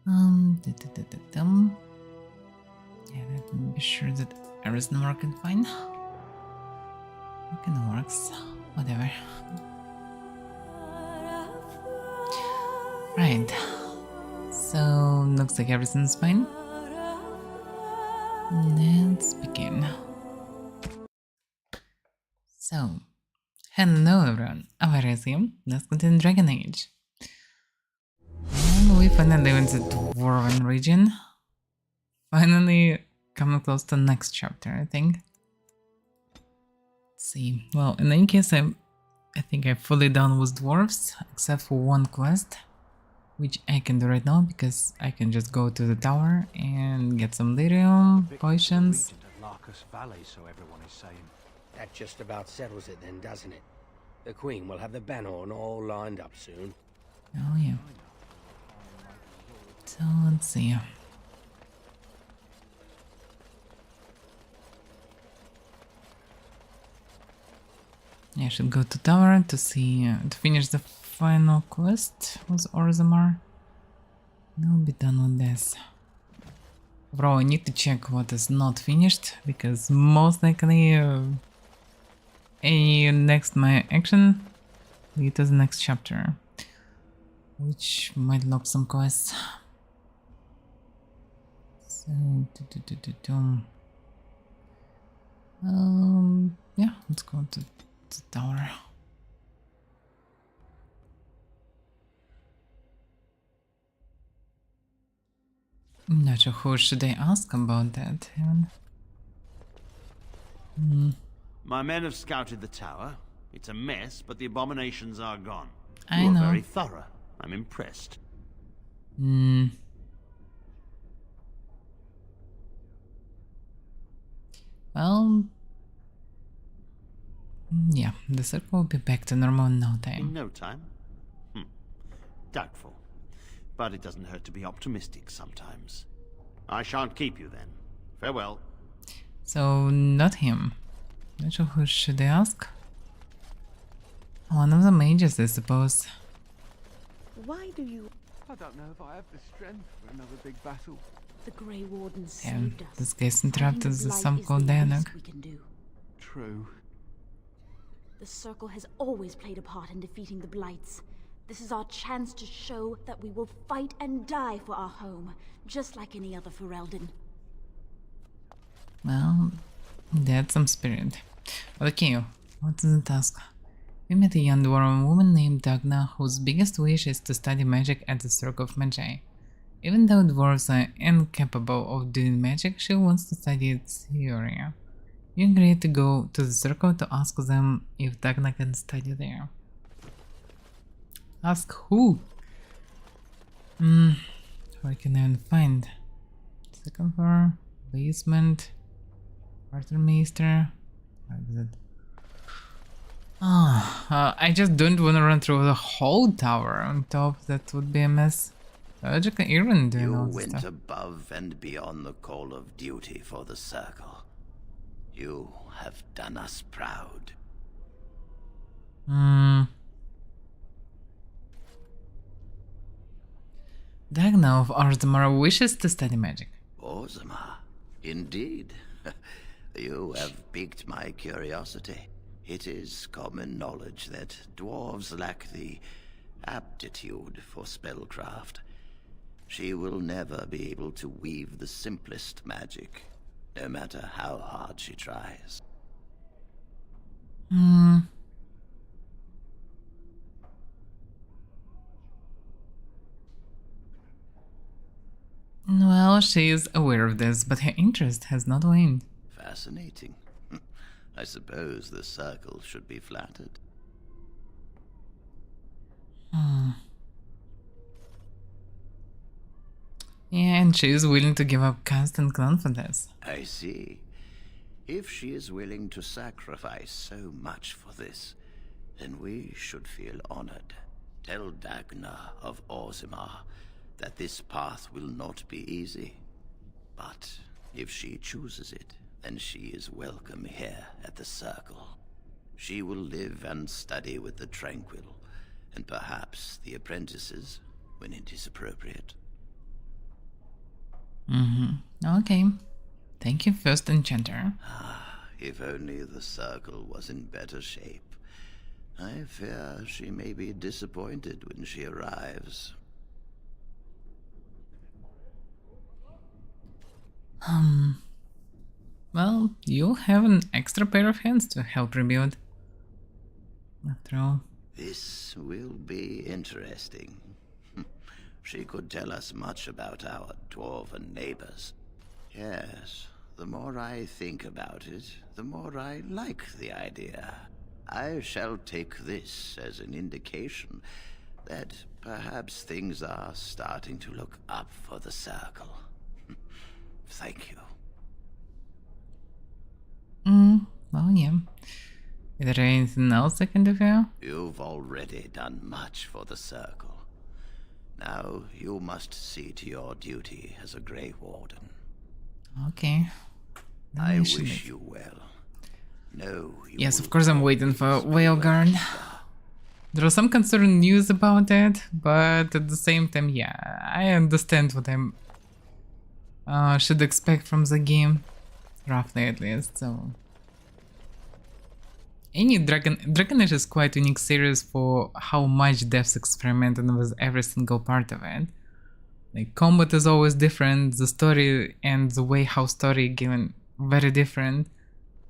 Yeah, let me be sure that there is no working fine. Okay, no works. Whatever. Right. So, looks like everything's fine. Let's begin. So, hello everyone, Avaira is here. Let's continue Dragon Age. And we finally went to the Dwarven region. Finally coming close to the next chapter, I think. Let's see. Well, in any case, I think I'm fully done with dwarves, except for one quest, which I can do right now because I can just go to the tower and get some lyrium potions. Valley, so everyone is saying. That just about settles it then, doesn't it? The Queen will have the banner on all lined up soon. Oh yeah. So let's see. I should go to tower to see to finish the final quest with Orzammar. I'll be done with this. Bro, I need to check what is not finished because most likely any next my action lead to the next chapter, which might lock some quests. So, yeah, let's go to the tower. I'm not sure who should I ask about that even. My men have scouted the tower. It's a mess, but the abominations are gone. I You are know. very thorough. I'm impressed. Well, yeah, the circle will be back to normal in no In time. no time? Doubtful. But it doesn't hurt to be optimistic sometimes. I shan't keep you then. Farewell. So, not him. Not sure who should I ask? One of the mages, I suppose. Why do you... I don't know if I have the strength for another big battle. The Grey Wardens Damn, saved us. this guy's Fighting interrupted the the Blight some is cold the dialogue. least we can do. True. The Circle has always played a part in defeating the Blights. This is our chance to show that we will fight and die for our home, just like any other Ferelden. Well, that's some spirit. Okay, what's the task? We met a young dwarven woman named Dagna, whose biggest wish is to study magic at the Circle of Magi. Even though dwarves are incapable of doing magic, she wants to study its theory. You agreed to go to the Circle to ask them if Dagna can study there. Ask who? Where can I even find? Second floor, basement, quartermaster. What is it? I just don't want to run through the whole tower on top. That would be a mess. Logic Irwin doing You all this went stuff. above and beyond the call of duty for the Circle. You have done us proud. Dagna of Orzammar wishes to study magic. Orzammar, indeed. You have piqued my curiosity. It is common knowledge that dwarves lack the aptitude for spellcraft. She will never be able to weave the simplest magic, no matter how hard she tries. Well, she is aware of this, but her interest has not waned. Fascinating. I suppose the Circle should be flattered. Yeah, and she is willing to give up caste and clan for this. I see. If she is willing to sacrifice so much for this, then we should feel honored. Tell Dagna of Orzammar that this path will not be easy. But if she chooses it, then she is welcome here at the Circle. She will live and study with the Tranquil, and perhaps the apprentices, when it is appropriate. Okay. Thank you, first enchanter. If only the circle was in better shape. I fear she may be disappointed when she arrives. Well, you'll have an extra pair of hands to help rebuild. After all. This will be interesting. She could tell us much about our dwarven neighbors. Yes, the more I think about it, the more I like the idea. I shall take this as an indication that perhaps things are starting to look up for the circle. Thank you. Well, yeah. Is there anything else I can do for you? You've already done much for the circle. Now you must see to your duty as a Grey Warden. Okay. I wish you well. No, you Yes, will of course I'm waiting for always be Whaleguard. welcome. There was some concerning news about it, but at the same time, yeah, I understand what I should expect from the game. Roughly at least, so... Any Dragon Age is quite unique series for how much devs experimented with every single part of it. Like, combat is always different, the story and the way how story given very different.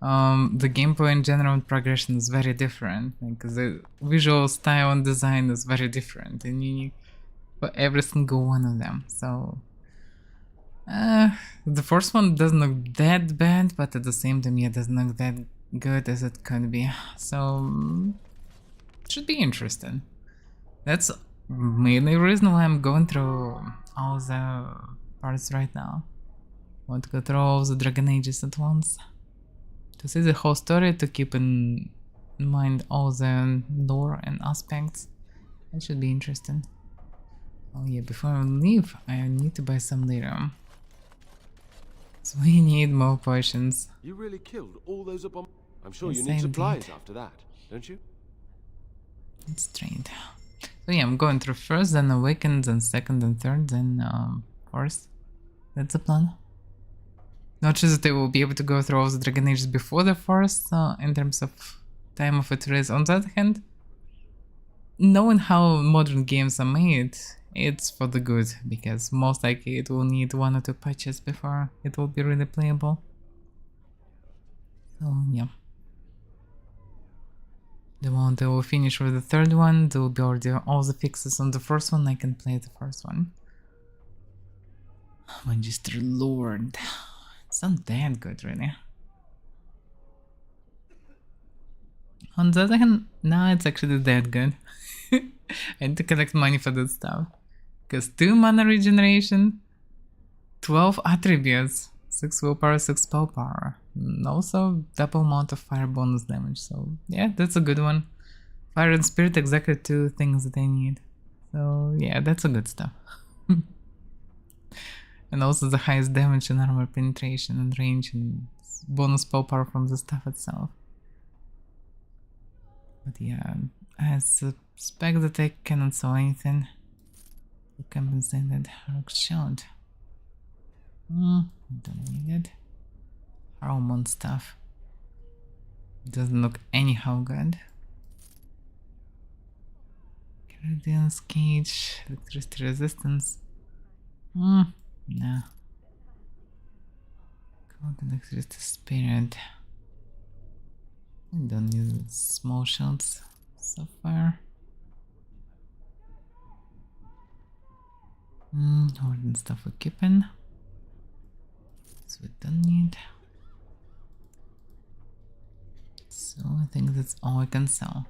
The gameplay in general and progression is very different. Like, the visual style and design is very different and unique for every single one of them. So, the first one doesn't look that bad, but at the same time, yeah, it doesn't look that good as it could be. So, it should be interesting. That's mainly reason why I'm going through all the parts right now. I want to go through all the Dragon Ages at once. To see the whole story, to keep in mind all the lore and aspects. That should be interesting. Oh yeah, before I leave, I need to buy some later. So we need more potions. You really killed all those up on... I'm sure Yes, you need I supplies did. after that, don't you? It's straight. So yeah, I'm going through first, then Awakened, then second and third, then fourth. That's the plan. Not just that I will be able to go through all the Dragon Ages before the fourth, in terms of time of its release. On the other hand, knowing how modern games are made, it's for the good, because most likely it will need 1 or 2 patches before it will be really playable. So yeah. The moment I will finish with the third one, there will be already all the fixes on the first one, I can play the first one. Magister Lord. It's not that good, really. On the other hand, no, it's actually that good. I need to collect money for that stuff. Because 2 mana regeneration, 12 attributes, 6 willpower, 6 spell power. And also double amount of fire bonus damage, so yeah, that's a good one. Fire and spirit, exactly 2 things that I need. So yeah, that's a good stuff. And also the highest damage and armor penetration and range and bonus spell power from the stuff itself. But yeah, I suspect that I cannot sell anything to compensate that Rock Shield. Don't need it. Harmon stuff. Doesn't look anyhow good. Radiance Cage, electricity resistance. Nah. Cold electricity spirit. I don't need small shields. Sapphire. Warden stuff we're keeping. So we don't need. So I think that's all I can sell.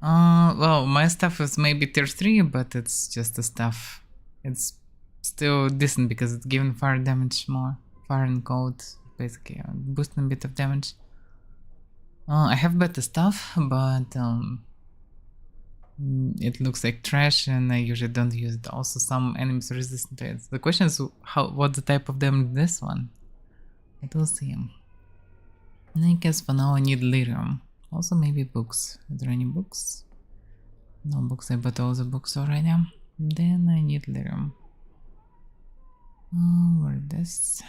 Well, my stuff is maybe tier 3, but it's just the stuff. It's still decent because it's giving fire damage more. Fire and cold, basically, boosting a bit of damage. I have better stuff, but it looks like trash and I usually don't use it. Also, some enemies are resistant to it. The question is, what the type of damage this one? I will see. And I guess for now I need lyrium. Also maybe books. Are there any books? No books, I bought all the books already. Then I need lyrium. Where this?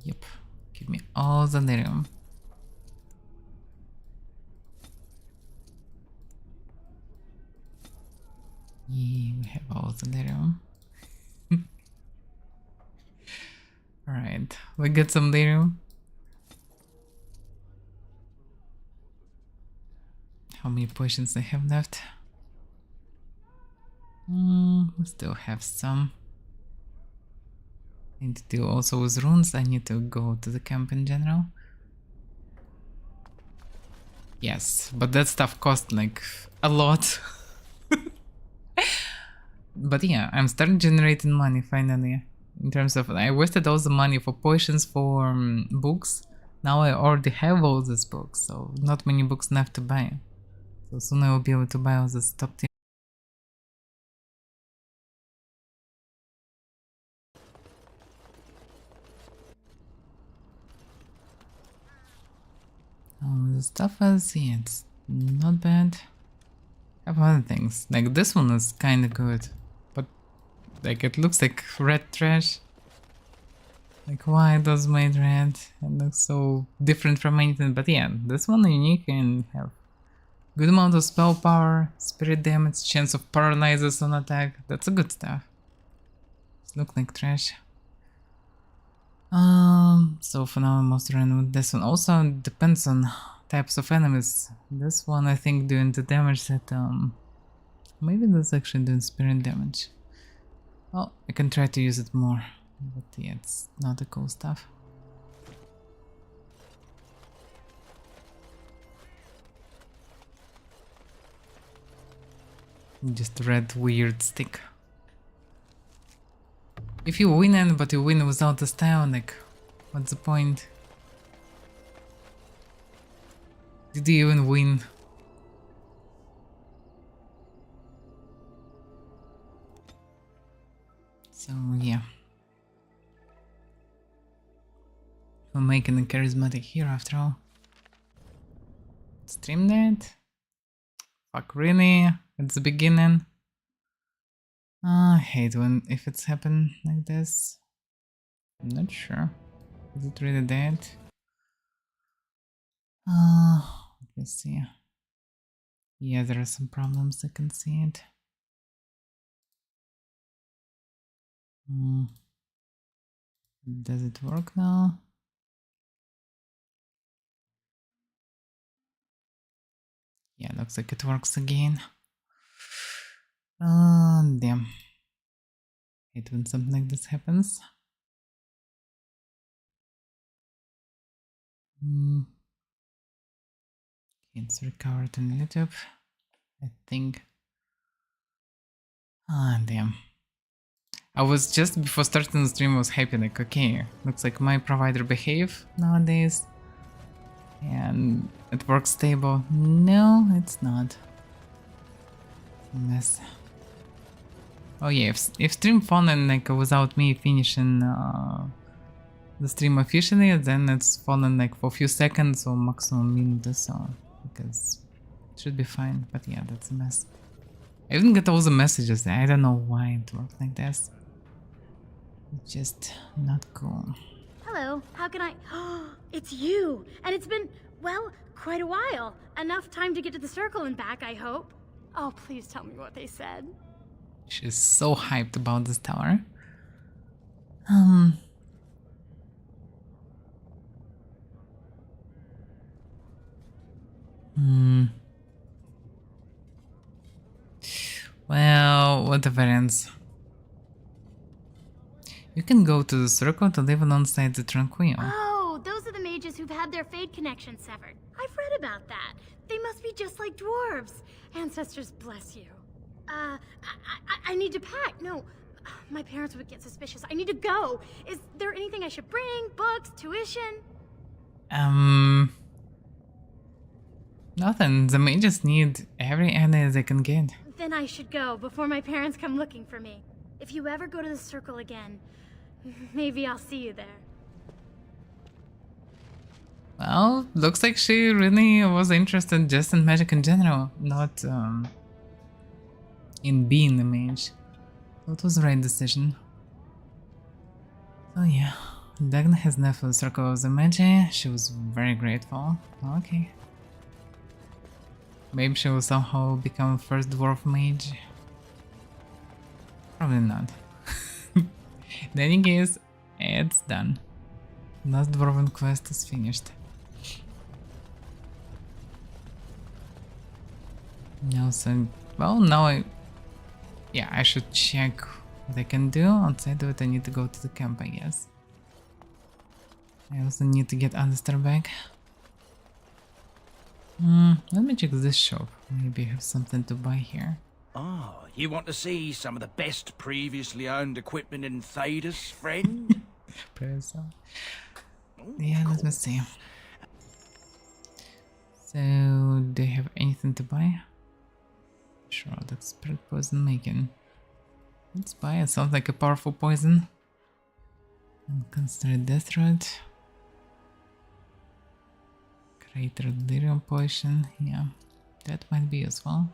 Yep. Give me all the lyrium. Yeah, we have all the lyrium. Alright, we got some lyrium. How many potions I have left? We still have some. I need to deal also with runes. I need to go to the camp in general. Yes, but that stuff cost like a lot. But yeah, I'm starting generating money finally. In terms of, I wasted all the money for potions for books. Now I already have all these books, so not many books left to buy. So soon I will be able to buy all this top tier. Oh, the stuff is, yeah, it's not bad. I have other things, like this one is kinda good, but like it looks like red trash. Like why it was made red? It looks so different from anything, but yeah, this one unique and have good amount of spell power, spirit damage, chance of paralyzes on attack. That's a good stuff. It looks like trash. So for now I'm mostly running with this one. Also depends on types of enemies. This one I think doing the damage that maybe that's actually doing spirit damage. Well, I can try to use it more, but yeah, it's not the cool stuff. Just a red weird stick. If you win it, but you win without the style, like, what's the point? Did you even win? So yeah. We're making a charismatic hero after all. Stream that? Fuck, really? At the beginning? I hate when if it's happened like this. I'm not sure. Is it really dead? Let's see. Yeah, there are some problems. I can see it. Does it work now? Yeah, looks like it works again. Damn. Hate when something like this happens. It's recovered on YouTube, I think. Damn. I was just before starting the stream I was happy, like, okay, looks like my provider behave nowadays. And it works stable. No, it's not. Mess. Oh yeah, if stream fallen like without me finishing the stream officially, then it's fallen like for a few seconds or maximum minute or so, because it should be fine. But yeah, that's a mess. I even get all the messages. I don't know why it worked like this. It's just not cool. Hello, how can I... It's you! And it's been, well, quite a while. Enough time to get to the circle and back, I hope. Oh, please tell me what they said. She's so hyped about this tower. Well, what the variance? You can go to the circle to live alongside the Tranquil. Oh, those are the mages who've had their fade connection severed. I've read about that. They must be just like dwarves. Ancestors bless you. I need to pack. No, my parents would get suspicious. I need to go. Is there anything I should bring? Books? Tuition? Nothing. The mages need every ally they can get. Then I should go before my parents come looking for me. If you ever go to the circle again, maybe I'll see you there. Well, looks like she really was interested just in magic in general, not in being a mage. So it was the right decision. So yeah, Dagna has left the circle of the magi. She was very grateful. Okay. Maybe she will somehow become first dwarf mage. Probably not. In any case, it's done. Last dwarven quest is finished. Now, so, well, now I should check what I can do. Outside of it, I need to go to the camp, I guess. I also need to get Alistair back. Let me check this shop. Maybe I have something to buy here. Oh, you want to see some of the best previously owned equipment in Thedas, friend? Yeah, let me see. So, do you have anything to buy? Sure, that's spirit poison making. Let's buy it. Sounds like a powerful poison. And consider death rod. Greater delirium potion. Yeah, that might be useful.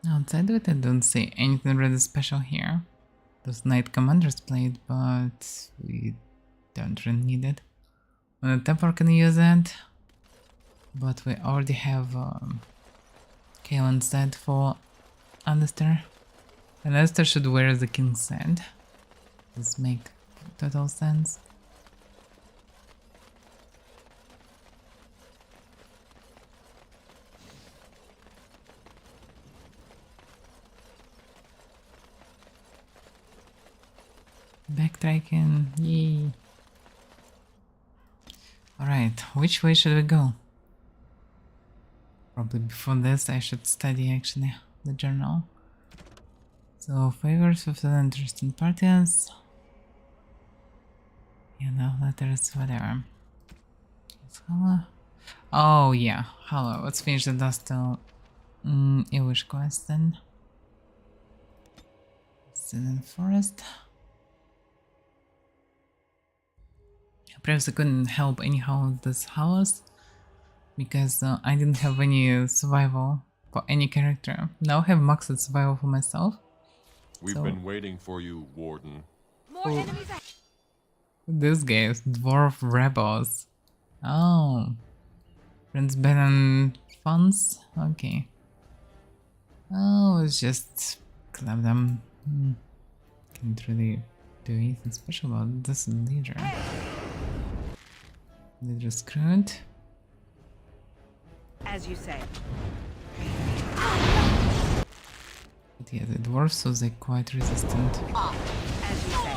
Outside of it, I don't see anything really special here. Those Knight Commanders played, but we don't really need it. On the Temple can use it, but we already have Kaelin's set for Alistair. And Alistair should wear the King's set. This make total sense. Backtracking, yay! Alright, which way should we go? Probably before this I should study actually the journal. So, favors with the interesting parties. You know, letters, whatever. Hello. Oh yeah, hello. Let's finish the Dustel Ilish quest then. Student Forest. Perhaps I couldn't help anyhow this house because I didn't have any survival for any character. Now I have maxed survival for myself. We've been waiting for you, Warden. More enemies ahead. This guy is Dwarf Rebels. Oh. Prince Baron funds? Okay. Oh, let's just clap them. Can't really do anything special about this leader. Leader screwed. As you say. But yeah, the dwarves, so they're quite resistant. As you say.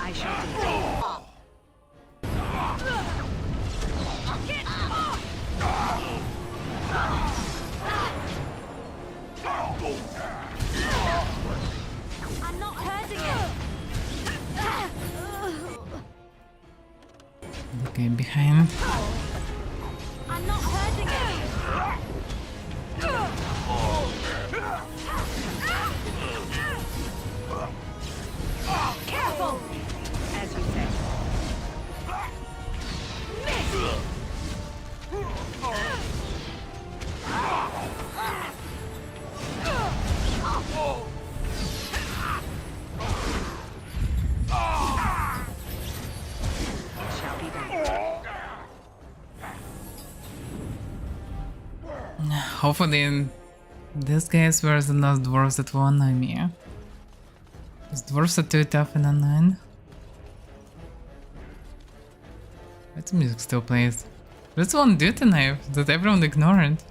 I shall do. I'm not hurting it. Okay, behind. I'm not hurting it. Careful! As you say. Shall be done. Hopefully, these guys were the last dwarves that will annoy me. These dwarves are too tough in online. But the music still plays. This one duty knife that everyone ignored.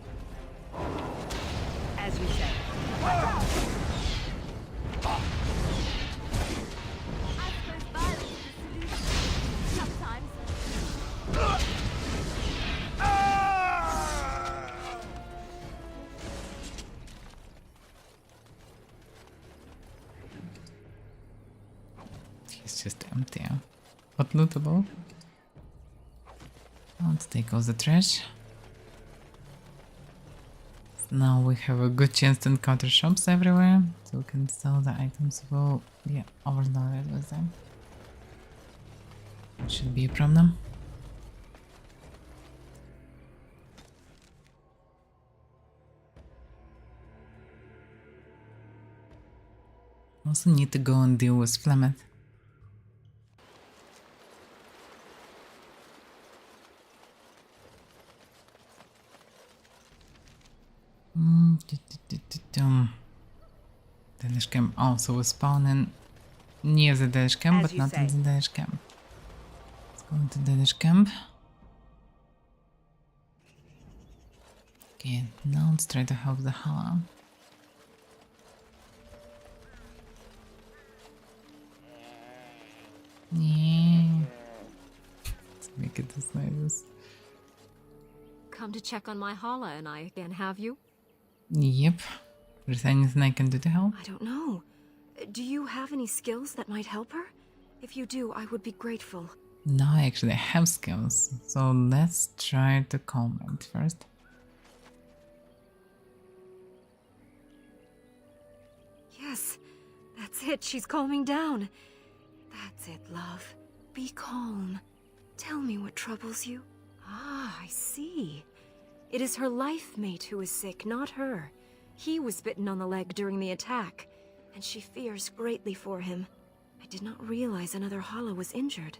As you say. I suppose violence is the solution. Sometimes. It's just empty. But lootable. Let's take all the trash. Now we have a good chance to encounter shops everywhere, so we can sell the items. We'll be overloaded with them. Should be a problem. Also need to go and deal with Flemeth. Danish camp also was spawning near the Danish camp, but not in the Danish camp. Let's go into Danish camp. Okay, now let's try to help the Hala. Yeah. Let's make it as nice. Come to check on my Hala and I again, have you? Yep. Is there anything I can do to help? I don't know. Do you have any skills that might help her? If you do, I would be grateful. No, I actually have skills. So let's try to calm it first. Yes, that's it. She's calming down. That's it, love. Be calm. Tell me what troubles you. Ah, I see. It is her life mate who is sick, not her. He was bitten on the leg during the attack, and she fears greatly for him. I did not realize another Hala was injured.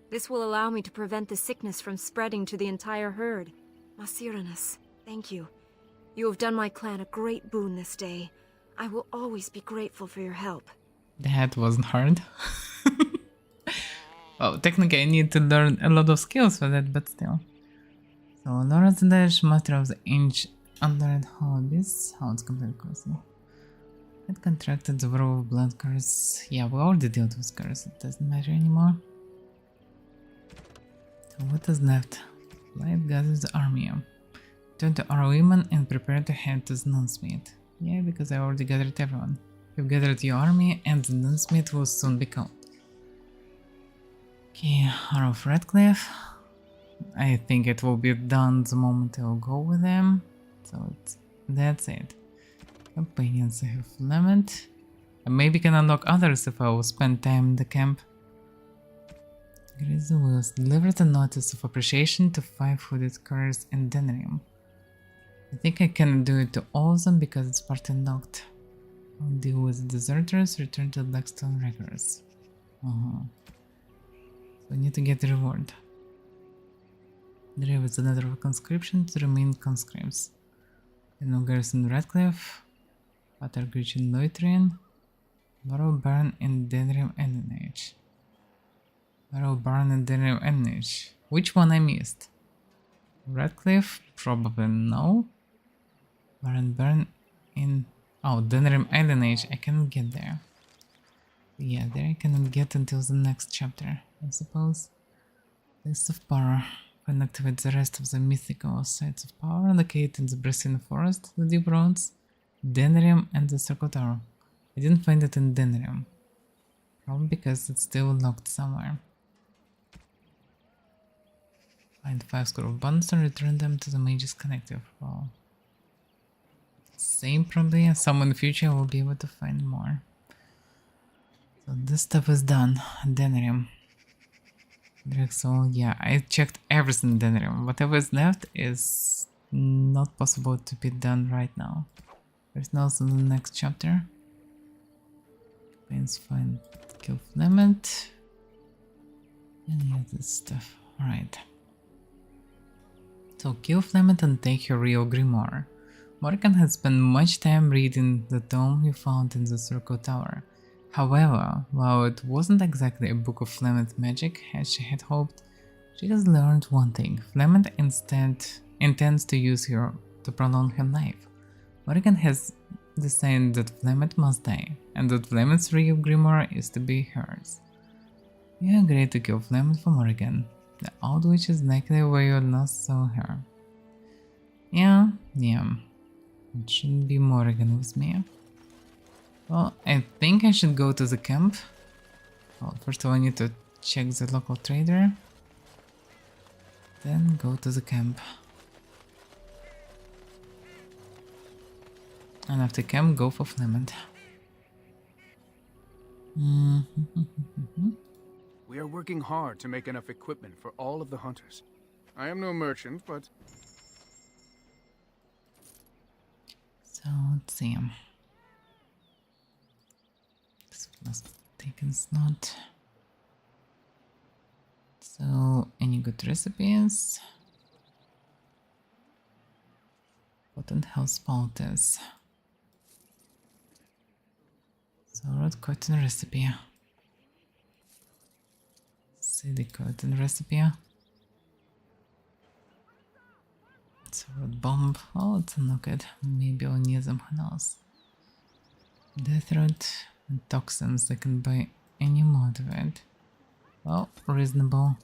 This will allow me to prevent the sickness from spreading to the entire herd. Masiranus, thank you. You have done my clan a great boon this day. I will always be grateful for your help. That wasn't hard. Well, technically I need to learn a lot of skills for that, but still. So, Laura the Dash, Master of the Unlearned Hobbies. Sounds completely costly. It contracted the Row of Blood Curse. Yeah, we already dealt with curse, it doesn't matter anymore. So, what is left? Light gathers the army. Turn to our women and prepare to head to the Nunsmith. Yeah, because I already gathered everyone. You've gathered your army and the Nunsmith will soon be called. Okay, Arrow of Redcliffe. I think it will be done the moment I will go with them. So that's it. Companions, I have Lament. I maybe can unlock others if I will spend time in the camp. Grizzly Wills delivered a notice of appreciation to 5 hooded couriers in Denrim. I think I can do it to all of them because it's part unlocked. I'll deal with the deserters, return to Blackstone Wreckers. So I need to get the reward. There is another conscription to remain conscripts. No Garrison Radcliffe, Pater Gretchen Loitrin, Barrow Barn and Denrim Endenage. Barrow Barn and Denrim Endenage. Which one I missed? Radcliffe? Probably no. Barn in... Oh, Denrim Endenage. I cannot get there. Yeah, there I cannot get until the next chapter, I suppose. List of power. Can activate the rest of the mythical sites of power located in the Bracina Forest, the Deep Roads, Denrim, and the Circle Tower. I didn't find it in Denrim. Probably because it's still locked somewhere. Find 5 scroll of bonus and return them to the Mage's Connective. Well, same probably, and some in the future I will be able to find more. So this stuff is done. Denrim. Drexel, yeah, I checked everything in Denrim. Whatever is left is not possible to be done right now. There's also the next chapter. Let's find Kill Flement. Any of this stuff. Alright. So kill Flement and take your real grimoire. Morgan had spent much time reading the tome you found in the Circle Tower. However, while it wasn't exactly a book of Flement magic as she had hoped, she has learned one thing. Flement instead intends to use her to prolong her life. Morgan has decided that Flement must die, and that Flement's real grimoire is to be hers. You agree to kill Flement for Morgan. The old witch is likely where you last saw her. Yeah. It shouldn't be Morgan with me. Well, I think I should go to the camp. Well, first of all, I need to check the local trader. Then go to the camp. And after camp, go for Flement. We are working hard to make enough equipment for all of the hunters. I am no merchant, but... So, let's see. This must take a slot. So, any good recipes? Potent health poultice. So, red cotton recipe. City cotton recipe. It's a red bomb. Oh, it's not good. Maybe I'll need something else. Death root and toxins. I can buy any mod of it. Well, reasonable.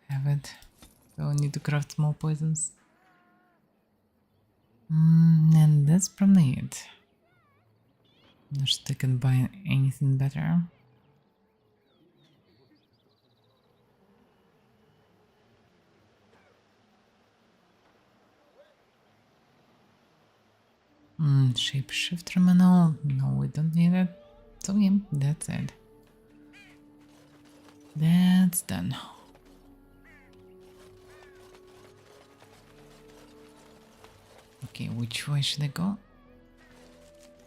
Have it. So I need to craft more poisons. And that's probably it. Not sure I can buy anything better. Shapeshift terminal. No, we don't need it. So yeah, that's it. That's done. Okay, which way should I go?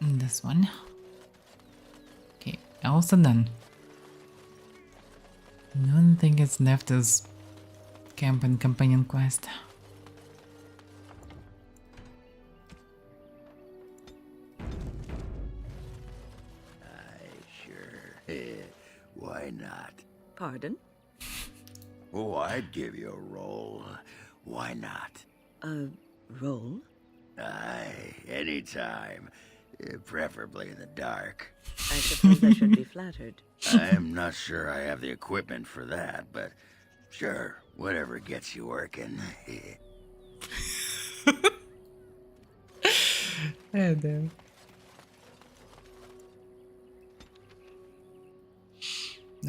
This one. Okay, also done. The only thing that's left is camp and companion quest. Why not? Pardon? Oh, I'd give you a roll. Why not? A roll? Aye, anytime. Preferably in the dark. I suppose I should be flattered. I'm not sure I have the equipment for that, but sure, whatever gets you working. Yeah, damn.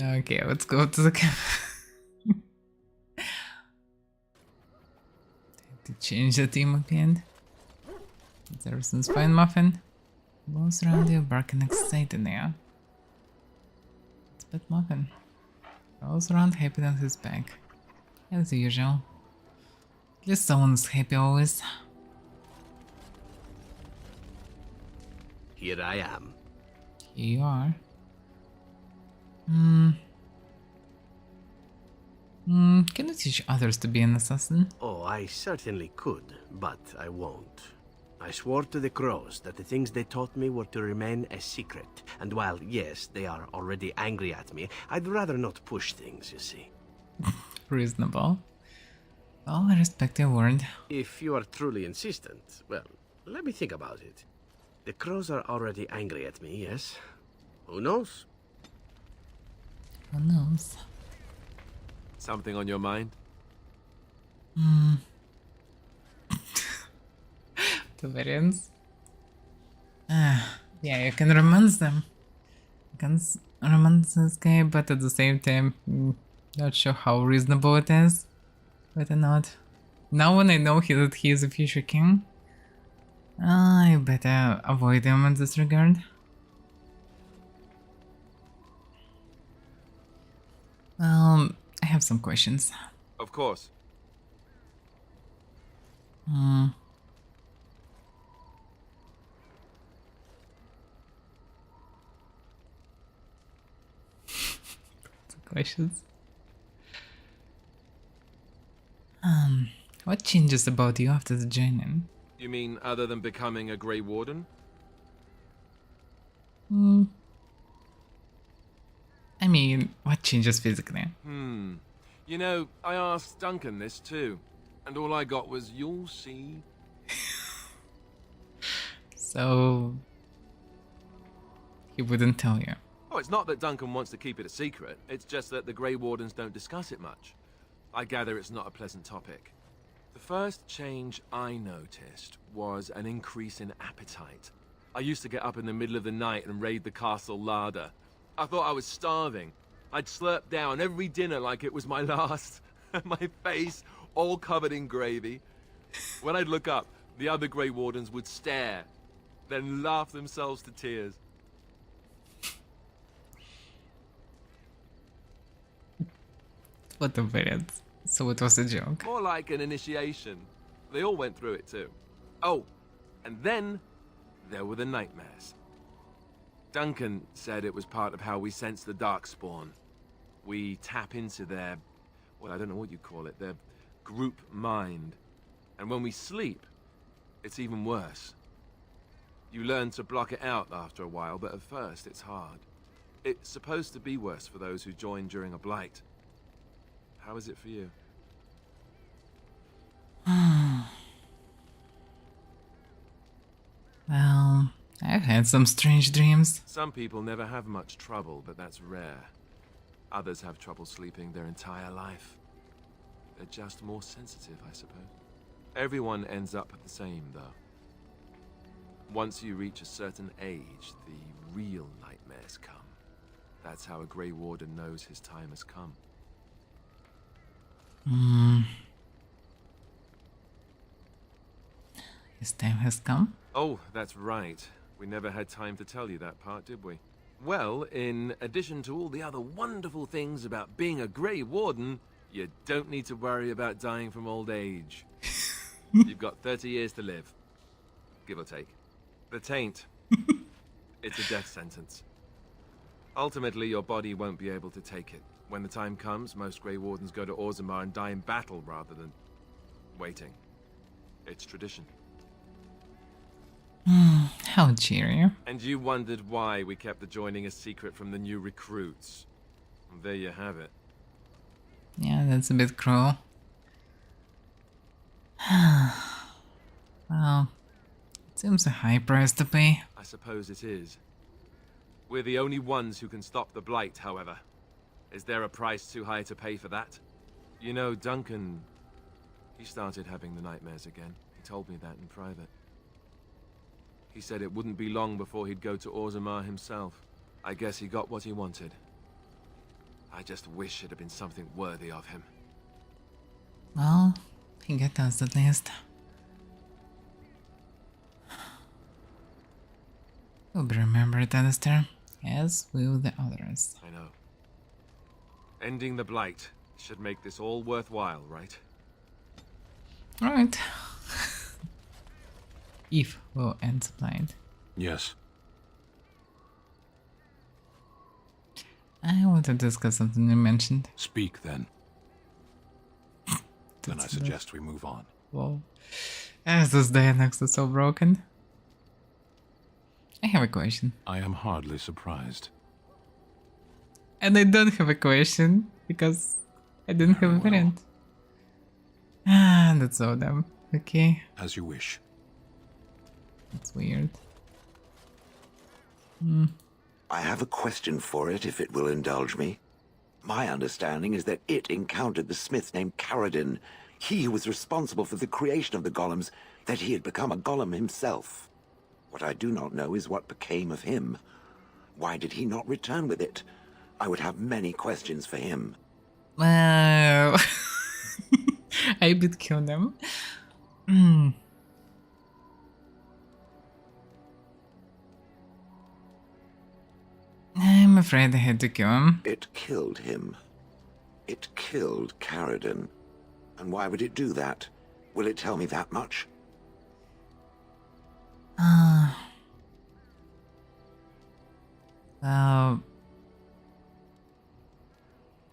Okay, let's go to the camp. To change the team again. Everything's fine, Muffin. Bones around you, barking excited now. It's Bit Muffin. Rolls around happy on his back. As usual. At least someone's happy always. Here I am. Here you are. Can you teach others to be an assassin? Oh, I certainly could, but I won't. I swore to the crows that the things they taught me were to remain a secret. And while, yes, they are already angry at me, I'd rather not push things, you see. Reasonable. Well, I respect your word. If you are truly insistent, well, let me think about it. The crows are already angry at me, yes? Who knows? Who knows? Something on your mind? The variants. Yeah, you can romance them. You can romance this guy, but at the same time, not sure how reasonable it is. Better not. Now when I know that he is a future king, I better avoid him in this regard. Well, I have some questions. Of course. Questions. What changes about you after the joining? You mean other than becoming a Grey Warden? I mean, what changes physically? You know, I asked Duncan this too, and all I got was, "You'll see." So he wouldn't tell you. Oh, it's not that Duncan wants to keep it a secret. It's just that the Grey Wardens don't discuss it much. I gather it's not a pleasant topic. The first change I noticed was an increase in appetite. I used to get up in the middle of the night and raid the castle larder. I thought I was starving. I'd slurp down every dinner like it was my last. My face all covered in gravy. When I'd look up, the other Grey Wardens would stare, then laugh themselves to tears. What a variant. So it was a joke. More like an initiation. They all went through it too. Oh, and then there were the nightmares. Duncan said it was part of how we sense the Darkspawn. We tap into their, well, I don't know what you call it, their group mind. And when we sleep, it's even worse. You learn to block it out after a while, but at first it's hard. It's supposed to be worse for those who join during a blight. How is it for you? Well, I've had some strange dreams. Some people never have much trouble, but that's rare. Others have trouble sleeping their entire life. They're just more sensitive, I suppose. Everyone ends up the same, though. Once you reach a certain age, the real nightmares come. That's how a Grey Warden knows his time has come. His time has come? Oh, that's right. We never had time to tell you that part, did we? Well, in addition to all the other wonderful things about being a Grey Warden, you don't need to worry about dying from old age. You've got 30 years to live. Give or take. The taint. It's a death sentence. Ultimately, your body won't be able to take it. When the time comes, most Grey Wardens go to Orzammar and die in battle rather than waiting. It's tradition. How cheery. And you wondered why we kept the joining a secret from the new recruits. And there you have it. Yeah, that's a bit cruel. Well, it seems a high price to pay. I suppose it is. We're the only ones who can stop the Blight, however. Is there a price too high to pay for that? You know, Duncan, he started having the nightmares again. He told me that in private. He said it wouldn't be long before he'd go to Orzammar himself. I guess he got what he wanted. I just wish it had been something worthy of him. Well, he got us at least. You'll be remembered, Alistair, as will the others. I know. Ending the Blight should make this all worthwhile, right? Alright. If we'll end the Blight. Yes. I want to discuss something you mentioned. Speak then. Then I suggest we move on. Whoa. As those dialogues are so broken. I have a question. I am hardly surprised. And I don't have a question because I didn't have a variant. Ah, that's so dumb. Okay. As you wish. That's weird. I have a question for it, if it will indulge me. My understanding is that it encountered the smith named Caradin, he who was responsible for the creation of the golems, that he had become a golem himself. What I do not know is what became of him. Why did he not return with it? I would have many questions for him. Well, I did kill them. I'm afraid I had to kill him. It killed him. It killed Caradin. And why would it do that? Will it tell me that much?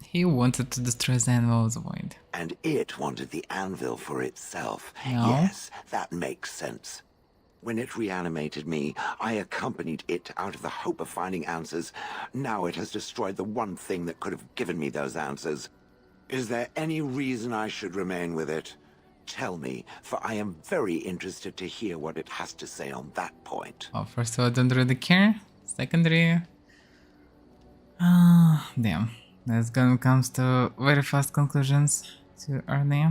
He wanted to destroy the Anvil's Void. And it wanted the anvil for itself. No. Yes, that makes sense. When it reanimated me, I accompanied it out of the hope of finding answers. Now it has destroyed the one thing that could have given me those answers. Is there any reason I should remain with it? Tell me, for I am very interested to hear what it has to say on that point. Oh, first of all, I don't really care. Secondary... damn. That's gonna come to very fast conclusions too early.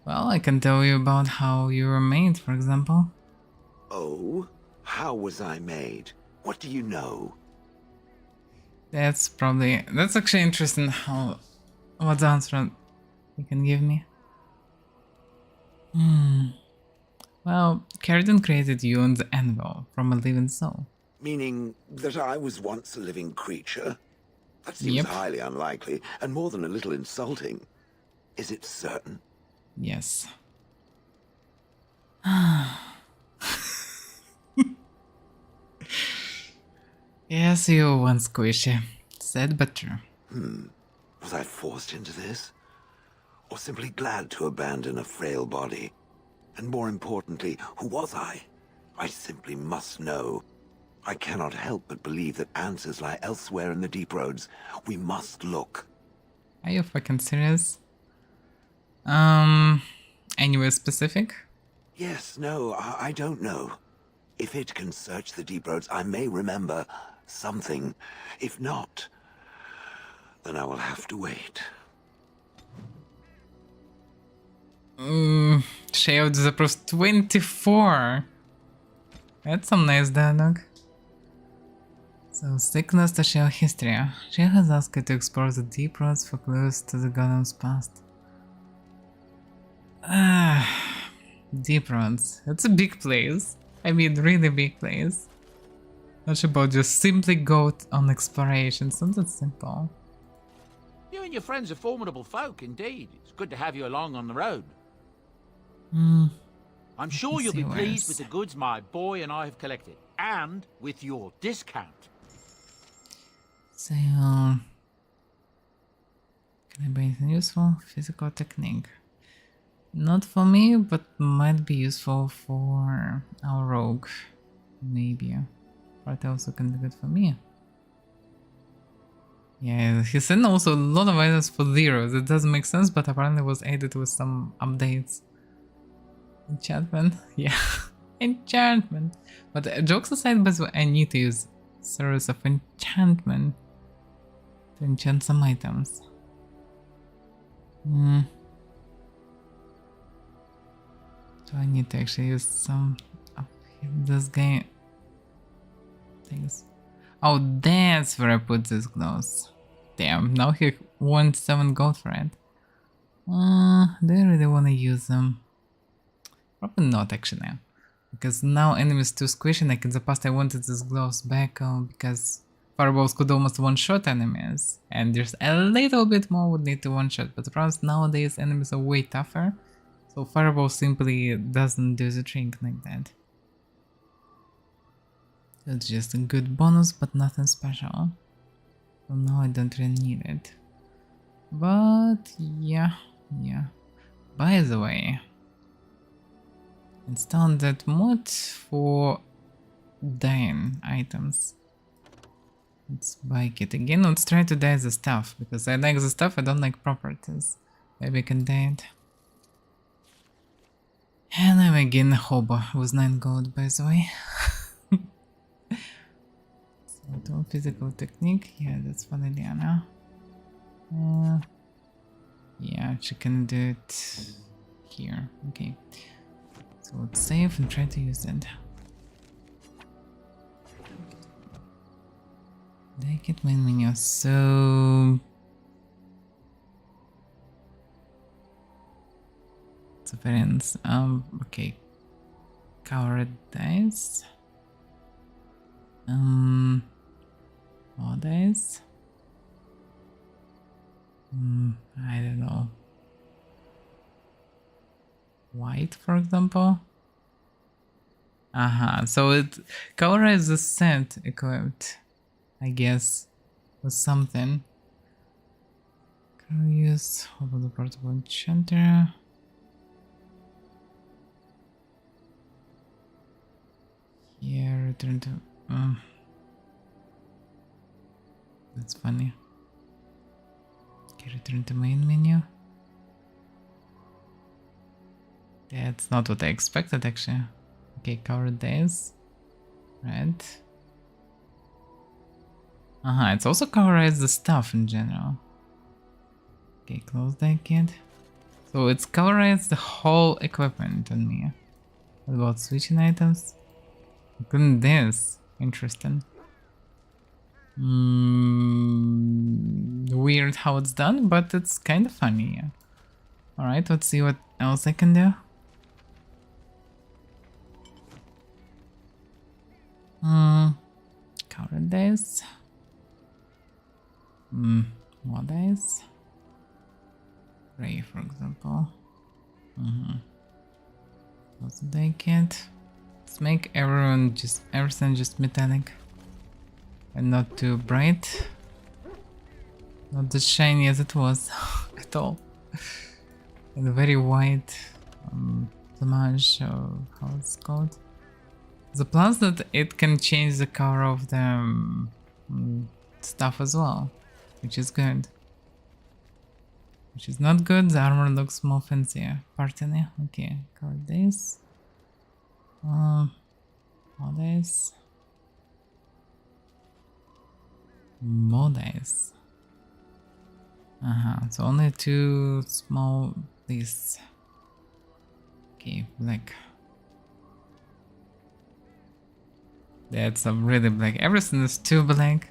Well, I can tell you about how you were made, for example. Oh? How was I made? What do you know? That's actually interesting how, what answer you can give me. Well, Carradine created you on the anvil from a living soul. Meaning that I was once a living creature? That seems Yep. highly unlikely, and more than a little insulting. Is it certain? Yes. Yes, you were once squishy. Sad but true. Was I forced into this? Or simply glad to abandon a frail body? And more importantly, who was I? I simply must know. I cannot help but believe that answers lie elsewhere in the deep roads. We must look. Are you fucking serious? Anywhere specific? Yes, no, I don't know. If it can search the deep roads, I may remember something. If not, then I will have to wait. Shade запрос 24. That's some nice dialogue. So, stick close to Shale history. Shale has asked you to explore the deep roads for clues to the golem's past. Deep roads. It's a big place. I mean, really big place. Not about just simply go on exploration. It's not that simple. You and your friends are formidable folk, indeed. It's good to have you along on the road. I'm sure you'll be pleased with the goods my boy and I have collected, and with your discount. So, can I buy anything useful? Physical technique. Not for me, but might be useful for our rogue. Maybe. But also can be good for me. Yeah, he sent also a lot of items for zeros. It doesn't make sense, but apparently was added with some updates. Enchantment? Yeah. Enchantment. But jokes aside, by the way, I need to use Service of Enchantment to enchant some items. Do I need to actually use some of this game things? Oh, that's where I put these gloves. Damn, now he wants 7 gold for it. Do I really want to use them? Probably not actually. Because now enemies too squishy, like in the past I wanted these gloves back because fireballs could almost one-shot enemies. And there's a little bit more would need to one-shot, but the problem is nowadays enemies are way tougher. So fireball simply doesn't do the trick like that. So it's just a good bonus, but nothing special. So now I don't really need it. But yeah. By the way, install that mod for dying items. Let's buy it again. Let's try to dye the stuff, because I like the stuff, I don't like properties. Maybe I can dye it. And I'm again a hobo with 9 gold, by the way. So, physical technique, yeah, that's for Liliana. Yeah, she can do it here. Okay. So let's save and try to use it. Make it main menu. So variants. Okay. Coward dice. More dice. I don't know. White, for example. So it covers the set equipped, I guess, with something. Curious. How about the portable enchanter? Yeah, return to. That's funny. Okay, return to main menu. That's not what I expected actually. Okay, cover this. Red. It's also covers the stuff in general. Okay, close that kid. So it's covers the whole equipment on me. What about switching items? Couldn't this? Interesting. Weird how it's done, but it's kind of funny. Yeah. Alright, let's see what else I can do. Counter this. More dice. Ray, for example. Also they can't. Let's make everything just metallic. And not too bright. Not as shiny as it was at all. And very white plumage, or how it's called. The plus that it can change the color of the stuff as well, which is good. Which is not good, the armor looks more fancier. Pardon me. Okay, color this. All this. More dice. So only two small these. Okay, black. That's a really black. Everything is too black.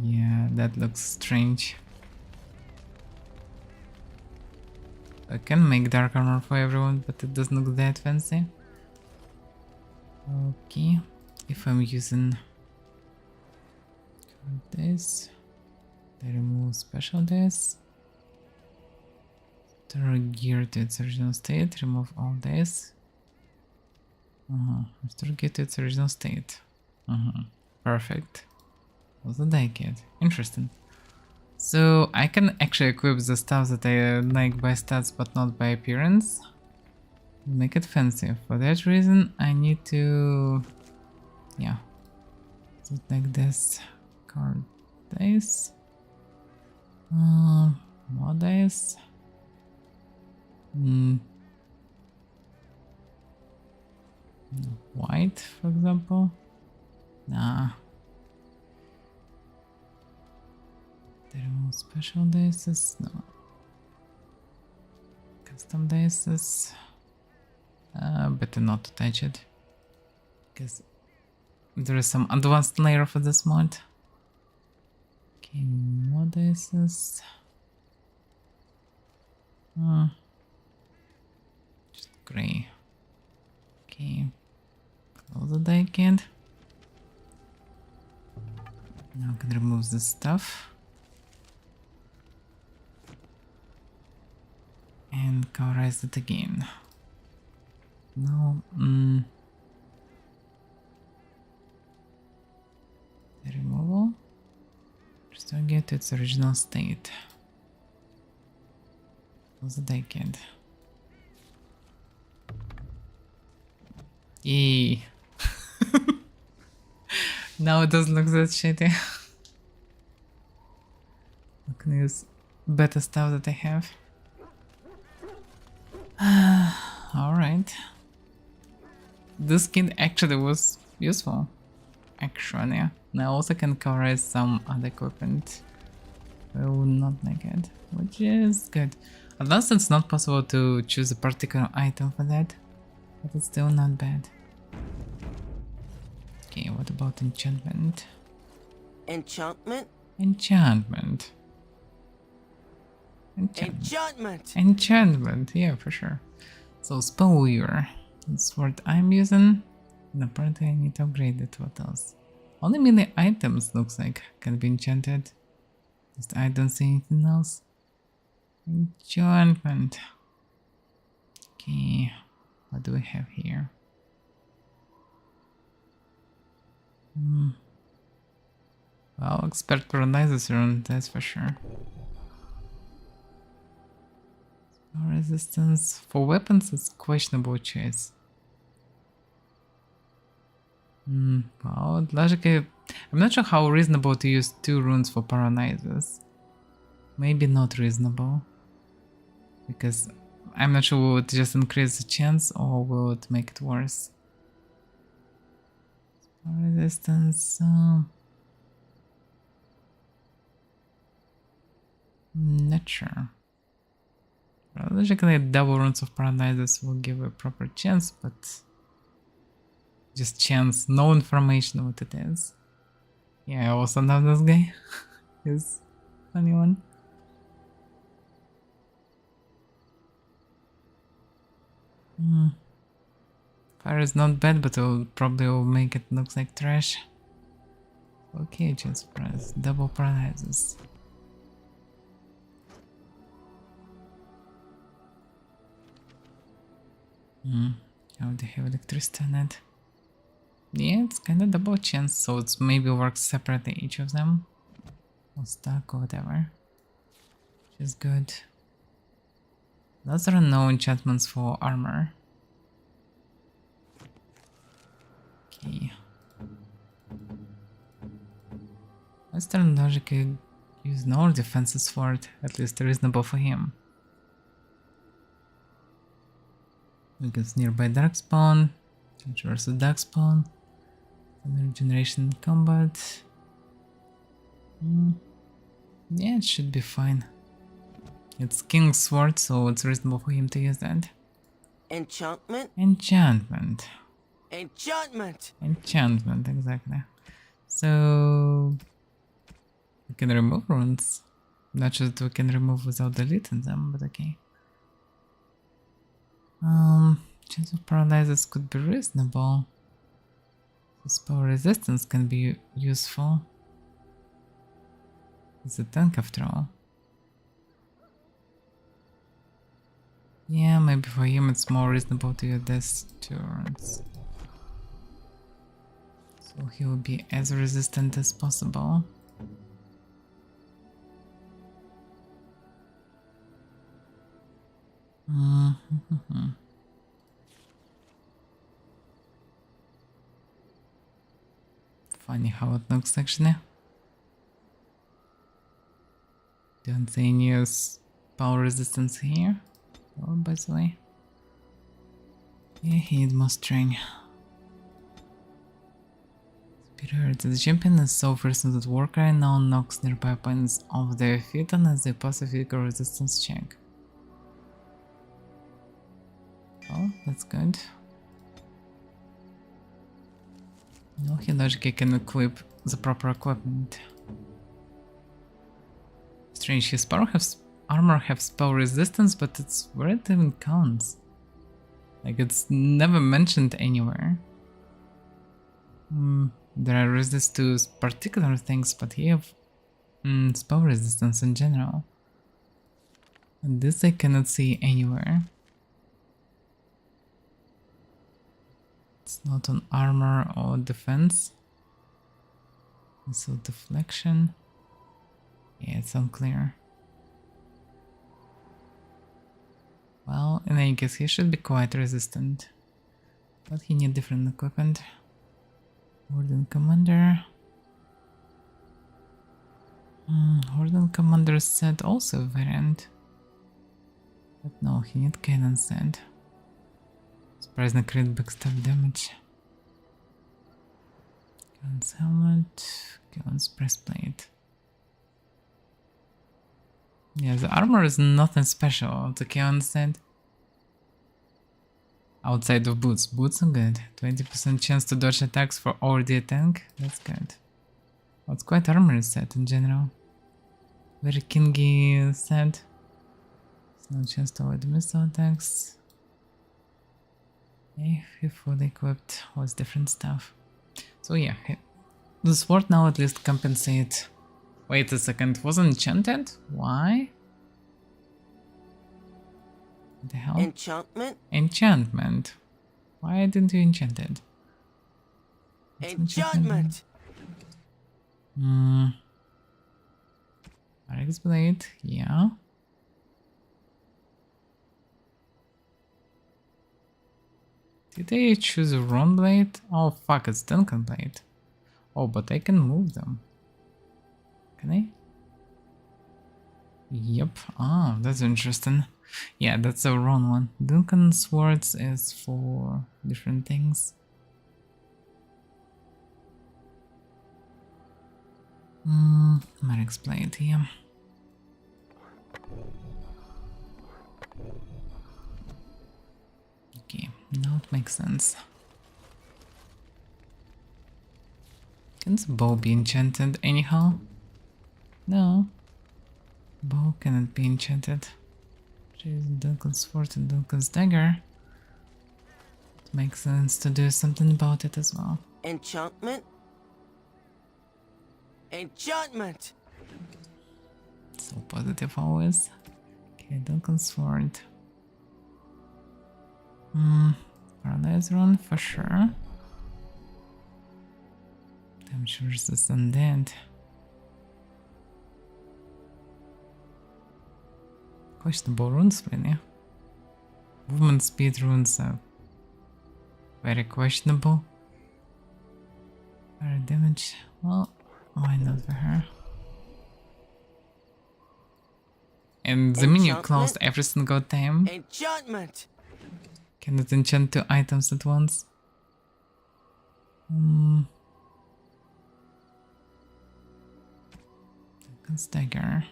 Yeah, that looks strange. I can make dark armor for everyone, but it doesn't look that fancy. Okay, if I'm using this, I remove special this. Restore gear to its original state, remove all this. Restore gear to its original state. Perfect. What's the die kit? Interesting. So I can actually equip the stuff that I like by stats but not by appearance. Make it fancy. For that reason I need to... yeah. So like this. Card dice. More dice. White, for example. Nah. There are special dices. No. Custom dices. Better not to touch it, because there is some advanced layer for this mod. Okay, more dices. Just gray. Okay, close the die kit. Now I can remove this stuff. And colorize it again. No, the removal. Restore get to its original state. Close the die kit. Yay! Now it doesn't look that shitty. I can use better stuff that I have. Alright. This skin actually was useful. Actually. And I also can colorize some other equipment. I would not like it, which is good. At last it's not possible to choose a particular item for that, but it's still not bad. Okay, what about enchantment? Enchantment? Enchantment. Enchantment, yeah, for sure. So, spell weaver. That's what I'm using. And apparently I need to upgrade it. What else? Only melee items looks like can be enchanted. Just I don't see anything else. Enchantment. Okay, what do we have here? Well, expert paralyzes rune, that's for sure. Resistance for weapons is questionable choice. Well, logically, I'm not sure how reasonable to use 2 runes for paralyzers. Maybe not reasonable, because I'm not sure will it just increase the chance or will it make it worse. Resistance. Not sure. Well, logically, double runes of paralyzers will give a proper chance, but just chance, no information what it is. Yeah, I also love this guy. He's funny one. Fire is not bad, but it'll probably will make it look like trash. Okay, just press double paralyzes. How they have electricity on it? Yeah, it's kind of double chance, so it's maybe works separately each of them. Or stuck or whatever. Which is good. Those are no enchantments for armor. Okay. Western logic could use no defenses for it, at least reasonable for him. Because nearby darkspawn, versus darkspawn, regeneration in combat. Yeah, it should be fine. It's King's Sword, so it's reasonable for him to use that. Enchantment? Enchantment. Enchantment! Enchantment, exactly. So we can remove runes. Not just we can remove without deleting them, but okay. Chance of paralysis could be reasonable. Spell resistance can be useful. It's a tank after all. Yeah, maybe for him it's more reasonable to use this turns. So he will be as resistant as possible. Funny how it looks actually. Don't see any power resistance here. Oh, by the way. Yeah, he needs more string. Superiority. The champion is so versatile that Warcry now knocks nearby opponents off their feet unless they pass a physical resistance check. Oh, that's good. No, he logically can equip the proper equipment. Strange, his armor have spell resistance, but it's where it even counts. Like, it's never mentioned anywhere. There are resists to particular things, but he have spell resistance in general. And this I cannot see anywhere. It's not on armor or defense. So deflection. Yeah, it's unclear. Well, in any case, he should be quite resistant. But he needs different equipment. Warden Commander. Warden Commander set also variant. But no, he needs cannon set. Surprisingly crit backstab damage. Cannon's helmet. Cannon's breastplate. Yeah, the armor is nothing special, the Keon said. Outside of boots. Boots are good. 20% chance to dodge attacks for already a tank. That's good. Well, it's quite armory set in general. Very kingy set. No chance to avoid missile attacks. If fully equipped was different stuff. So yeah, the sword now at least compensate. Wait a second, it wasn't enchanted? Why? What the hell? Enchantment? Enchantment. Why didn't you enchant it? Enchantment! RX blade, yeah. Did they choose a wrong blade? Oh fuck, it's Duncan blade. Oh, but I can move them. Can I? Yep. Ah, that's interesting. Yeah, that's the wrong one. Duncan swords is for different things. Merrick's blade, yeah. Okay, now it makes sense. Can the bow be enchanted anyhow? No. Bow cannot be enchanted. She's Duncan's sword and Duncan's dagger. It makes sense to do something about it as well. Enchantment? Enchantment! So positive always. Okay, Duncan's sword. Paralyze rune for sure. Damage versus undead. Questionable runes, really. Movement speed runes are very questionable. Fire damage. Well, why not for her? And the menu closed every single time. Enchantment! Cannot enchant 2 items at once. Duncan's dagger.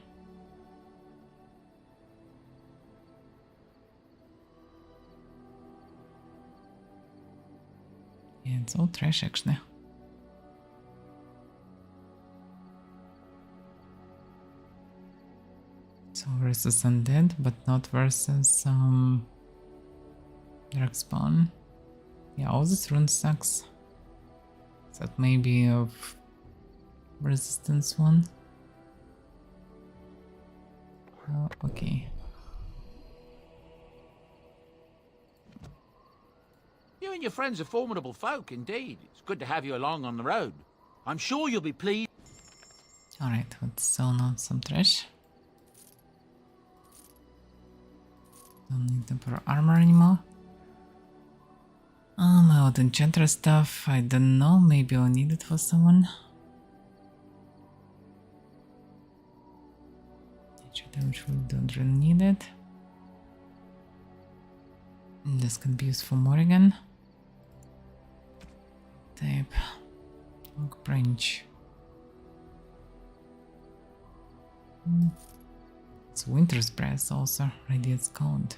Yeah, it's all trash actually. So versus undead, but not versus Darkspawn. Yeah, all this rune sucks. That may be of resistance one. Oh, okay. You and your friends are formidable folk, indeed. It's good to have you along on the road. I'm sure you'll be pleased. Alright, let's sell now some trash. Don't need them for armor anymore. My old enchanter stuff, I don't know, maybe I'll need it for someone. Nature damage, we don't really need it. This can be used for Morrigan. Tape. Oak branch. It's Winter's Breath also, Radiant's Code.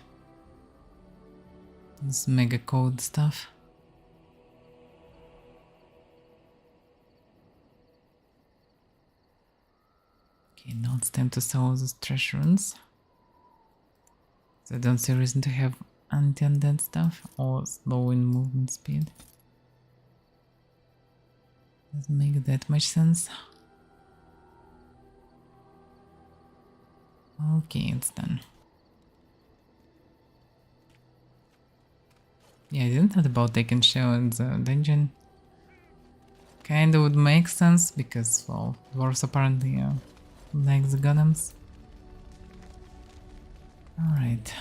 This mega code stuff. Okay, now it's time to sell all those trash runes. So I don't see a reason to have anti-undead stuff or slowing movement speed. Doesn't make that much sense. Okay, it's done. Yeah, I didn't thought about taking shell in the dungeon. Kinda would make sense because, well, dwarves apparently like the golems. Alright.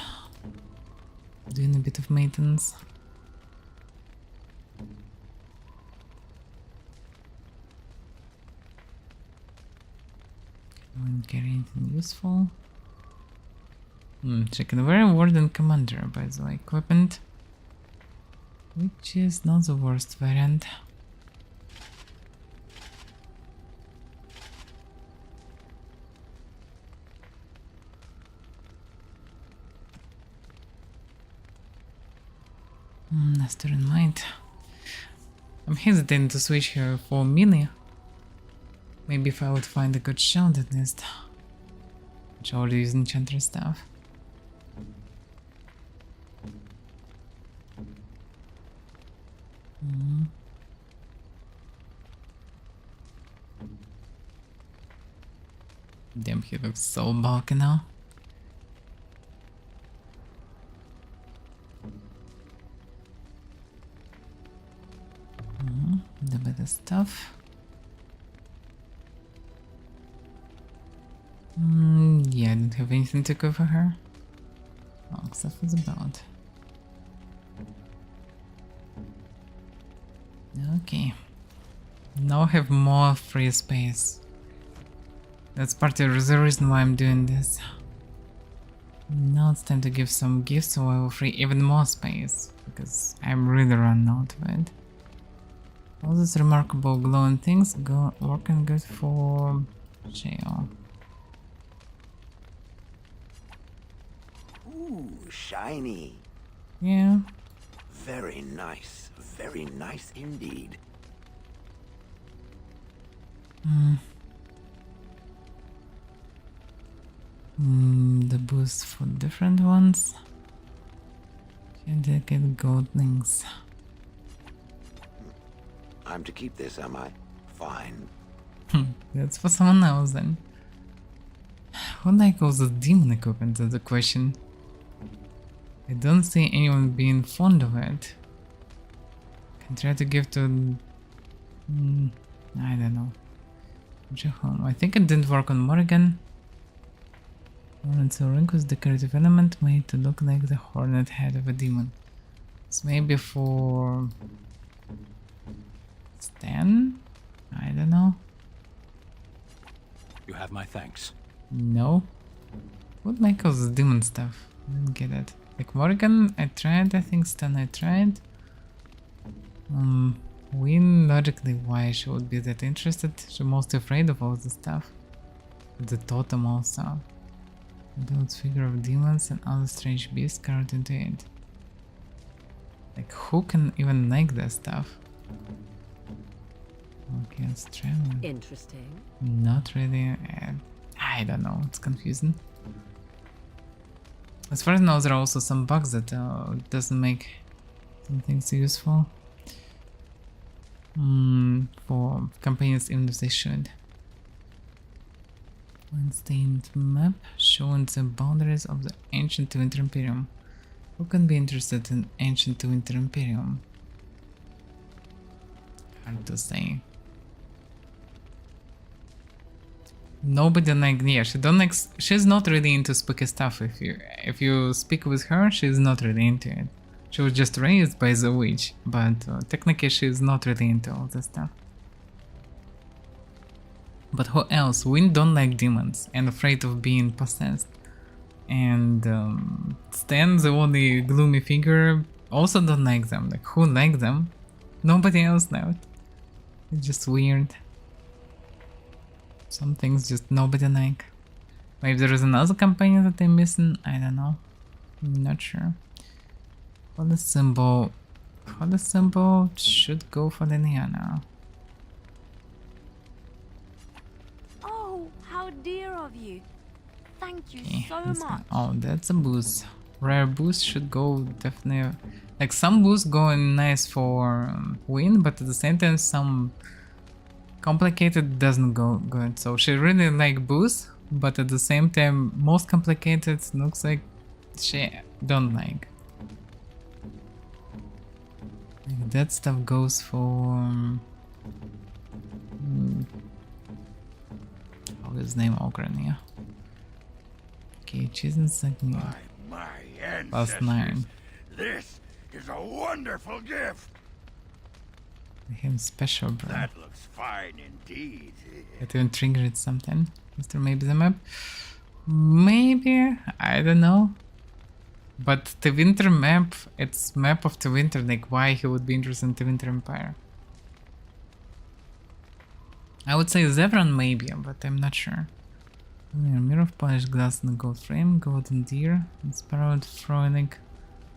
Doing a bit of maintenance. Won't carry anything useful. Checking very Warden Commander, by the way, equipment. Which is not the worst variant. Asturian Might. I'm hesitating to switch here for melee. Maybe if I would find a good shield at least. Which already use enchanter stuff. Damn, he looks so bulky now. The better stuff. Yeah, I don't have anything to go for her. Long stuff is about. Okay. Now I have more free space. That's part of the reason why I'm doing this. Now it's time to give some gifts so I will free even more space. Because I'm really running out of it. All these remarkable glowing things go working good for jail. Ooh, shiny. Yeah. Very nice indeed. The boost for different ones. And I get goldlings. I'm to keep this, am I? Fine. That's for someone else then. What like all the demon equipment is the question. I don't see anyone being fond of it. Can try to give to... I don't know. Home. I think it didn't work on Morrigan. Hornet's ring was decorative element made to look like the hornet head of a demon. It's maybe for... Stan? I don't know. You have my thanks. No. What make all the demon stuff? I didn't get it. Like Morrigan, I tried, I think Stan I tried. Win, logically why she would be that interested. She's mostly afraid of all the stuff. The totem also. Adult figure of demons and other strange beasts carved into it. Like who can even like that stuff? Okay, let's try one. Interesting. Not really. I don't know, it's confusing. As far as I know, there are also some bugs that doesn't make some things useful. For companions even if they should. One stained map showing the boundaries of the ancient Winter Imperium. Who can be interested in ancient Winter Imperium? Hard to say. Nobody like, yeah, she don't like, she's not really into spooky stuff. If you speak with her, she's not really into it. She was just raised by the witch, but technically she's not really into all this stuff. But who else? Win don't like demons and afraid of being possessed. And Stan, the only gloomy figure, also don't like them. Like who like them? Nobody else left. It's just weird. Some things just nobody like. Maybe there is another company that I'm missing. I don't know. I'm not sure. For the symbol should go for Liliana. Oh, how dear of you. Thank you Okay, so much. oh, that's a boost. Rare boost should go definitely. Like some boosts going nice for win, but at the same time some complicated doesn't go good. So she really like boost, but at the same time most complicated looks like she don't like. That stuff goes for how is his name? Okrania. Okay, she's in second. My Plus 9. This is a wonderful gift. Him special, bro. That looks fine indeed. That even triggered something. Mr. Maybe the map. Maybe, I don't know. But the winter map, it's map of the winter, like why he would be interested in the Winter Empire. I would say Zevran maybe, but I'm not sure. Mirror of polished glass and a gold frame, golden deer, and sparrowed frolic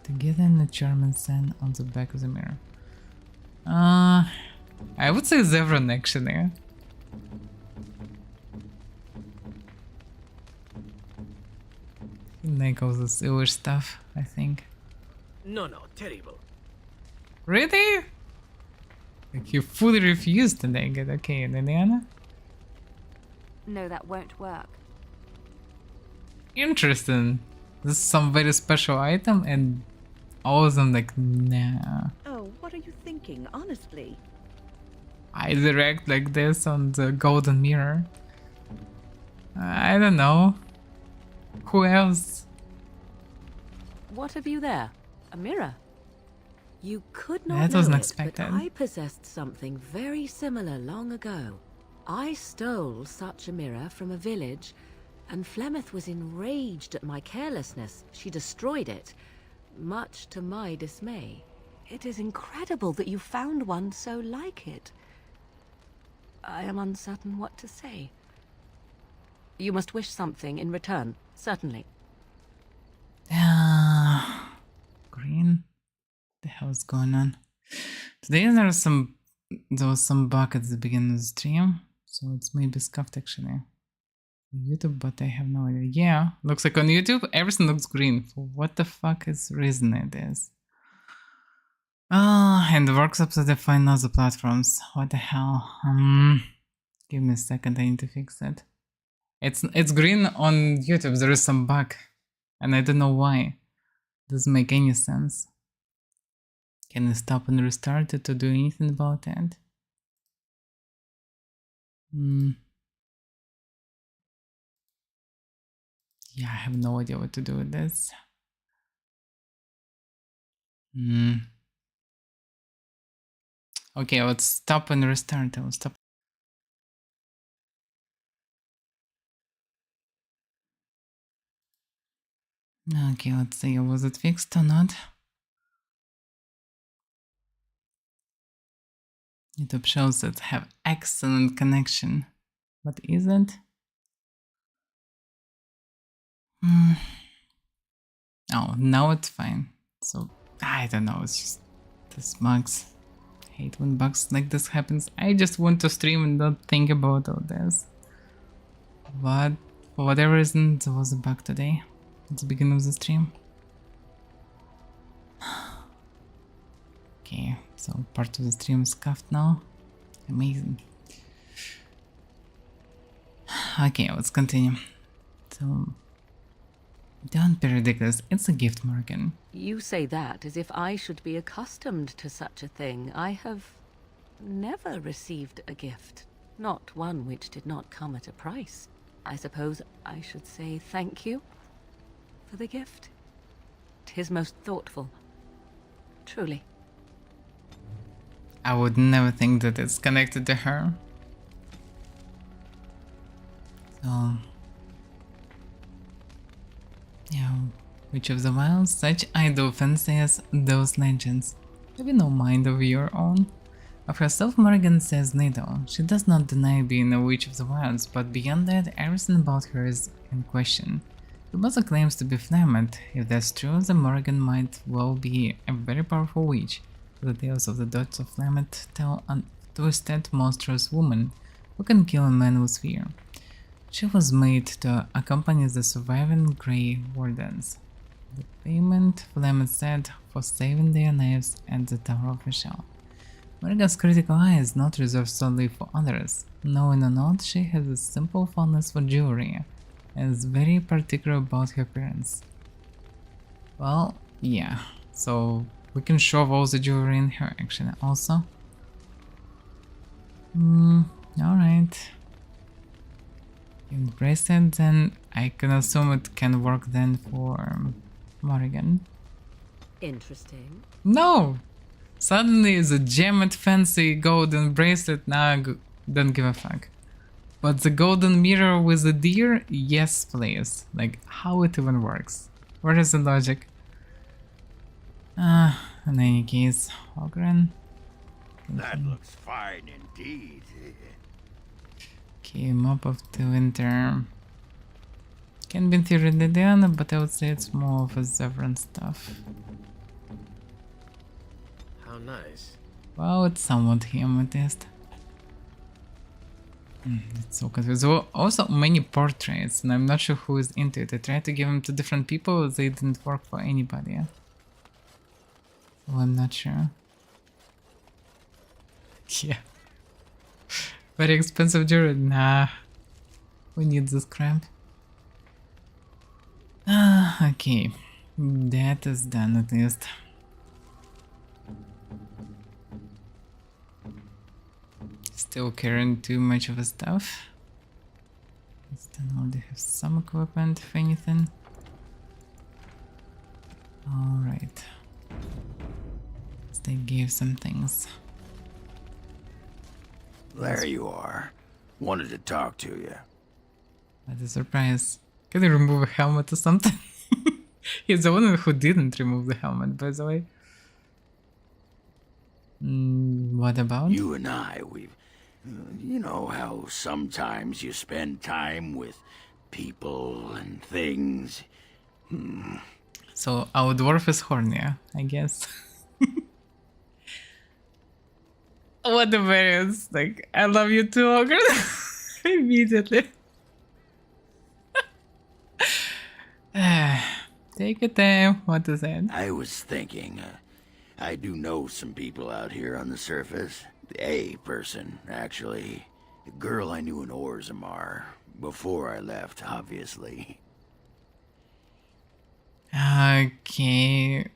together in a German sign on the back of the mirror. I would say Zevran actually. Like all the silver stuff, I think. No, terrible. Really? Like you fully refused to take it. Okay, Liliana? No, that won't work. Interesting. This is some very special item and all of them like, nah. Oh, what are you thinking, honestly? I direct like this on the golden mirror. I don't know. Who else? What have you there? A mirror? You could not That know wasn't it, expected. but I possessed something very similar long ago. I stole such a mirror from a village, and Flemeth was enraged at my carelessness. She destroyed it, much to my dismay. It is incredible that you found one so like it. I am uncertain what to say. You must wish something in return, certainly. Green? What the hell is going on? Today there was some bug at the beginning of the stream. So it's maybe scuffed actually. YouTube, but I have no idea. Yeah, looks like on YouTube everything looks green. For what the fuck is reason it is? And works up to define other platforms. What the hell? Give me a second, I need to fix it. It's green on YouTube, there is some bug. And I don't know why. Doesn't make any sense. Can I stop and restart it to do anything about it? Yeah, I have no idea what to do with this. Okay, let's stop and restart. I will stop. Okay, let's see, was it fixed or not? YouTube shows that have excellent connection. But is it? Oh, now it's fine. So, I don't know, it's just this bugs. I hate when bugs like this happens. I just want to stream and not think about all this. But for whatever reason, there was a bug today. At the beginning of the stream. Okay, so part of the stream is scuffed now. Amazing. Okay, let's continue. So, don't be ridiculous, it's a gift, Morgan. You say that as if I should be accustomed to such a thing. I have never received a gift, not one which did not come at a price. I suppose I should say thank you for the gift. 'Tis most thoughtful, truly. I would never think that it's connected to her. So, yeah, Witch of the Wilds, such idle fancy as those legends. Have you no mind of your own? Of herself, Morgan says little. She does not deny being a Witch of the Wilds, but beyond that, everything about her is in question. She also claims to be Flamet. If that's true, then Morgan might well be a very powerful witch. The tales of the Daughters of Flamet tell a twisted, monstrous woman who can kill a man with fear. She was made to accompany the surviving Grey Wardens. The payment, Flamet said, for saving their lives at the Tower of Michelle. Morgan's critical eye is not reserved solely for others. Knowing or not, she has a simple fondness for jewelry, and is very particular about her appearance. Well, yeah, so we can show off all the jewelry in her action also. Alright. Bracelet, then I can assume it can work then for Morrigan. Interesting. No! Suddenly the jammed fancy golden bracelet, now I don't give a fuck. But the golden mirror with the deer, yes please. Like, how it even works? Where is the logic? In any case, Ogren. That looks fine indeed. Okay, Mop of the Winter. Can be theoretically done, but I would say it's more of a Zevran stuff. How nice. Well, it's somewhat amethyst. It's so confusing. There were also many portraits, and I'm not sure who is into it. I tried to give them to different people, they didn't work for anybody. So I'm not sure. Yeah. Very expensive jewelry. Nah. We need this crap. Okay. That is done at least. Still carrying too much of a stuff. Still already have some equipment, if anything. Alright. They gave some things. There you are. Wanted to talk to you. What a surprise. Can you remove a helmet or something? He's the one who didn't remove the helmet, by the way. What about? You and I, we've... you know how sometimes you spend time with people and things. So our dwarf is horny, I guess. What a variance. Like, I love you too, Ogre. Immediately. Take your time. What is it? I was thinking, I do know some people out here on the surface. A person, actually. A girl I knew in Orzammar. Before I left, obviously. Okay.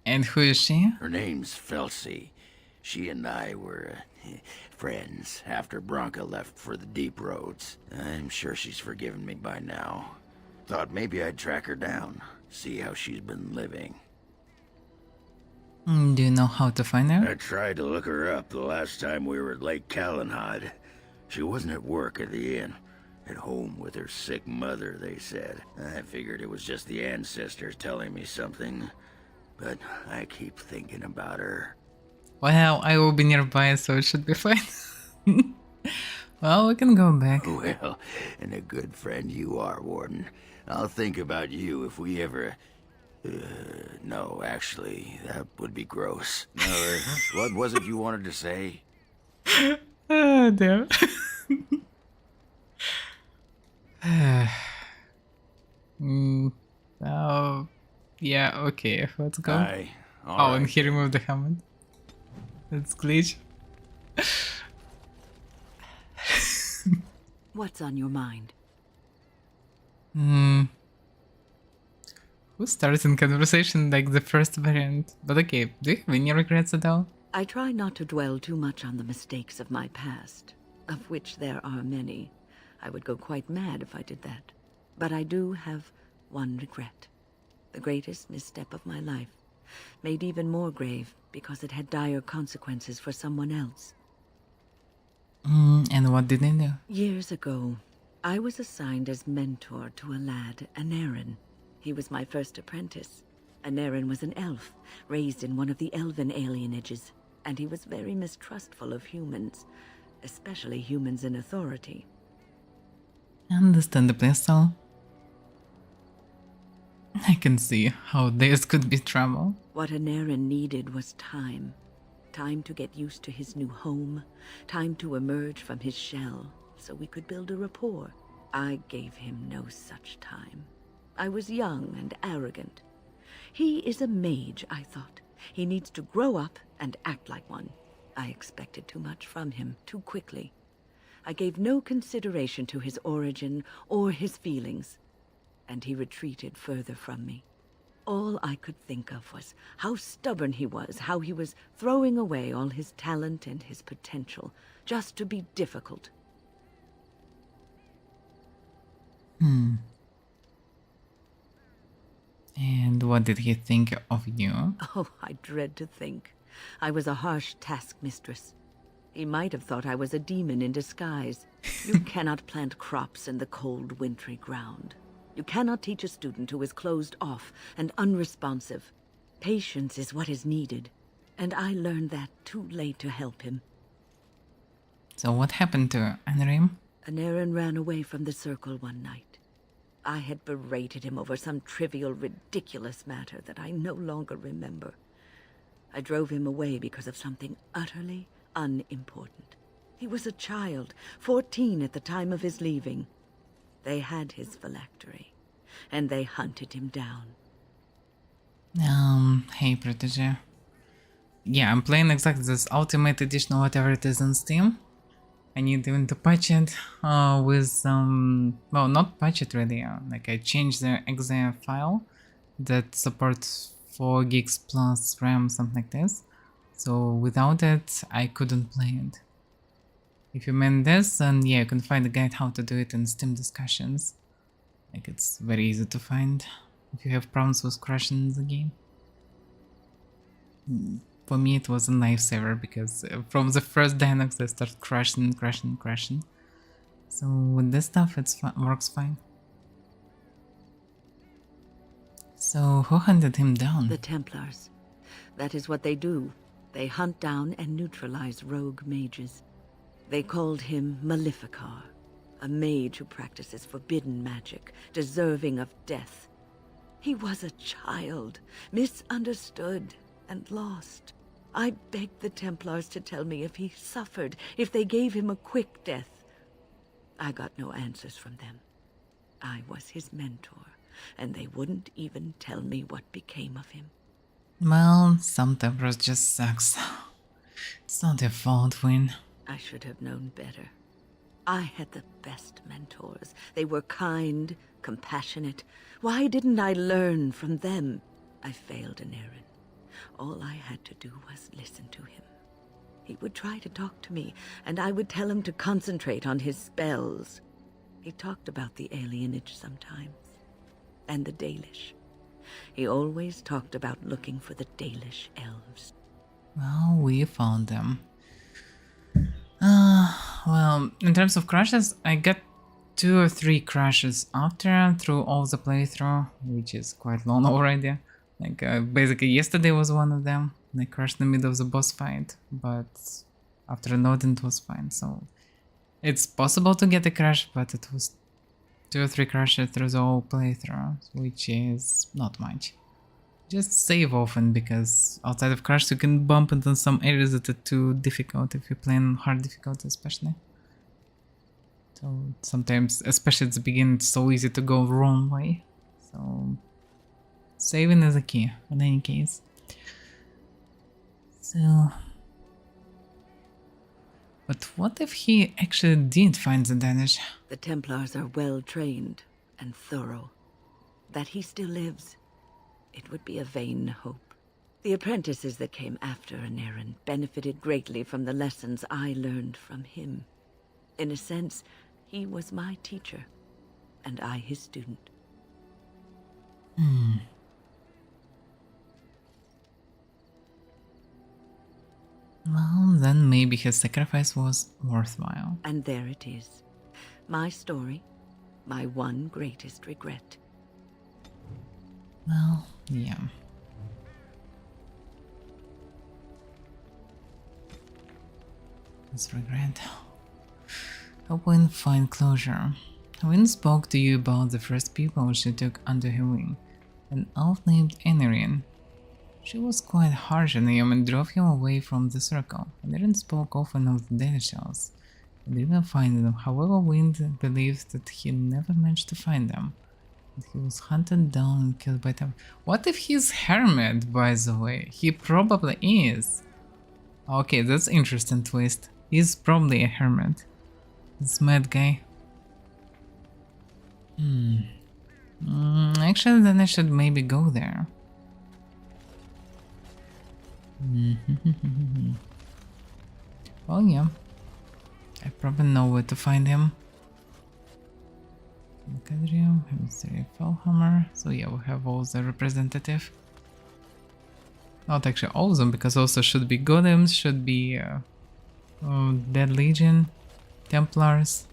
And who is she? Her name's Felsi. She and I were friends after Branka left for the deep roads. I'm sure she's forgiven me by now. Thought maybe I'd track her down, see how she's been living. Do you know how to find her? I tried to look her up the last time we were at Lake Calenhad. She wasn't at work at the inn. At home with her sick mother, they said. I figured it was just the ancestors telling me something. But I keep thinking about her. Well, I will be nearby, so it should be fine. Well, we can go back. Well, and a good friend you are, Warden. I'll think about you if we ever... no, actually, that would be gross. No, what was it you wanted to say? Oh, damn. Oh, yeah, okay, let's go. Aye, oh, all and right. he removed the helmet. That's glitch. What's on your mind? Who starts in conversation like the first variant? But okay, do you have any regrets at all? I try not to dwell too much on the mistakes of my past, of which there are many. I would go quite mad if I did that. But I do have one regret. The greatest misstep of my life. Made even more grave because it had dire consequences for someone else. And what did they do? Years ago, I was assigned as mentor to a lad, Anarin. He was my first apprentice. Anarin was an elf, raised in one of the elven alienages, and he was very mistrustful of humans, especially humans in authority. Understandably so. I can see how this could be trouble. What Anarin needed was time. Time to get used to his new home. Time to emerge from his shell, so we could build a rapport. I gave him no such time. I was young and arrogant. He is a mage, I thought. He needs to grow up and act like one. I expected too much from him, too quickly. I gave no consideration to his origin or his feelings, and he retreated further from me. All I could think of was how stubborn he was, how he was throwing away all his talent and his potential, just to be difficult. And what did he think of you? Oh, I dread to think. I was a harsh taskmistress. He might have thought I was a demon in disguise. You cannot plant crops in the cold, wintry ground. You cannot teach a student who is closed off and unresponsive. Patience is what is needed, and I learned that too late to help him. So what happened to Anarim? Anarin ran away from the circle one night. I had berated him over some trivial, ridiculous matter that I no longer remember. I drove him away because of something utterly unimportant. He was a child, 14 at the time of his leaving. They had his phylactery, and they hunted him down. Hey, Protege. Yeah, I'm playing exactly this Ultimate Edition or whatever it is on Steam. I need even to patch it with some... well, not patch it really, like I changed the exe file that supports 4 gigs plus RAM, something like this. So without it, I couldn't play it. If you mean this, then yeah, you can find a guide how to do it in Steam discussions. Like, it's very easy to find if you have problems with crashing the game. For me, it was a lifesaver because from the first Dynox I started crashing. So with this stuff, it works fine. So who hunted him down? The Templars. That is what they do. They hunt down and neutralize rogue mages. They called him Maleficar, a mage who practices forbidden magic, deserving of death. He was a child, misunderstood and lost. I begged the Templars to tell me if he suffered, if they gave him a quick death. I got no answers from them. I was his mentor, and they wouldn't even tell me what became of him. Well, some Templars just sucks. It's not their fault, Win. I should have known better. I had the best mentors. They were kind, compassionate. Why didn't I learn from them? I failed in Aaron. All I had to do was listen to him. He would try to talk to me, and I would tell him to concentrate on his spells. He talked about the alienage sometimes, and the Dalish. He always talked about looking for the Dalish elves. Well, we found them. Well, in terms of crashes, I got 2 or 3 crashes after through all the playthrough, which is quite long already. Like, basically yesterday was one of them. I crashed in the middle of the boss fight, but after loading it was fine, so it's possible to get a crash, but it was 2 or 3 crashes through the whole playthrough, which is not much. Just save often, because outside of crash you can bump into some areas that are too difficult if you're playing hard difficulty especially. So sometimes, especially at the beginning, it's so easy to go the wrong way. So saving is a key in any case. So, but what if he actually did find the Danish? The Templars are well trained and thorough. That he still lives, it would be a vain hope. The apprentices that came after Anarin benefited greatly from the lessons I learned from him. In a sense, he was my teacher, and I his student. Well, then maybe his sacrifice was worthwhile. And there it is. My story, my one greatest regret. Well, yeah. This regret. Hope Wynn find closure. Wynn spoke to you about the first people she took under her wing, an elf named Anarian. She was quite harsh on him and drove him away from the circle. Anarian spoke often of the Danish elves and didn't find them. However, Wynn believes that he never managed to find them. He was hunted down and killed by them. What if he's hermit, by the way? He probably is. Okay, that's interesting twist. He's probably a hermit. This mad guy. Actually, then I should maybe go there. Well, yeah. I probably know where to find him. Cadrium, Mystery Fellhammer. So yeah, we have all the representative. Not actually all of them, because also should be Golems, should be Dead Legion, Templars.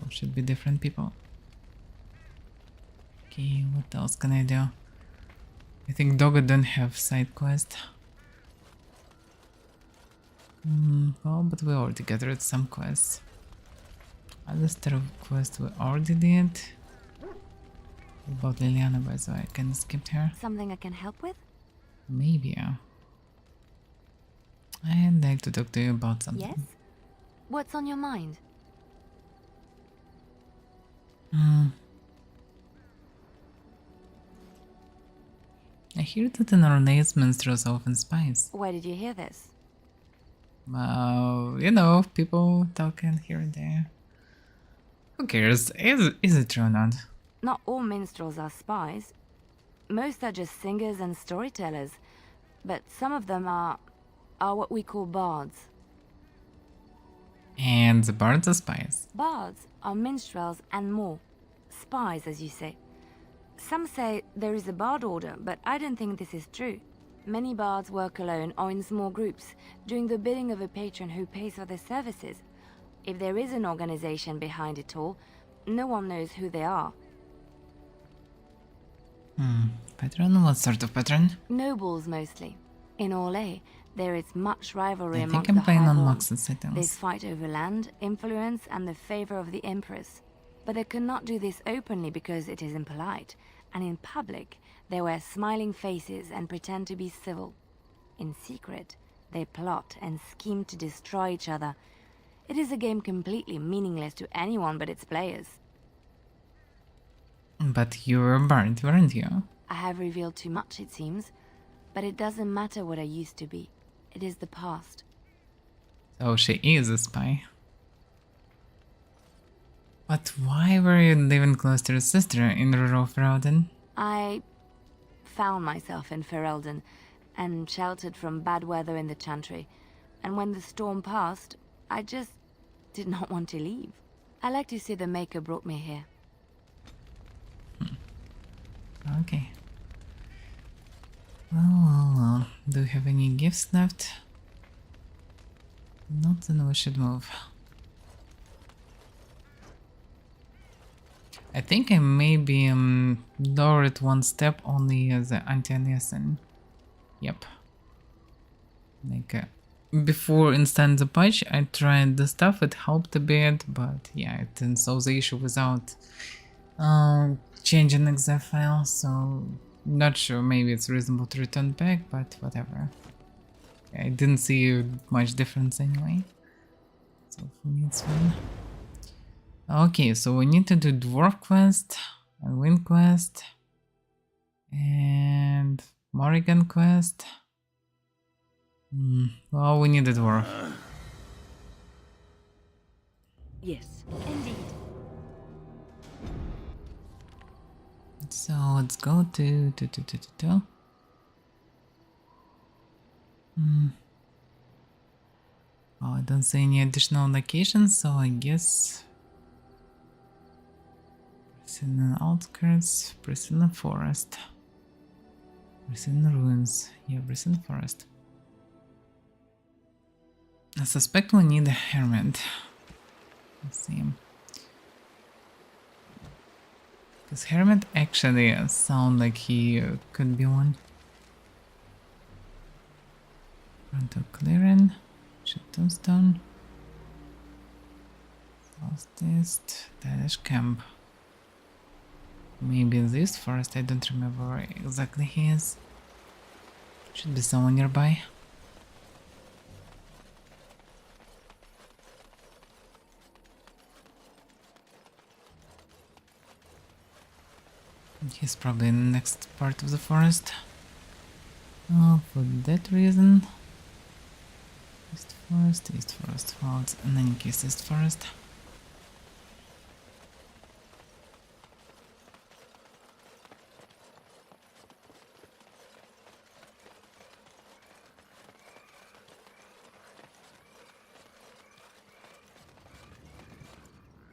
So should be different people. Okay, what else can I do? I think Doggo don't have side quest. Well, but we already gathered some quests. Alistair quest we already did. About Liliana, by the way, I can skip her. Something I can help with? Maybe, yeah. I'd like to talk to you about something. Yes? What's on your mind? I hear that in our days minstrels are often spies. Where did you hear this? You know, people talking here and there. Who cares? Is it true or not? Not all minstrels are spies. Most are just singers and storytellers, but some of them are what we call bards. And the bards are spies. Bards are minstrels and more. Spies, as you say. Some say there is a bard order, but I don't think this is true. Many bards work alone or in small groups, doing the bidding of a patron who pays for their services. If there is an organization behind it all, no one knows who they are. Patron? What sort of patron? Nobles, mostly. In Orlais, there is much rivalry I amongst think the I'm playing on highborn. Max and They Settings. fight over land, influence, and the favor of the Empress. But they cannot do this openly because it is impolite, and in public, they wear smiling faces and pretend to be civil. In secret, they plot and scheme to destroy each other. It is a game completely meaningless to anyone but its players. But you were a bard, weren't you? I have revealed too much, it seems. But it doesn't matter what I used to be. It is the past. So she is a spy. But why were you living close to your sister in rural Ferelden? I found myself in Ferelden and sheltered from bad weather in the Chantry. And when the storm passed, I just did not want to leave. I like to say the Maker brought me here. Okay. Well. Do you have any gifts left? Not, then we should move. I think I maybe lowered one step only as an anti-aliasing. Yep. Like before instant the patch, I tried the stuff, it helped a bit, but yeah, it didn't solve the issue without changing exe file, so not sure, maybe it's reasonable to return back, but whatever. I didn't see much difference anyway, so for me it's fine. Okay, so we need to do dwarf quest, a wind quest, and Morrigan quest. Well, we need a dwarf. Yes, indeed. So let's go to Oh, I don't see any additional locations, so I guess Prison Outskirts, Prison Forest, Prison Ruins. Yeah, Prison Forest. I suspect we need a hermit. Let's see. Because hermit actually sound like he could be one. Frontal clearing, Shuttlestone, Southeast, Danish camp. Maybe this forest, I don't remember where exactly he is. Should be someone nearby. He's probably in the next part of the forest. Oh, for that reason. East forest, well, it's in any case East forest.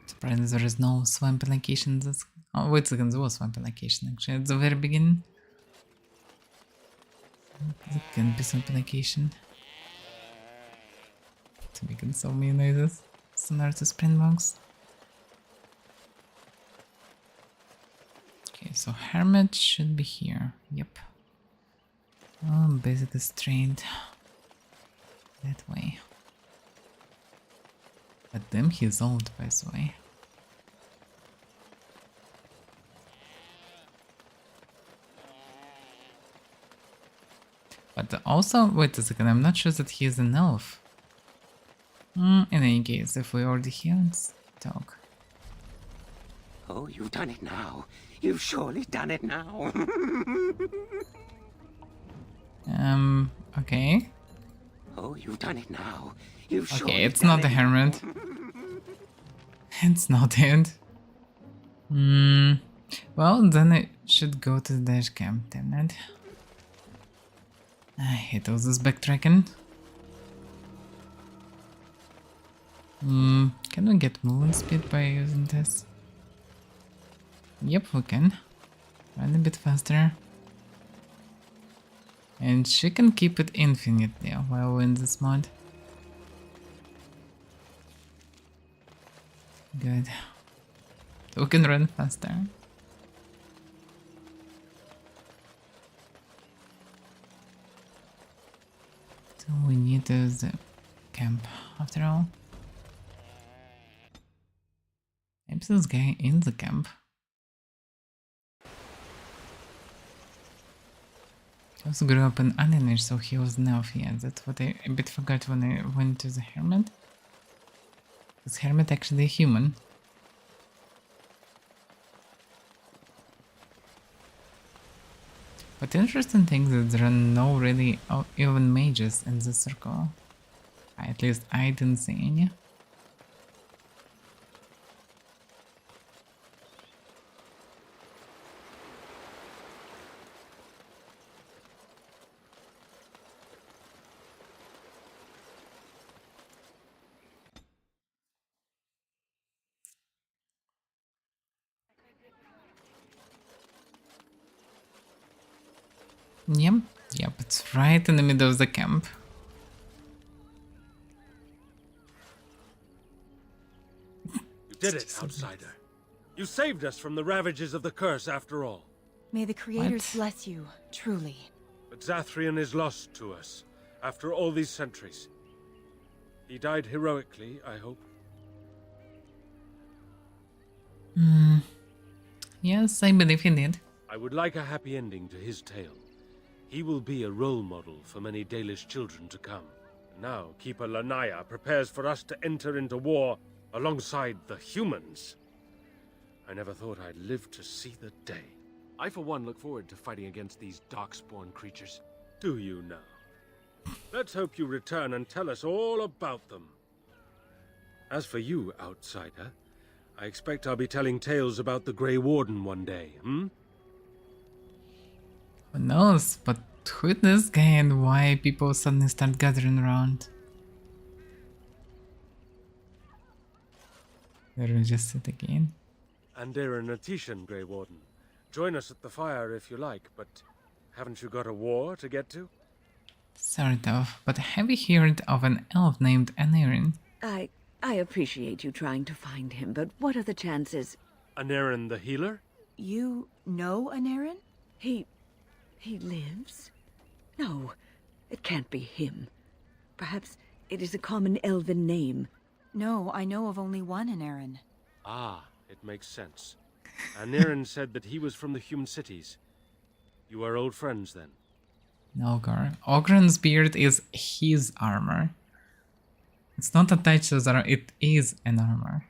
Surprised there is no swamp location. Oh, wait a second, there was swamp location actually at the very beginning. There can be swamp location. To making so many noises. Similar to Springboks. Okay, so Hermit should be here. Yep. Oh, basically straight that way. But damn, he's old, by the way. But also, wait a second, I'm not sure that he is an elf. In any case, if we already here, let's talk. Oh, you've done it now. You've surely done it now. Okay. Oh, you've done it now. You've Okay, it's not the hermit. It's not it. Well, then I should go to the dash camp, damn it. I hate all this backtracking. Can we get movement speed by using this? Yep, we can. Run a bit faster. And she can keep it infinitely while we're in this mod. Good. So we can run faster. So we need the camp after all. Maybe this guy in the camp. He also grew up in Aninish, so he was an elf, yeah, that's what I a bit forgot when I went to the hermit. Is Hermit actually a human? But the interesting thing is that there are no really even mages in the circle. At least I didn't see any. Yep, it's right in the middle of the camp. You did it, outsider. You saved us from the ravages of the curse after all. May the creators bless you, truly. But Zathrian is lost to us, after all these centuries. He died heroically, I hope. Yes, I believe he did. I would like a happy ending to his tale. He will be a role model for many Dalish children to come. Now, Keeper Lanaya prepares for us to enter into war alongside the humans. I never thought I'd live to see the day. I, for one, look forward to fighting against these darkspawn creatures. Do you now? Let's hope you return and tell us all about them. As for you, outsider, I expect I'll be telling tales about the Grey Warden one day, Who knows, but who is this guy and why people suddenly start gathering around? There we just sit again. Andera Natishan, Grey Warden. Join us at the fire if you like, but haven't you got a war to get to? Sort of, but have you heard of an elf named Anirin? I appreciate you trying to find him, but what are the chances? Anirin the healer? You know Anirin? He lives? No, it can't be him. Perhaps it is a common elven name. No, I know of only one Anirin. Ah, it makes sense. Anirin said that he was from the human cities. You are old friends, then? Ogre. Ogren's beard is his armor. It's not attached to Zara, it is an armor.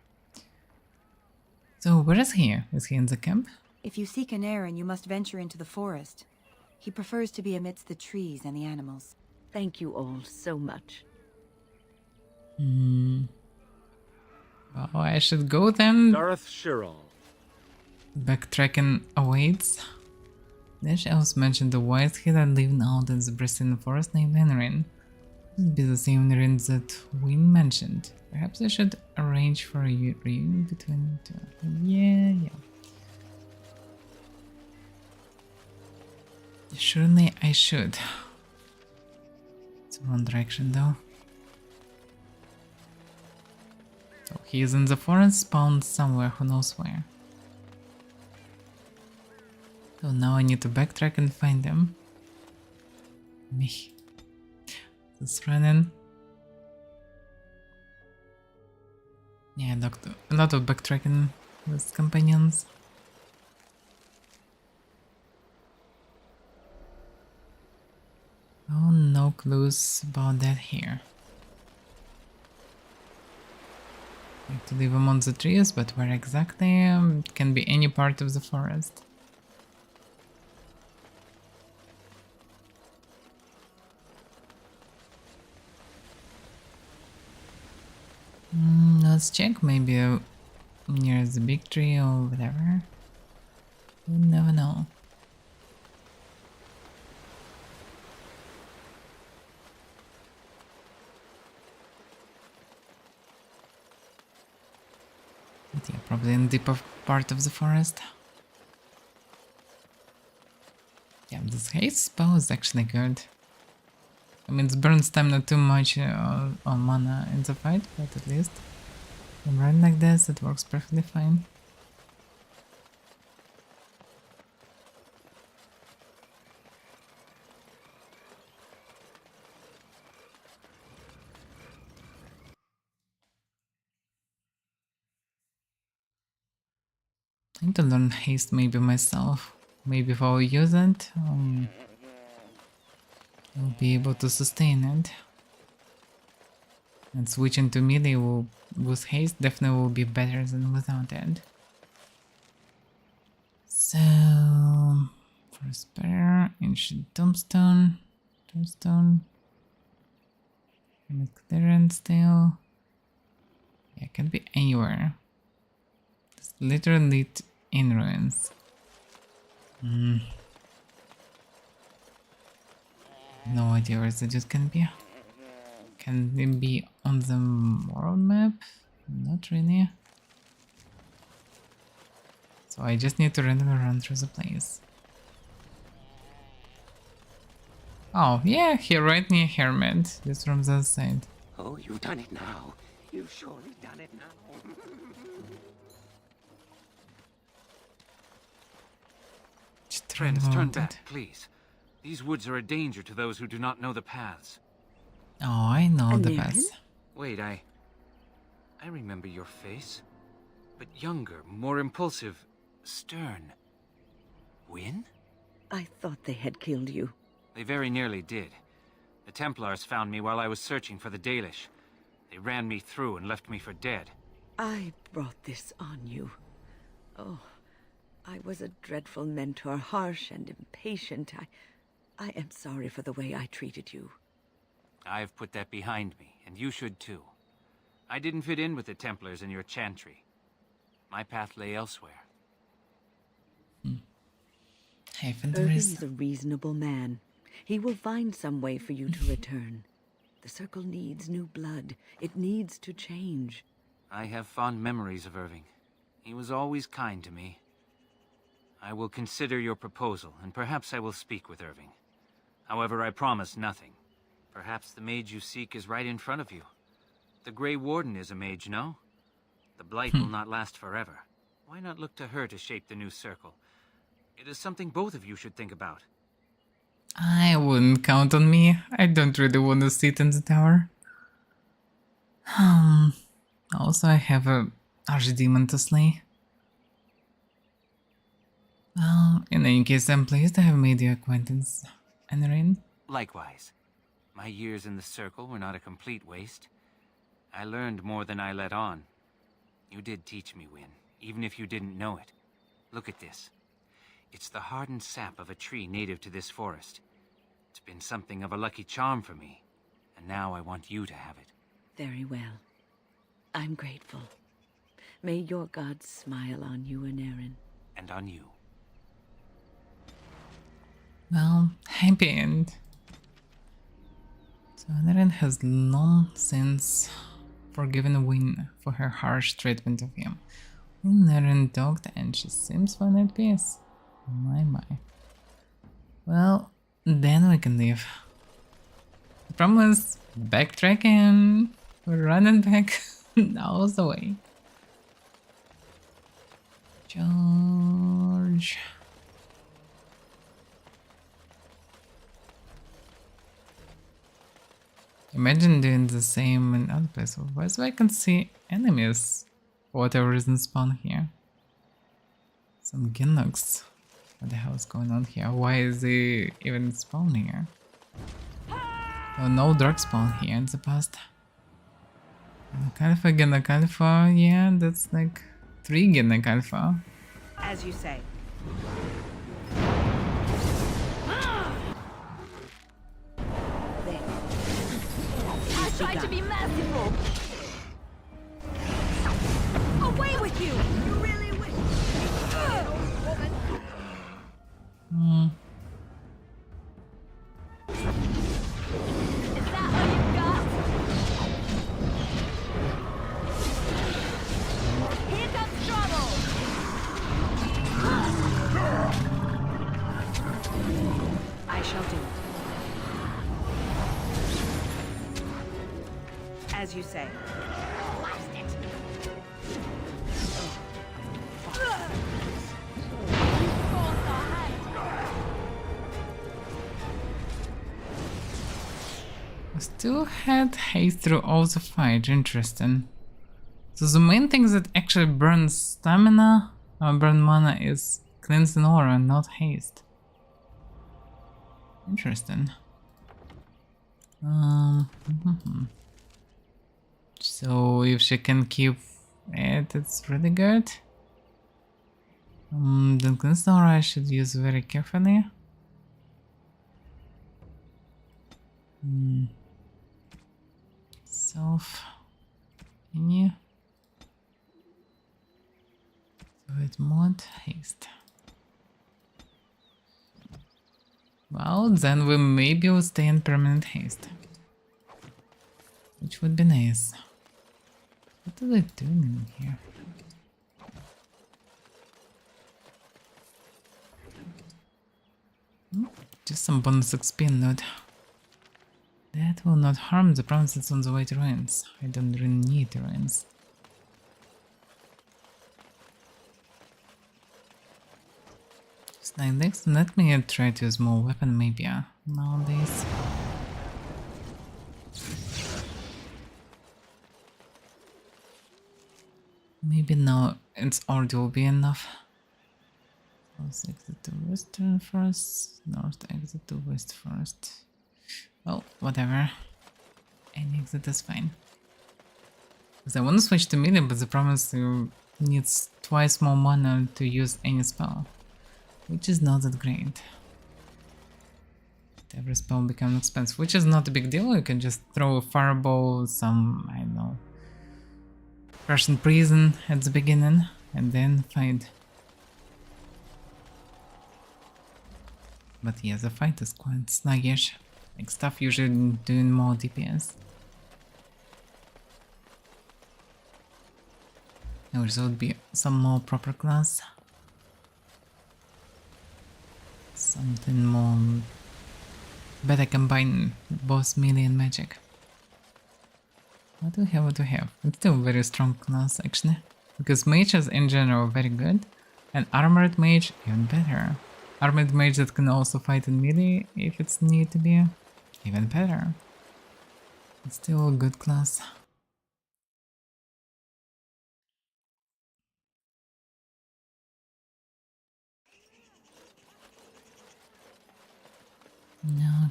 So where is he? Is he in the camp? If you seek Anirin, you must venture into the forest. He prefers to be amidst the trees and the animals. Thank you all so much. Well, I should go then. Dareth Shirral. Backtracking awaits. Dash elves mentioned the white head that lived out in the Briston forest named Anirin. It would be the same Anirin that Wynne mentioned. Perhaps I should arrange for a reunion between the two. Yeah. Surely I should. It's one direction though. So he is in the forest, spawned somewhere, who knows where. So now I need to backtrack and find him. Me. Just running. Yeah, a lot of backtracking with companions. Oh, no clues about that here. I have to leave them on the trees, but where exactly? It can be any part of the forest. Let's check, maybe near the big tree or whatever. You never know. But yeah, probably in the deeper part of the forest. Yeah, this haste spell is actually good. I mean, it burns stamina too much on mana in the fight, but at least when running like this, it works perfectly fine. I need to learn haste maybe myself. Maybe if I'll use it, I'll be able to sustain it. And switching to melee will, with haste definitely will be better than without it. So, first barrier, ancient tombstone, limit clearance still. Yeah, it can be anywhere. It's literally in ruins. No idea where the dude can be. Can it be on the world map? Not really. So I just need to randomly run through the place. Oh, yeah, here right near Hermit, just from the other side. Oh, you've done it now. You've surely done it now. Friends, turn back, please. These woods are a danger to those who do not know the paths. Oh, I know the paths. Wait, I remember your face. But younger, more impulsive, stern. Wynne? I thought they had killed you. They very nearly did. The Templars found me while I was searching for the Dalish. They ran me through and left me for dead. I brought this on you. Oh, I was a dreadful mentor, harsh and impatient. I am sorry for the way I treated you. I've put that behind me, and you should too. I didn't fit in with the Templars in your chantry. My path lay elsewhere. Irving is a reasonable man. He will find some way for you to return. The Circle needs new blood. It needs to change. I have fond memories of Irving. He was always kind to me. I will consider your proposal, and perhaps I will speak with Irving. However, I promise nothing. Perhaps the mage you seek is right in front of you. The Grey Warden is a mage, no? The Blight will not last forever. Why not look to her to shape the new Circle? It is something both of you should think about. I wouldn't count on me. I don't really want to sit in the tower. Also, I have a archdemon to slay. Well, in any case, I'm pleased to have made your acquaintance, Anarine. Likewise. My years in the Circle were not a complete waste. I learned more than I let on. You did teach me, Wynne, even if you didn't know it. Look at this. It's the hardened sap of a tree native to this forest. It's been something of a lucky charm for me, and now I want you to have it. Very well. I'm grateful. May your gods smile on you, Anarine. And on you. Well, happy end. So Anarine has long since forgiven Wynne for her harsh treatment of him. Anarine talked and she seems fine at peace. My. Well, then we can leave. I promise, backtracking. We're running back all the way. George. Imagine doing the same in other places. Why so I can see enemies for whatever reason spawn here. Some Ginnocks. What the hell is going on here? Why is he even spawn here? Oh, no drug spawn here in the past. Ginnock Alpha, yeah, that's like 3 Ginnock Alpha. As you say. I tried to be merciful. Away with you! You really wish. Is that all you got? Here comes trouble. I shall do it. As you say. I still had haste through all the fight, interesting. So the main thing that actually burns stamina, or burn mana, is cleansing aura, not haste. Interesting. So if she can keep it, it's really good. The cleanser I should use very carefully. Self. Any. With mod haste. Well, then we maybe will stay in permanent haste. Which would be nice. What are they doing in here? Just some bonus XP node. That will not harm the promises on the way to ruins. I don't really need ruins. Like next, let me try to use more weapon maybe nowadays. Maybe now it's already will be enough. Let's exit to western first, north exit to west first. Well, whatever. Any exit is fine. Because I want to switch to melee, but the problem is you needs twice more mana to use any spell. Which is not that great. Every spell becomes expensive, which is not a big deal. You can just throw a fireball, some, I don't know, Russian prison at the beginning, and then fight. But yeah, the fight is quite sluggish. Like stuff usually doing more DPS. There would be some more proper class. Something more better combine both melee and magic. What do we have? What do we have? It's still a very strong class actually. Because mages in general are very good. And armored mage even better. Armored mage that can also fight in melee if it's need to be. Even better. It's still a good class.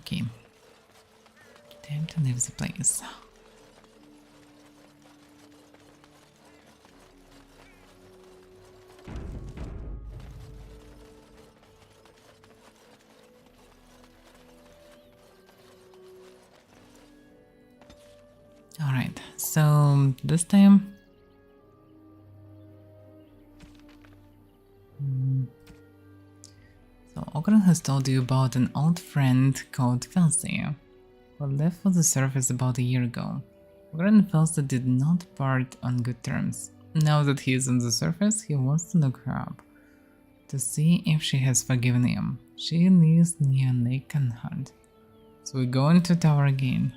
Okay. Time to leave the place. Alright, so this time so Ogren has told you about an old friend called Felsi, who left for the surface about a year ago. Ogren and Felsi did not part on good terms. Now that he is on the surface, he wants to look her up, to see if she has forgiven him. She lives near Lake Canhard. So we go into tower again.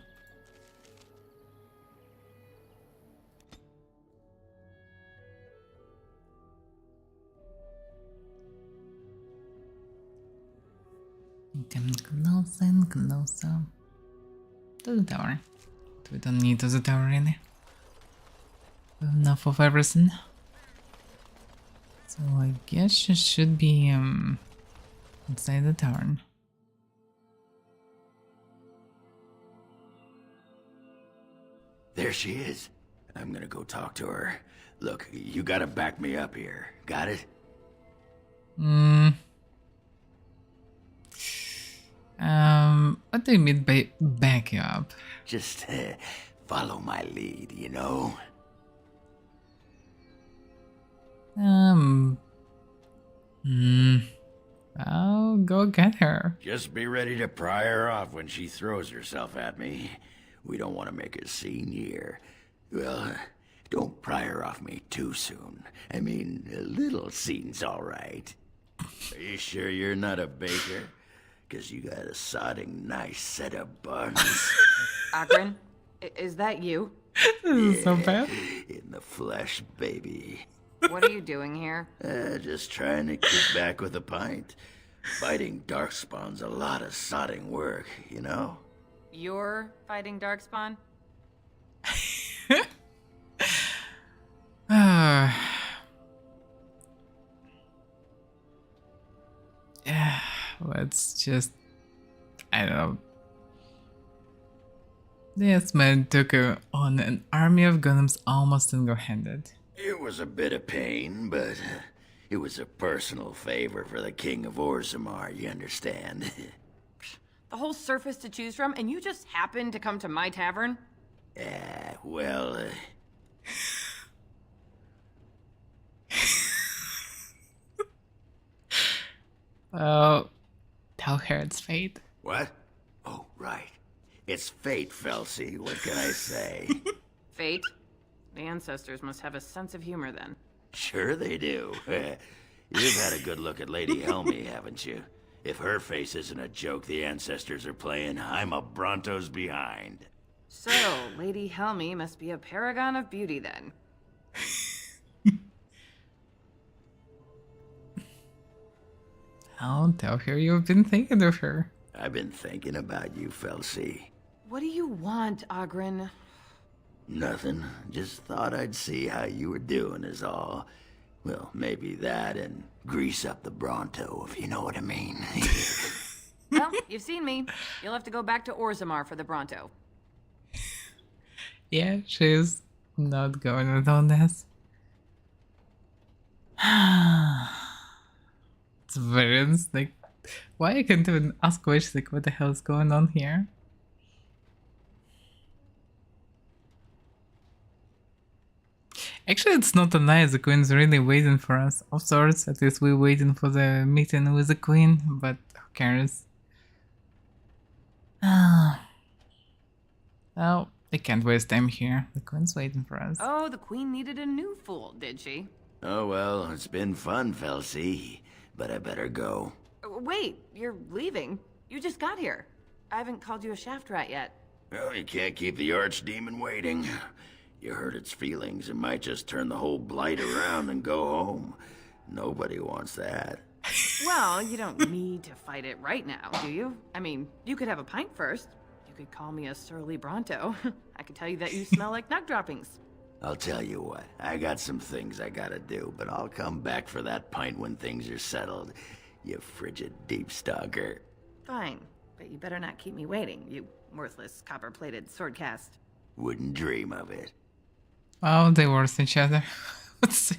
Come closer and closer to the tower. We don't need to the tower really. Enough of everything. So I guess she should be inside the tower. There she is. I'm gonna go talk to her. Look, you gotta back me up here. Got it? What do you mean by back you up? Just follow my lead, you know? I'll go get her. Just be ready to pry her off when she throws herself at me. We don't want to make a scene here. Well, don't pry her off me too soon. I mean, a little scene's all right. Are you sure you're not a baker? Because you got a sodding nice set of buns. Ogren, is that you? This is so bad. In the flesh, baby. What are you doing here? Just trying to kick back with a pint. Fighting darkspawn's a lot of sodding work, you know? You're fighting Darkspawn? Yeah, let's just, I don't know. This man took on an army of golems almost single-handed. It was a bit of pain, but it was a personal favor for the King of Orzammar, you understand? The whole surface to choose from, and you just happened to come to my tavern? Well, Oh, tell her it's fate. What? Oh, right. It's fate, Felsi. What can I say? Fate? The ancestors must have a sense of humor then. Sure they do. You've had a good look at Lady Helmy, haven't you? If her face isn't a joke the ancestors are playing, I'm a Bronto's behind. So, Lady Helmy must be a paragon of beauty then. I'll tell her you've been thinking of her. I've been thinking about you, Felsi. What do you want, Ogren? Nothing. Just thought I'd see how you were doing is all. Well, maybe that and grease up the Bronto, if you know what I mean. Well, you've seen me. You'll have to go back to Orzammar for the Bronto. Yeah, she's not going with all this. It's very like, why I can't even ask questions like what the hell is going on here? Actually, it's not a lie. The queen's really waiting for us. Of sorts, at least we're waiting for the meeting with the queen, but who cares? Well, I can't waste time here. The queen's waiting for us. Oh, the queen needed a new fool, did she? Oh well, it's been fun, Felsi. But I better go. Wait, you're leaving? You just got here. I haven't called you a shaft rat yet. Well, you can't keep the archdemon waiting. You hurt its feelings, it might just turn the whole blight around and go home. Nobody wants that. Well, you don't need to fight it right now, do you? I mean, you could have a pint first. You could call me a surly Bronto. I could tell you that you smell like nug droppings. I'll tell you what, I got some things I gotta do, but I'll come back for that pint when things are settled, you frigid deep stalker. Fine, but you better not keep me waiting, you worthless copper-plated sword cast. Wouldn't dream of it. Oh, they worse each other. Let's see.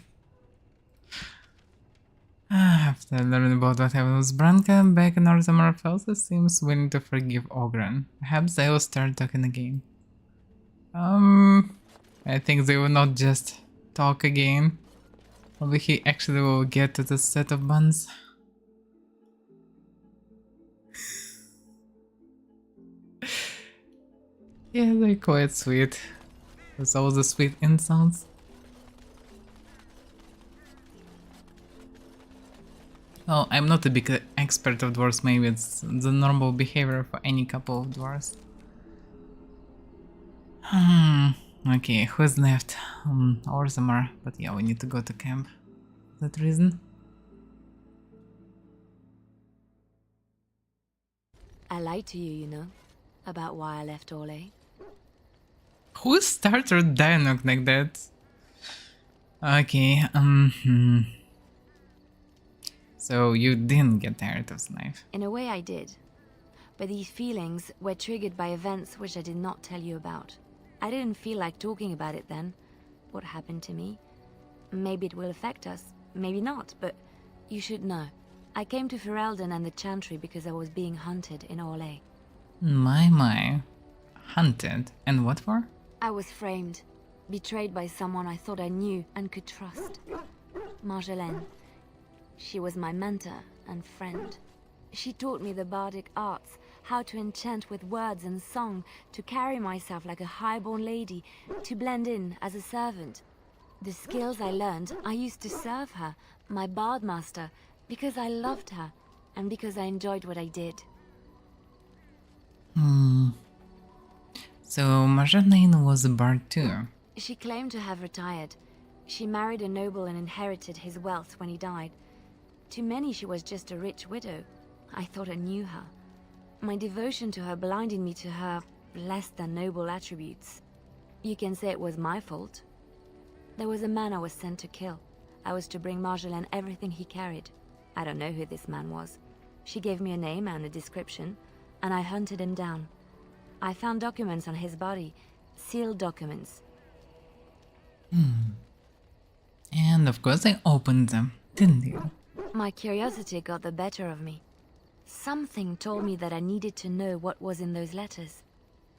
After learning about what happened with Branka back in Orzammar, Felsi seems willing to forgive Ogren. Perhaps they will start talking again. I think they will not just talk again. Maybe he actually will get to the set of buns. Yeah, they're quite sweet. There's all the sweet insults. Well, I'm not a big expert of dwarves, maybe it's the normal behavior for any couple of dwarves. Okay, who's left? Orzammar, but yeah, we need to go to camp. That reason. I lied to you, you know, about why I left Orlais. Who started dialogue like that? Okay, So you didn't get tired of the knife? In a way I did. But these feelings were triggered by events which I did not tell you about. I didn't feel like talking about it then. What happened to me? Maybe it will affect us, maybe not, but you should know. I came to Ferelden and the Chantry because I was being hunted in Orlais. My. Hunted? And what for? I was framed, betrayed by someone I thought I knew and could trust. Marjolaine. She was my mentor and friend. She taught me the bardic arts, how to enchant with words and song, to carry myself like a highborn lady, to blend in as a servant. The skills I learned, I used to serve her, my bard master, because I loved her, and because I enjoyed what I did. So Marjolaine was a bard too? She claimed to have retired. She married a noble and inherited his wealth when he died. To many she was just a rich widow. I thought I knew her. My devotion to her blinded me to her less than noble attributes. You can say it was my fault. There was a man I was sent to kill. I was to bring Marjolaine everything he carried. I don't know who this man was. She gave me a name and a description, and I hunted him down. I found documents on his body. Sealed documents. And of course I opened them, didn't you? My curiosity got the better of me. Something told me that I needed to know what was in those letters.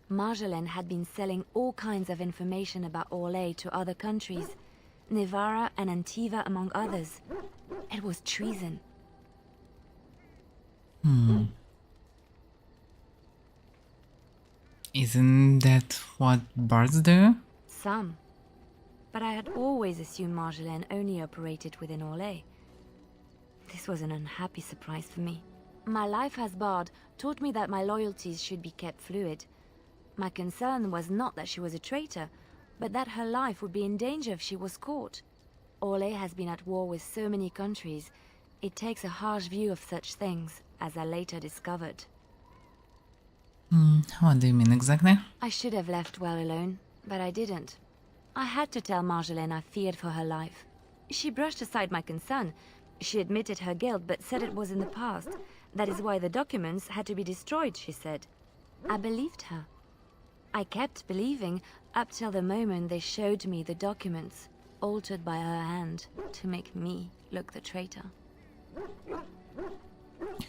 Marjolaine had been selling all kinds of information about Orlais to other countries, Navarra and Antiva among others. It was treason. Isn't that what bards do? Some. But I had always assumed Marjolaine only operated within Orlais. This was an unhappy surprise for me. My life as bard taught me that my loyalties should be kept fluid. My concern was not that she was a traitor, but that her life would be in danger if she was caught. Orlais has been at war with so many countries. It takes a harsh view of such things, as I later discovered. What do you mean exactly? I should have left well alone, but I didn't. I had to tell Marjolaine I feared for her life. She brushed aside my concern. She admitted her guilt, but said it was in the past. That is why the documents had to be destroyed, she said. I believed her. I kept believing up till the moment they showed me the documents, altered by her hand, to make me look the traitor.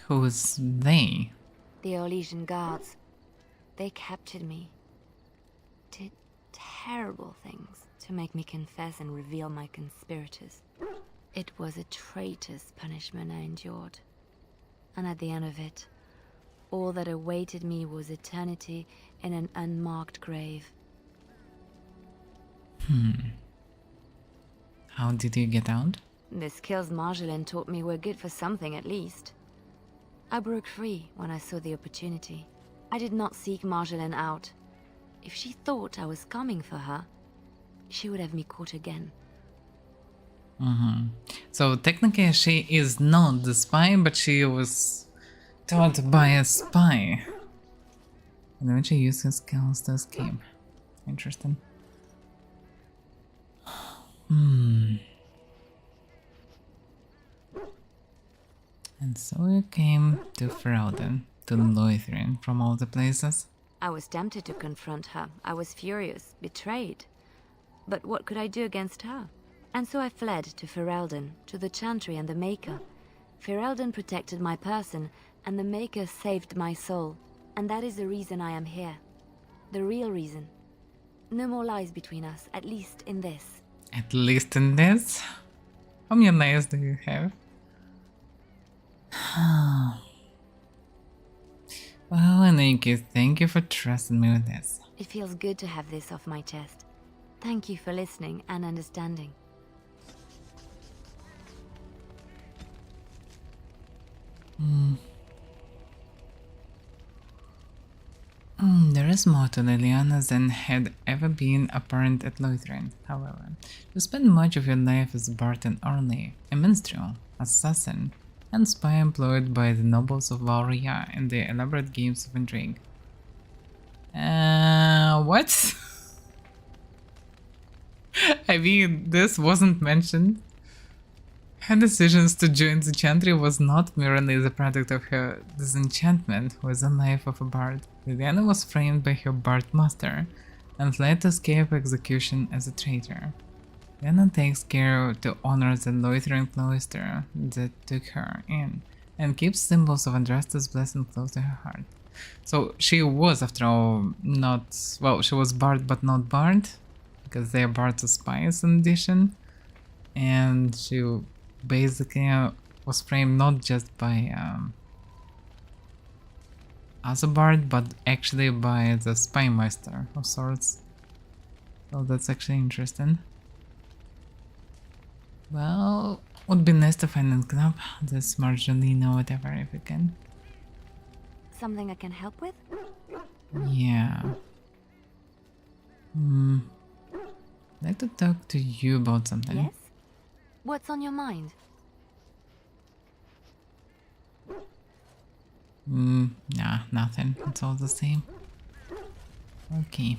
Who's they? The Orlesian guards. They captured me. Did terrible things to make me confess and reveal my conspirators. It was a traitor's punishment I endured. And at the end of it, all that awaited me was eternity in an unmarked grave. How did you get out? The skills Marjolaine taught me were good for something at least. I broke free when I saw the opportunity. I did not seek Marjolaine out. If she thought I was coming for her, she would have me caught again. So technically she is not the spy, but she was taught by a spy. And then she used her skills to escape. Interesting. And so you came to Ferelden, to Loithrin, from all the places. I was tempted to confront her. I was furious, betrayed. But what could I do against her? And so I fled to Ferelden, to the Chantry and the Maker. Ferelden protected my person, and the Maker saved my soul. And that is the reason I am here. The real reason. No more lies between us, at least in this. At least in this? How many lies do you have? Well, in any case, thank you for trusting me with this. It feels good to have this off my chest. Thank you for listening and understanding. There is more to Liliana than had ever been apparent at Loithrin, however. You spent much of your life as Barton Orlais, a minstrel, assassin, and spy employed by the nobles of Avaira in their elaborate games of intrigue. What? I mean, this wasn't mentioned. Her decisions to join the Chantry was not merely the product of her disenchantment with the life of a bard. Liliana was framed by her bard master and fled to escape execution as a traitor. Liliana takes care to honor the Loithrin cloister that took her in, and keeps symbols of Andraste's blessing close to her heart. So she was, after all, not... well, she was bard but not bard, because they are bards as spies in addition, and she basically was framed not just by as a bard, but actually by the spy master of sorts. So that's actually interesting. Well, would be nice to find and club this Marjolina, whatever, if we can. Something I can help with? Yeah. I'd like to talk to you about something. Yes? What's on your mind? Nah, nothing. It's all the same. Okay.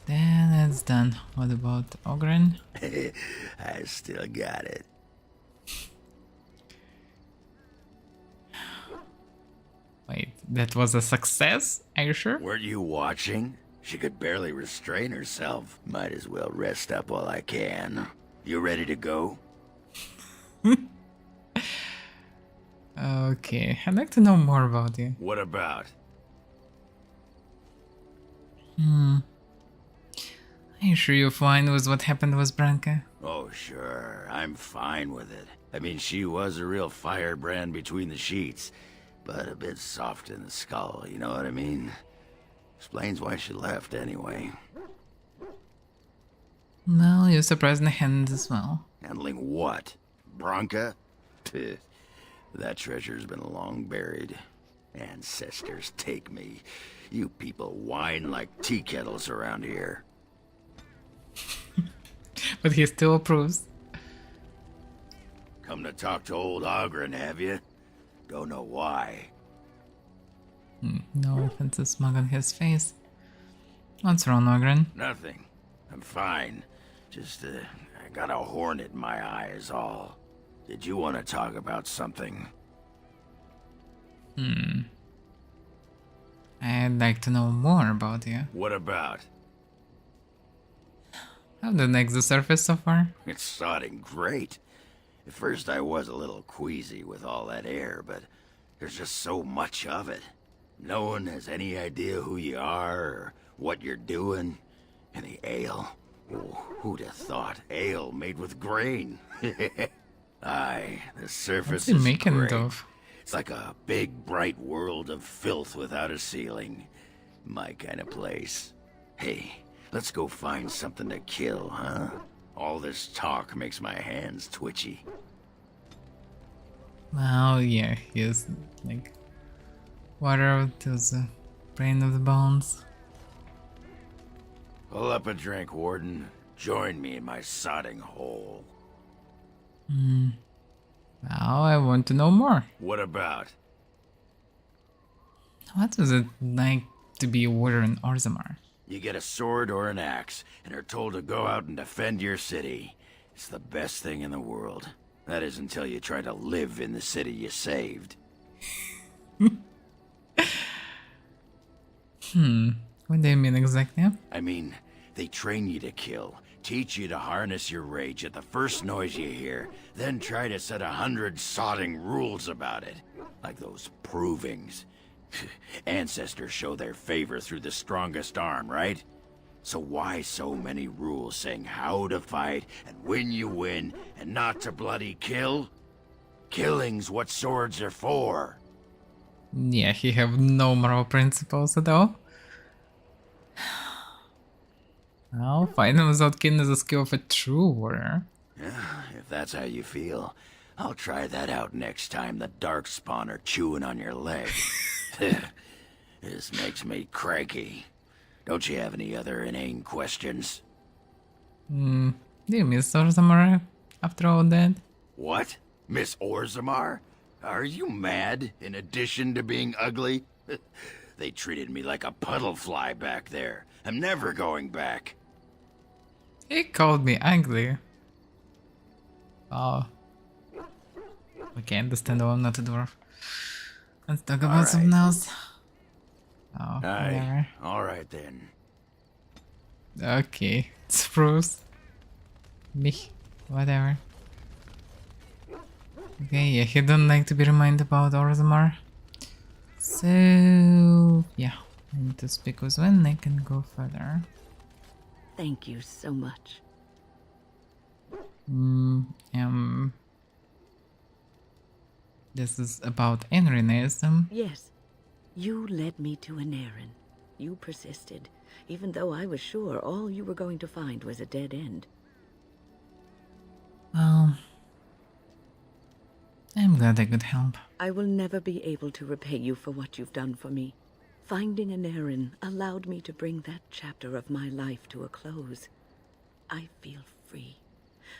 Then that's done. What about Ogren? I still got it. Wait, That was a success? Are you sure? Weren't you watching? She could barely restrain herself. Might as well rest up while I can. You ready to go? Okay, I'd like to know more about you. What about? Are you sure you're fine with what happened with Branka? Oh, sure. I'm fine with it. I mean, she was a real firebrand between the sheets, but a bit soft in the skull, you know what I mean? Explains why she left, anyway. Well, you're surprisingly handled as well. Handling what? Branka? That treasure's been long buried. Ancestors take me. You people whine like tea kettles around here. But he still approves. Come to talk to old Ogren, have you? Don't know why. No offensive smug on his face. What's wrong, Ogren? Nothing. I'm fine. Just, I got a hornet in my eye is all. Did you want to talk about something? I'd like to know more about you. What about? How did it the surface so far? It's sodding great. At first I was a little queasy with all that air, but there's just so much of it. No one has any idea who you are or what you're doing. And the ale? Oh, who'd have thought? Ale made with grain. Aye, the surface What's he is making great. it of? It's like a big, bright world of filth without a ceiling. My kind of place. Hey, let's go find something to kill, huh? All this talk makes my hands twitchy. Well, yeah, he is like water to the brain of the bones. Pull up a drink, Warden. Join me in my sodding hole. Now I want to know more. What about? What is it like to be a warrior in Orzammar? You get a sword or an axe, and are told to go out and defend your city. It's the best thing in the world. That is until you try to live in the city you saved. What do you mean exactly? I mean, they train you to kill, teach you to harness your rage at the first noise you hear, then try to set 100 sodding rules about it. Like those provings. Ancestors show their favor through the strongest arm, right? So why so many rules saying how to fight and when you win and not to bloody kill? Killing's what swords are for. Yeah, he have no moral principles at all. Well, fighting without killing is a skill of a true warrior. Yeah, if that's how you feel, I'll try that out next time the Darkspawn are chewing on your leg. This makes me cranky. Don't you have any other inane questions? Do you miss Orzammar after all that? What? Miss Orzammar? Are you mad, in addition to being ugly? They treated me like a puddle fly back there. I'm never going back. He called me ugly. Oh. Okay, understand why I'm not a dwarf. Let's talk about something else. Oh, whatever. Alright then. Okay, Spruce. Me, whatever. Okay, yeah, he don't like to be reminded about Orzammar. So, yeah, I need to speak with Wen, I can go further. Thank you so much. This is about Enrinism. Yes. You led me to an errand. You persisted, even though I was sure all you were going to find was a dead end. Well, I'm glad I could help. I will never be able to repay you for what you've done for me. Finding an errand allowed me to bring that chapter of my life to a close. I feel free.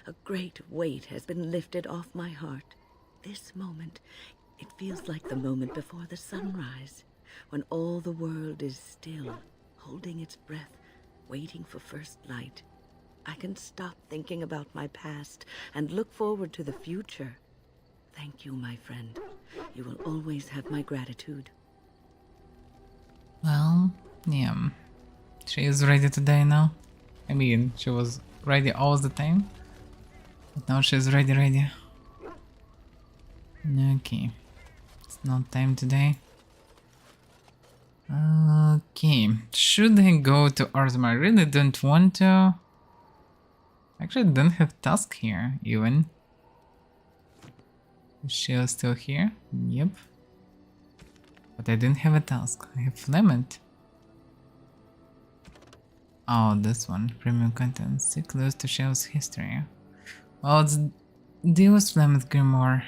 A great weight has been lifted off my heart. This moment, it feels like the moment before the sunrise, when all the world is still, holding its breath, waiting for first light. I can stop thinking about my past and look forward to the future. Thank you, my friend. You will always have my gratitude. Well, yeah. She is ready to die now. I mean, she was ready all the time. But now she's ready. Okay. It's not time to die. Okay. Should I go to Orzammar? I really don't want to. Actually, I don't have task here, even. Is she still here? Yep. But I didn't have a task. I have Flemeth. Oh, this one. Premium content. Stay close to Shell's history. Well, let's deal with Flemeth Grimoire.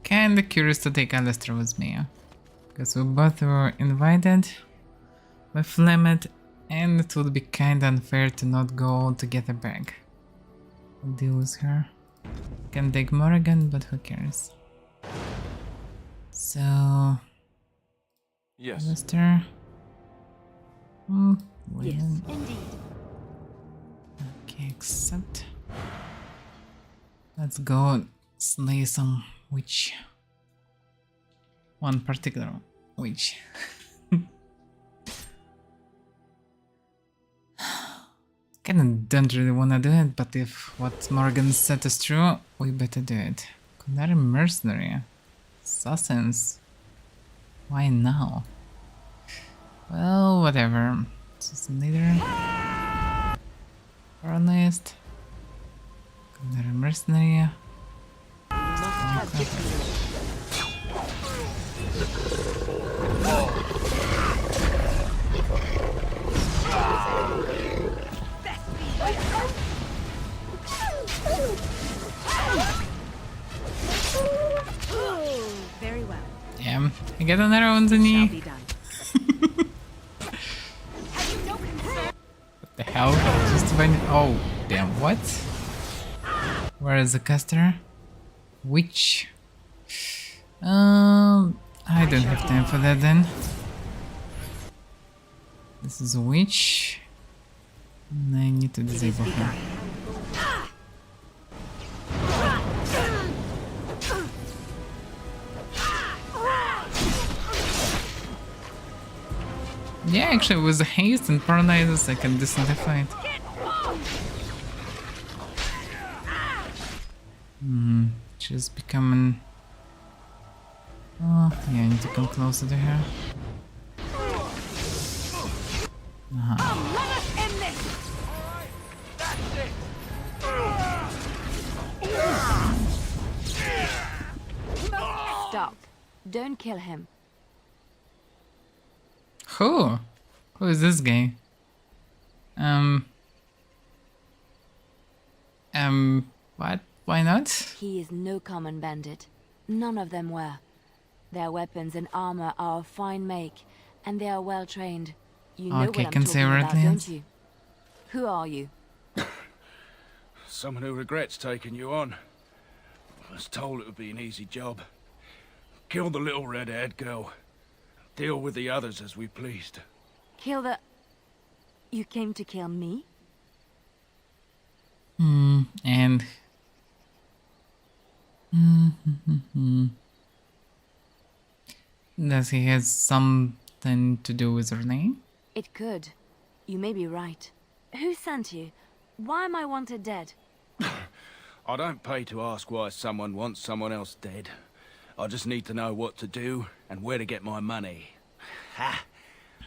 Kinda curious to take Alistair with me. Because we both were invited by Flemeth, and it would be kinda unfair to not go all together back. I'll deal with her. Can take Morrigan, but who cares? So... Yes. Alistair... Yes, indeed. Okay, accept. Let's go slay some witch. One particular witch. Kinda don't really wanna do it, but if what Morgan said is true, we better do it. Kundari mercenary. Assassins. Why now? Well, whatever. Assassin leader. Colonist. Kundari mercenary. Very well. Damn, I get another on the knee. What the hell? Just when. Oh, damn, what? Where is the caster? Witch. I don't have time for that then. This is a witch. And I need to disable her. Yeah, actually with haste and paralysis I can disinfect it. She's becoming... Oh, yeah, I need to come closer to her. Stop. Don't kill him. Who? Who is this guy? What? Why not? He is no common bandit. None of them were. Their weapons and armor are of fine make, and they are well trained. You know Okay, what I'm talking about, Redlands. don't you? Who are you? Someone who regrets taking you on. I was told it would be an easy job. Kill the little red-haired girl. Deal with the others as we pleased. Kill the... You came to kill me? And... Does he have something to do with her name? It could. You may be right. Who sent you? Why am I wanted dead? I don't pay to ask why someone wants someone else dead. I just need to know what to do and where to get my money. Ha!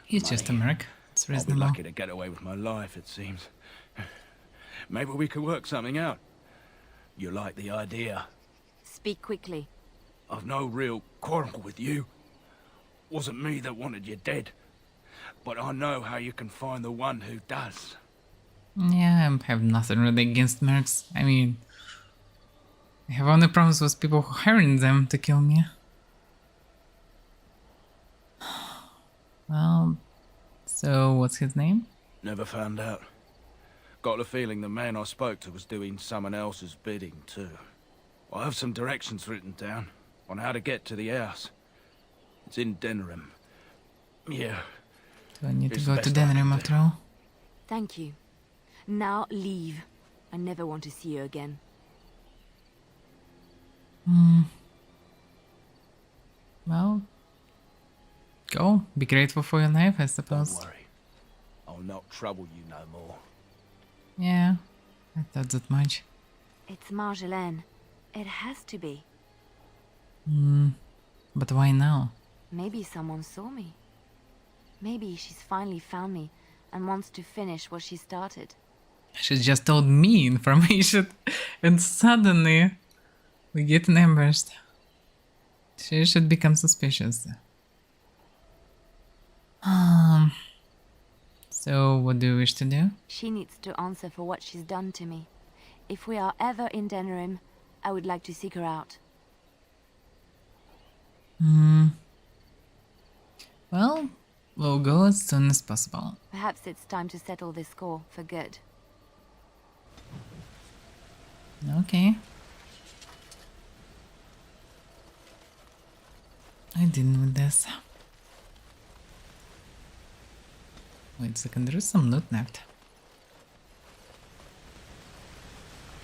He's just a merc. It's I'll be reasonable. lucky to get away with my life, it seems. Maybe we could work something out. You like the idea? Speak quickly. I've no real quarrel with you. Wasn't me that wanted you dead. But I know how you can find the one who does. Yeah, I have nothing really against mercs. I mean, I have only problems with people hiring them to kill me. Well, so what's his name? Never found out. Got the feeling the man I spoke to was doing someone else's bidding too. I have some directions written down on how to get to the house. It's in Denerim. Yeah. Do I need to It's go the to best I can Denerim do. after all? Thank you. Now leave. I never want to see you again. Well, go. Be grateful for your knife, I suppose. Don't worry. I'll not trouble you no more. Yeah, I thought that much. It's Marjolaine. It has to be. But why now? Maybe someone saw me. Maybe she's finally found me and wants to finish what she started. She just told me information and suddenly we get ambushed. She should become suspicious. So what do you wish to do? She needs to answer for what she's done to me. If we are ever in Denerim, I would like to seek her out. Well, we'll go as soon as possible. Perhaps it's time to settle this score for good. Okay. I'm dealing with this. Wait a second, there is some loot left.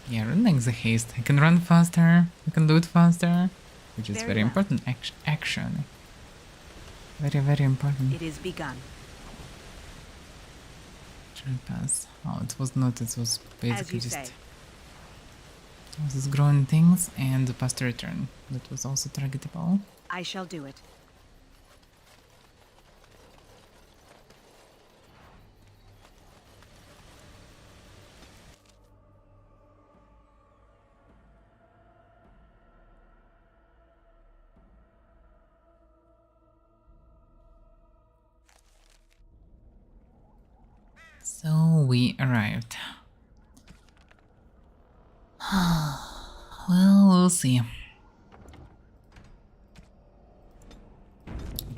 Yeah, run like the haste. I can run faster, I can loot faster, which is very important action. Very, very important. It is begun. Turn pass. Oh, it was not, it was basically just... say. These growing things and the past return. That was also targetable. I shall do it. So we arrived. Well, we'll see.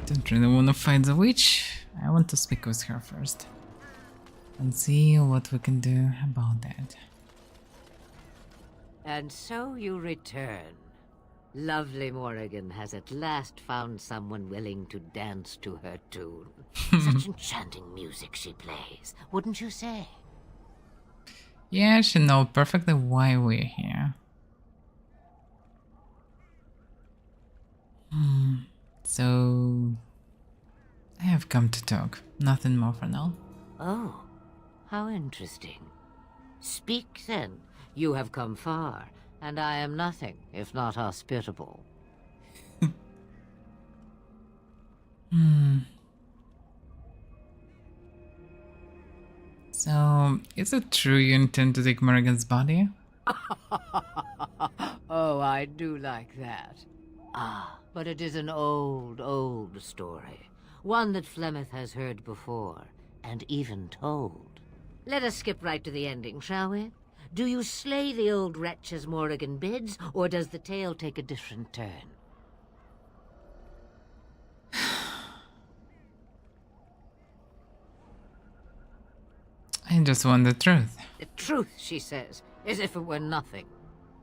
Don't really want to fight the witch. I want to speak with her first. And see what we can do about that. And so you return. Lovely Morrigan has at last found someone willing to dance to her tune. Such enchanting music she plays, wouldn't you say? Yeah, she knows perfectly why we're here. So... I have come to talk. Nothing more for now. Oh, how interesting. Speak then. You have come far, and I am nothing if not hospitable. So, is it true you intend to take Morrigan's body? Oh, I do like that. Ah, but it is an old, old story. One that Flemeth has heard before, and even told. Let us skip right to the ending, shall we? Do you slay the old wretch as Morrigan bids, or does the tale take a different turn? I just want the truth. The truth, she says, as if it were nothing.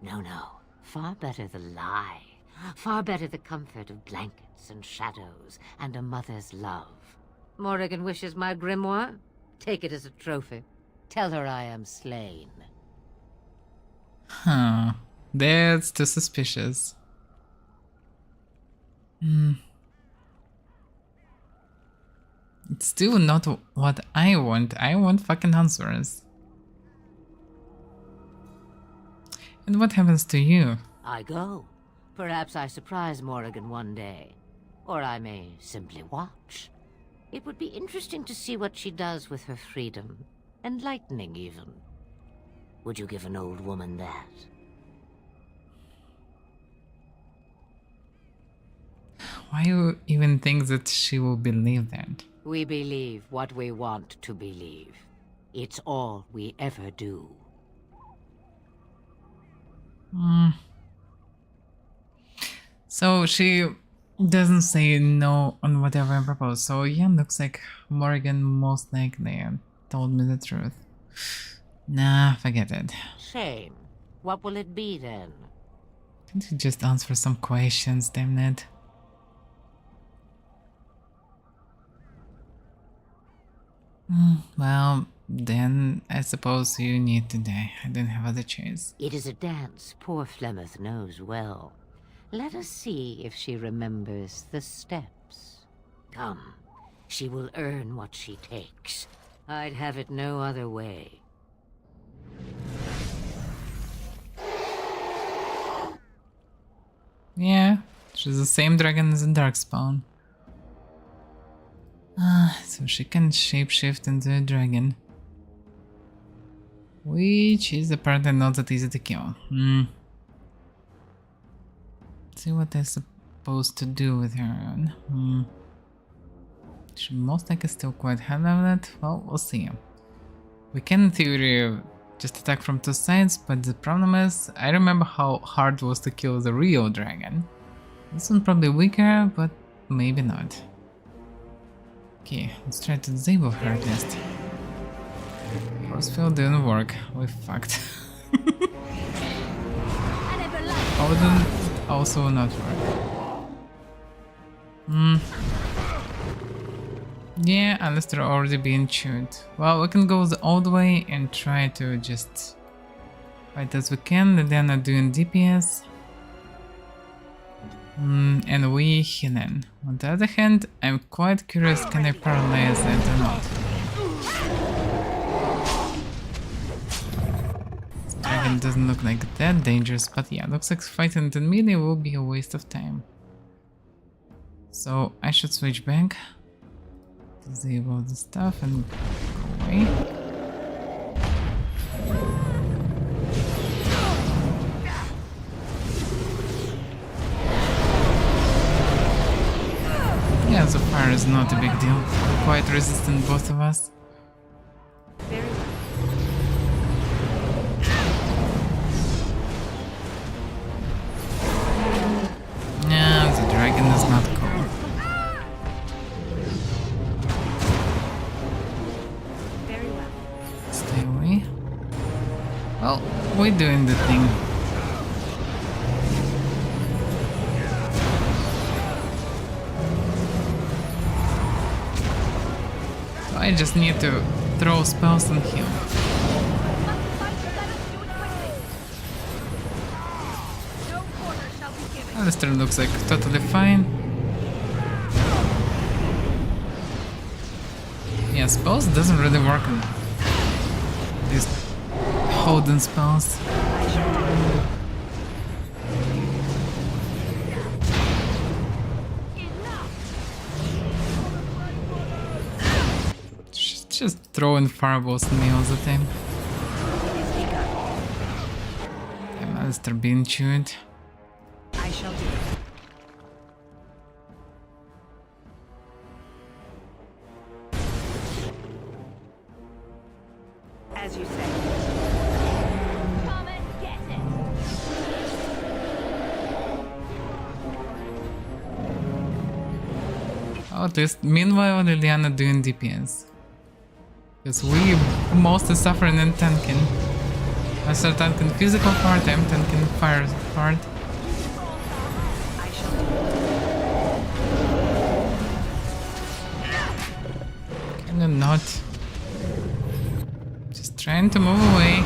No, no. Far better the lie. Far better the comfort of blankets and shadows and a mother's love. Morrigan wishes my grimoire? Take it as a trophy. Tell her I am slain. Huh. That's too suspicious. It's still not what I want. I want fucking answers. And what happens to you? I go. Perhaps I surprise Morrigan one day. Or I may simply watch. It would be interesting to see what she does with her freedom. Enlightening, even. Would you give an old woman that? Why you even think that she will believe that? We believe what we want to believe. It's all we ever do. So she doesn't say no on whatever I propose. So yeah, looks like Morrigan most likely told me the truth. Nah, forget it. Shame. What will it be then? Can't you just answer some questions, damn it? Well, then I suppose you need to die. I don't have other choice. It is a dance poor Flemeth knows well. Let us see if she remembers the steps. Come, she will earn what she takes. I'd have it no other way. Yeah, she's the same dragon as the Darkspawn. So she can shapeshift into a dragon. Which is apparently not that easy to kill. See what I'm supposed to do with her. She most likely still quite handle that. Well, we'll see. We can in theory just attack from two sides, but the problem is I remember how hard it was to kill the real dragon. This one probably weaker, but maybe not. Okay, let's try to disable her at least. Force field didn't work. We fucked. Odin also not work. Yeah, unless they're already being chewed. Well, we can go the old way and try to just fight as we can. They're not doing DPS. And we healing. On the other hand, I'm quite curious, can I paralyze it or not? This dragon doesn't look like that dangerous, but yeah, looks like fighting the melee will be a waste of time. So I should switch back, disable the stuff and go away. Yeah, so fire is not a big deal. We're quite resistant, both of us. Yeah, the dragon is not cool. Stay away. Well, we're doing the thing. I just need to throw spells and heal. Alistair looks like totally fine. Yeah, spells doesn't really work on these holding spells. Just throwing fireballs at me all the time. Damn, Alistair being chewed. I shall do it. As you say. Come and get it. Oh, at least meanwhile Liliana doing DPS. Because we mostly suffering in tanking. I start tanking physical part, I'm tanking fire part. Can you not? Just trying to move away.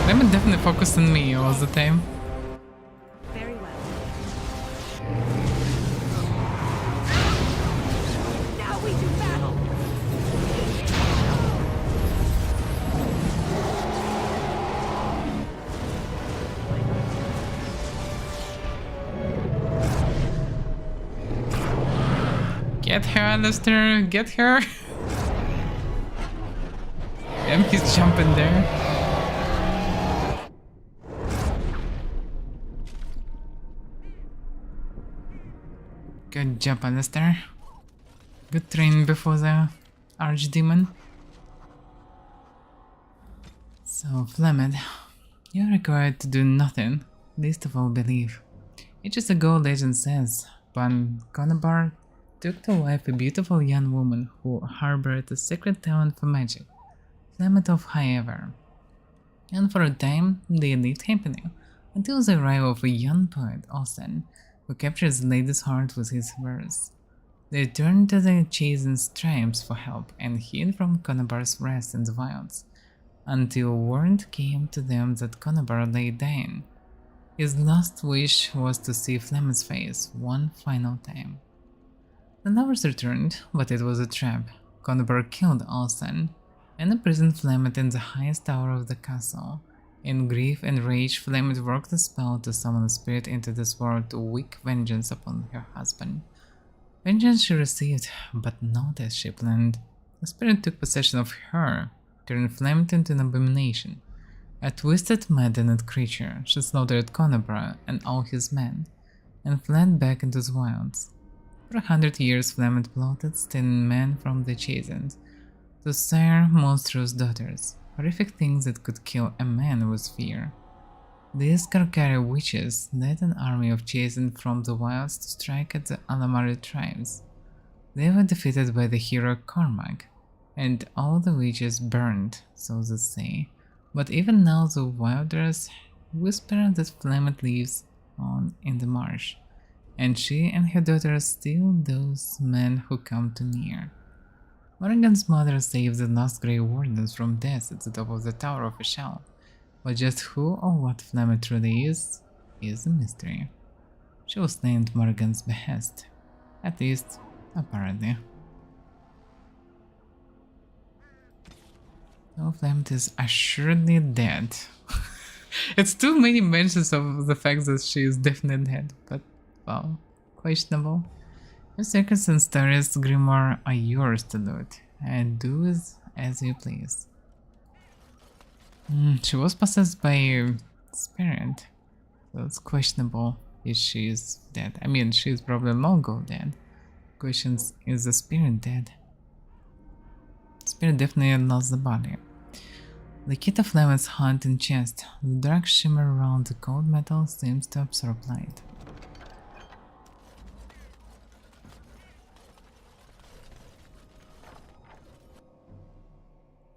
Them definitely focus on me all the time. Very well. Now we do battle. Get her, Alistair, get her. Damn, he's jumping there. Good job, Alistair. Good training before the Archdemon. So, Flemeth, you're required to do nothing, least of all believe. Ages ago, legend says, Pan Conabar took to wife a beautiful young woman who harbored a secret talent for magic, Flemeth of Avaira. And for a time, they lived happily, until the arrival of a young poet, Olsen, who captures the lady's heart with his verse. They turned to the chastened tribes for help and hid from Conabar's rest in the wilds, until word came to them that Conabar lay dying. His last wish was to see Flemeth's face one final time. The lovers returned, but it was a trap. Conabar killed Olsen and imprisoned Flemeth in the highest tower of the castle. In grief and rage, Flemeth worked a spell to summon a spirit into this world to wreak vengeance upon her husband. Vengeance she received, but not as she planned. The spirit took possession of her, turned Flemeth into an abomination. A twisted, maddened creature, she slaughtered Conabar and all his men, and fled back into the wilds. For 100 years Flemeth plotted, stealing men from the chastened, to sire monstrous daughters, horrific things that could kill a man with fear. These Karkari witches led an army of chastened from the wilds to strike at the Alamari tribes. They were defeated by the hero Cormac, and all the witches burned, so they say. But even now the wilders whisper that Flemeth lives on in the marsh, and she and her daughters steal those men who come too near. Morrigan's mother saved the last Grey Wardens from death at the top of the Tower of Ishal, but just who or what Flemeth truly is a mystery. She was slain at Morrigan's behest, at least, apparently. So Flemeth is assuredly dead. It's too many mentions of the fact that she is definitely dead, but, well, questionable. Your secrets and stories, Grimoire, are yours to loot, and do as you please. She was possessed by a spirit, so it's questionable if she is dead. I mean, she's probably long ago dead. Questions, is the spirit dead? Spirit definitely lost the body. The key to Flemeth's haunting chest. The dark shimmer around the cold metal seems to absorb light.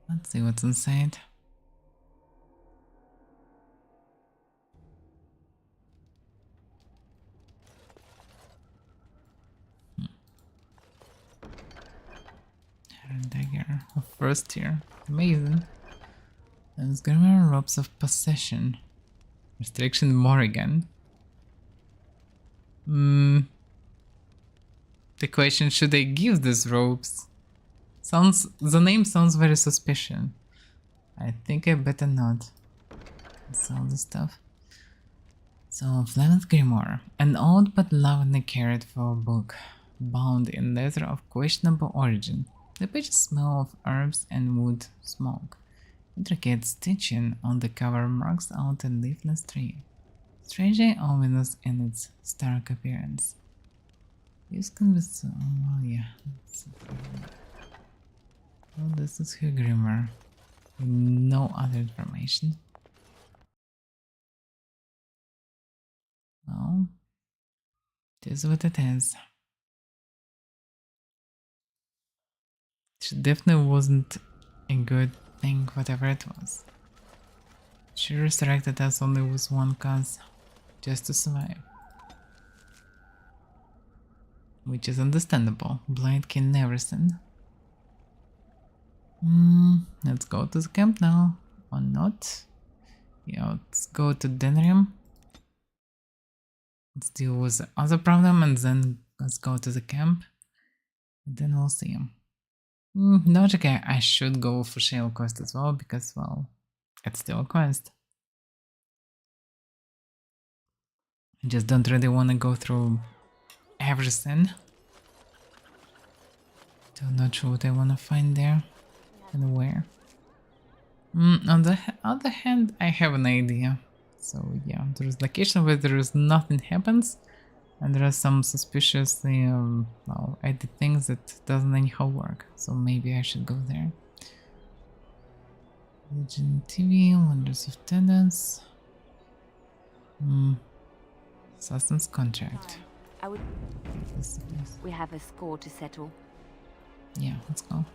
Let's see what's inside. Dagger of first tier. Amazing. There's Grimoire Robes of Possession. Restriction Morrigan. The question, should I give these robes? The name sounds very suspicious. I think I better not. That's all the stuff. So, Flemeth Grimoire. An old but lovingly cared for book, bound in leather of questionable origin. The pages smell of herbs and wood smoke. Intricate stitching on the cover marks out a leafless tree, strangely ominous in its stark appearance. This can be so... oh yeah. Well, this is her Grimoire. No other information. Well, it is what it is. She definitely wasn't a good thing, whatever it was. She resurrected us only with one cause, just to survive. Which is understandable. Blind can never sin. Let's go to the camp now, or not. Yeah, let's go to Denrim. Let's deal with the other problem and then let's go to the camp. And then we'll see him. Logically, I should go for Shale quest as well because, well, it's still a quest. I just don't really want to go through everything. Still not sure what I want to find there and where. On the other hand, I have an idea. So yeah, there's location where there is nothing happens, and there are some suspiciously well, added things that doesn't anyhow work. So maybe I should go there. Legend TV, Wonders of Tenants. Assassin's Contract. I would. We have a score to settle. Yeah, let's go.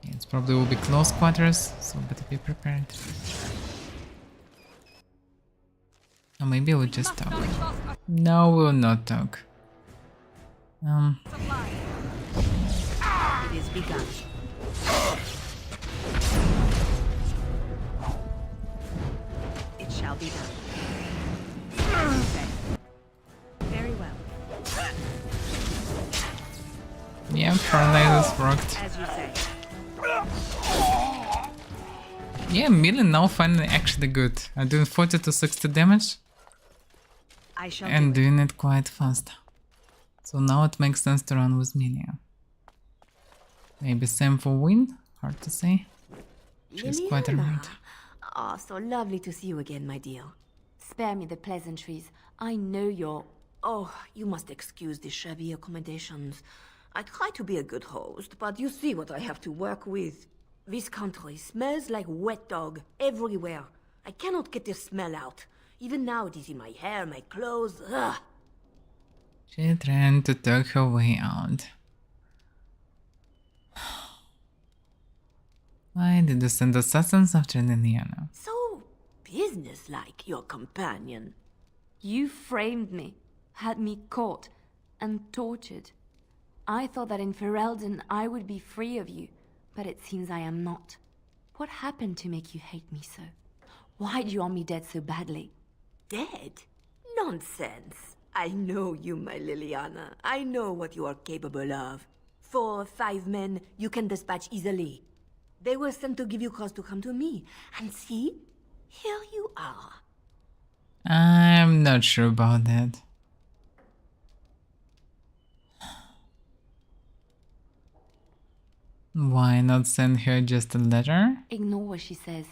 Yeah, it probably will be close quarters, so better be prepared. Or maybe we'll just talk. No, we'll not talk. It is begun. It shall be done. As you say. Very well. Yeah, paralysis worked. As you say. Yeah, melee now finally actually good. I'm doing 40 to 60 damage. I shall and doing it quite fast. So now it makes sense to run with melee. Maybe same for Win, hard to say. She's quite alright. Ah, so lovely to see you again, my dear. Spare me the pleasantries. I know you're... Oh, you must excuse the shabby accommodations. I try to be a good host, but you see what I have to work with. This country smells like wet dog everywhere. I cannot get this smell out. Even now it is in my hair, my clothes. Ugh. She's trying to talk her way out. Why did you send assassins after Liliana? So businesslike, your companion. You framed me, had me caught, and tortured. I thought that in Ferelden I would be free of you, but it seems I am not. What happened to make you hate me so? Why do you want me dead so badly? Dead? Nonsense. I know you, my Liliana. I know what you are capable of. 4 or 5 men you can dispatch easily. They were sent to give you cause to come to me. And see, here you are. I'm not sure about that. Why not send her just a letter? Ignore what she says.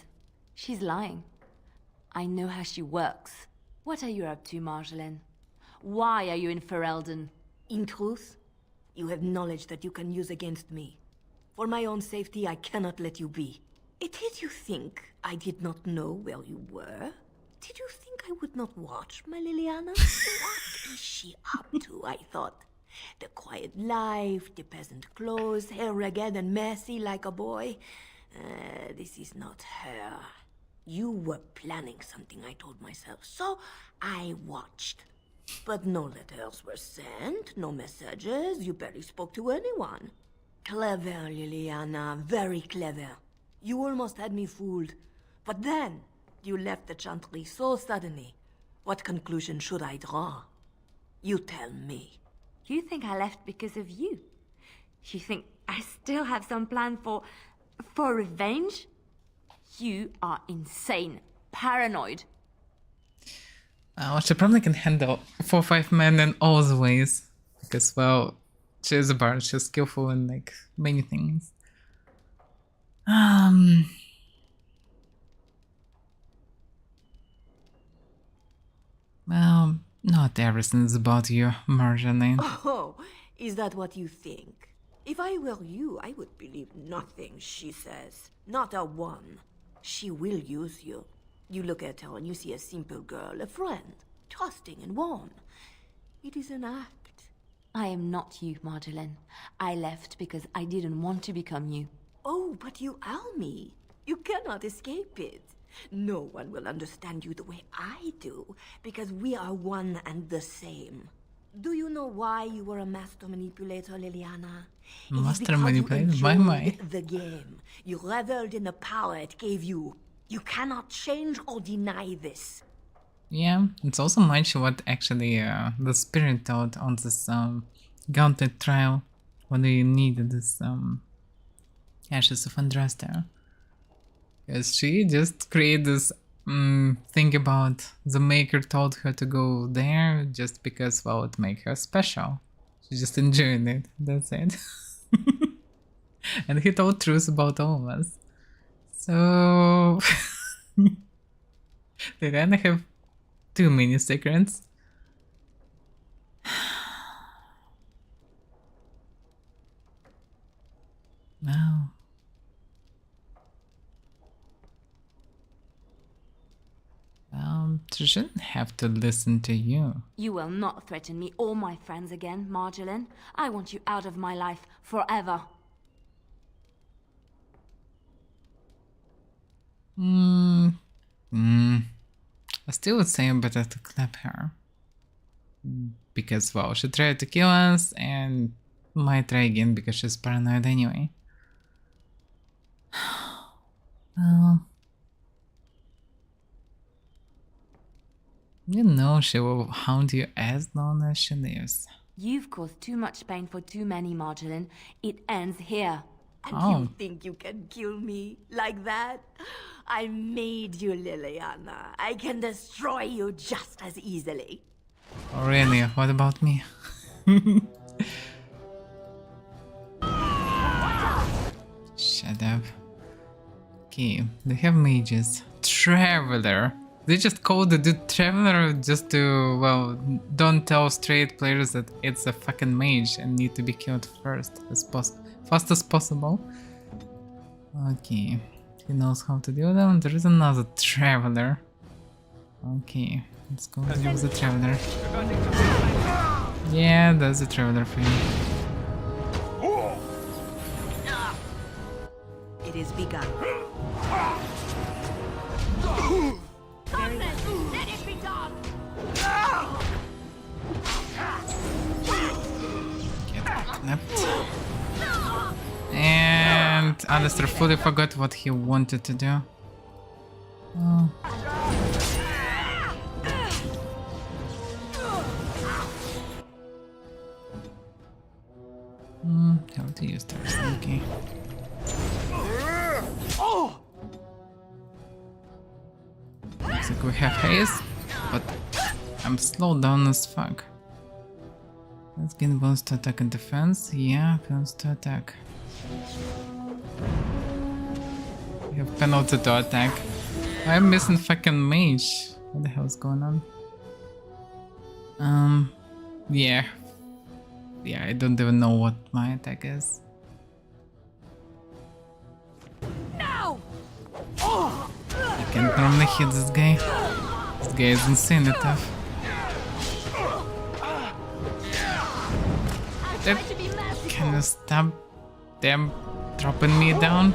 She's lying. I know how she works. What are you up to, Marjolaine? Why are you in Ferelden? In truth, you have knowledge that you can use against me. For my own safety, I cannot let you be. It is you think I did not know where you were? Did you think I would not watch, my Liliana? What is she up to, I thought? The quiet life, the peasant clothes, hair ragged and messy like a boy. This is not her. You were planning something, I told myself, so I watched. But no letters were sent, no messages, you barely spoke to anyone. Clever, Liliana, very clever. You almost had me fooled. But then, you left the chantry so suddenly. What conclusion should I draw? You tell me. You think I left because of you? You think I still have some plan for revenge? You are insane, paranoid. She probably can handle 4 or 5 men in all the ways. Because, well, she's a bard, she's skillful in, like, many things. Well, not everything is about you, Marjolaine. Oh, is that what you think? If I were you, I would believe nothing she says. Not a one. She will use you. You look at her and you see a simple girl, a friend, trusting and warm. It is an act. I am not you, Marjolaine. I left because I didn't want to become you. Oh, but you are me. You cannot escape it. No one will understand you the way I do, because we are one and the same. Do you know why you were a master manipulator, Liliana? Master manipulator? My. The game. You reveled in the power it gave you. You cannot change or deny this. Yeah, it's also much what actually the spirit taught on this gauntlet trial when they needed this Ashes of Andraste. Because she just created this thing about the Maker told her to go there just because, well, it made her special. She just enjoyed it, that's it. And he told truth about all of us. So... they kind of have too many secrets. Wow. shouldn't have to listen to you. You will not threaten me or my friends again, Marjolaine. I want you out of my life forever. I still would say better to clap her. Because, well, she tried to kill us and might try again because she's paranoid anyway. You know she will hound you as long as she lives. You've caused too much pain for too many, Marjolaine. It ends here. And you think you can kill me like that? I made you, Liliana. I can destroy you just as easily. Oh, really? What about me? Shut up. Okay, they have mages. Traveler. They just call the dude Traveler just to, well, don't tell straight players that it's a fucking mage and need to be killed first as fast as possible. Okay, he knows how to do that. There is another Traveler. Okay, let's go deal with the Traveler. Yeah, that's a Traveler for you. It is begun. Let it be done! Get kidnapped. And Alistair fully forgot what he wanted to do. Oh. How to use stars, okay. Looks like we have haste, but I'm slowed down as fuck. Let's get bonus to attack and defense. Yeah, bonus to attack. We have penalty to attack. I'm missing fucking mage. What the hell is going on? Yeah. Yeah, I don't even know what my attack is. No! I can't normally hit this guy. This guy is insanely tough. Can you stop them dropping me down?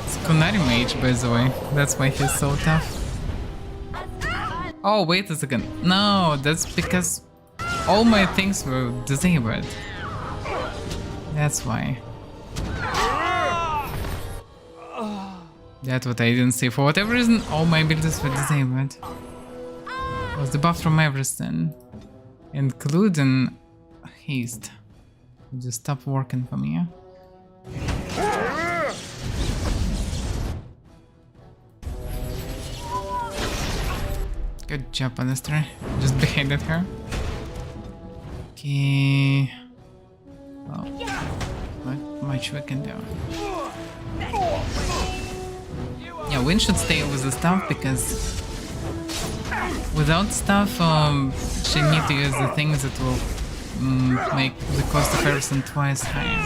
It's Kunari mage, by the way. That's why he's so tough. Oh, wait a second. No, that's because all my things were disabled. That's why. That's what I didn't see. For whatever reason, all my abilities were disabled. It was the buff from everything, including haste. It just stopped working for me. Good job, Alistair. Just beheaded her. Okay. Well, not much we can do. Yeah, Win should stay with the staff because without staff, she need to use the things that will make the cost of everything twice higher.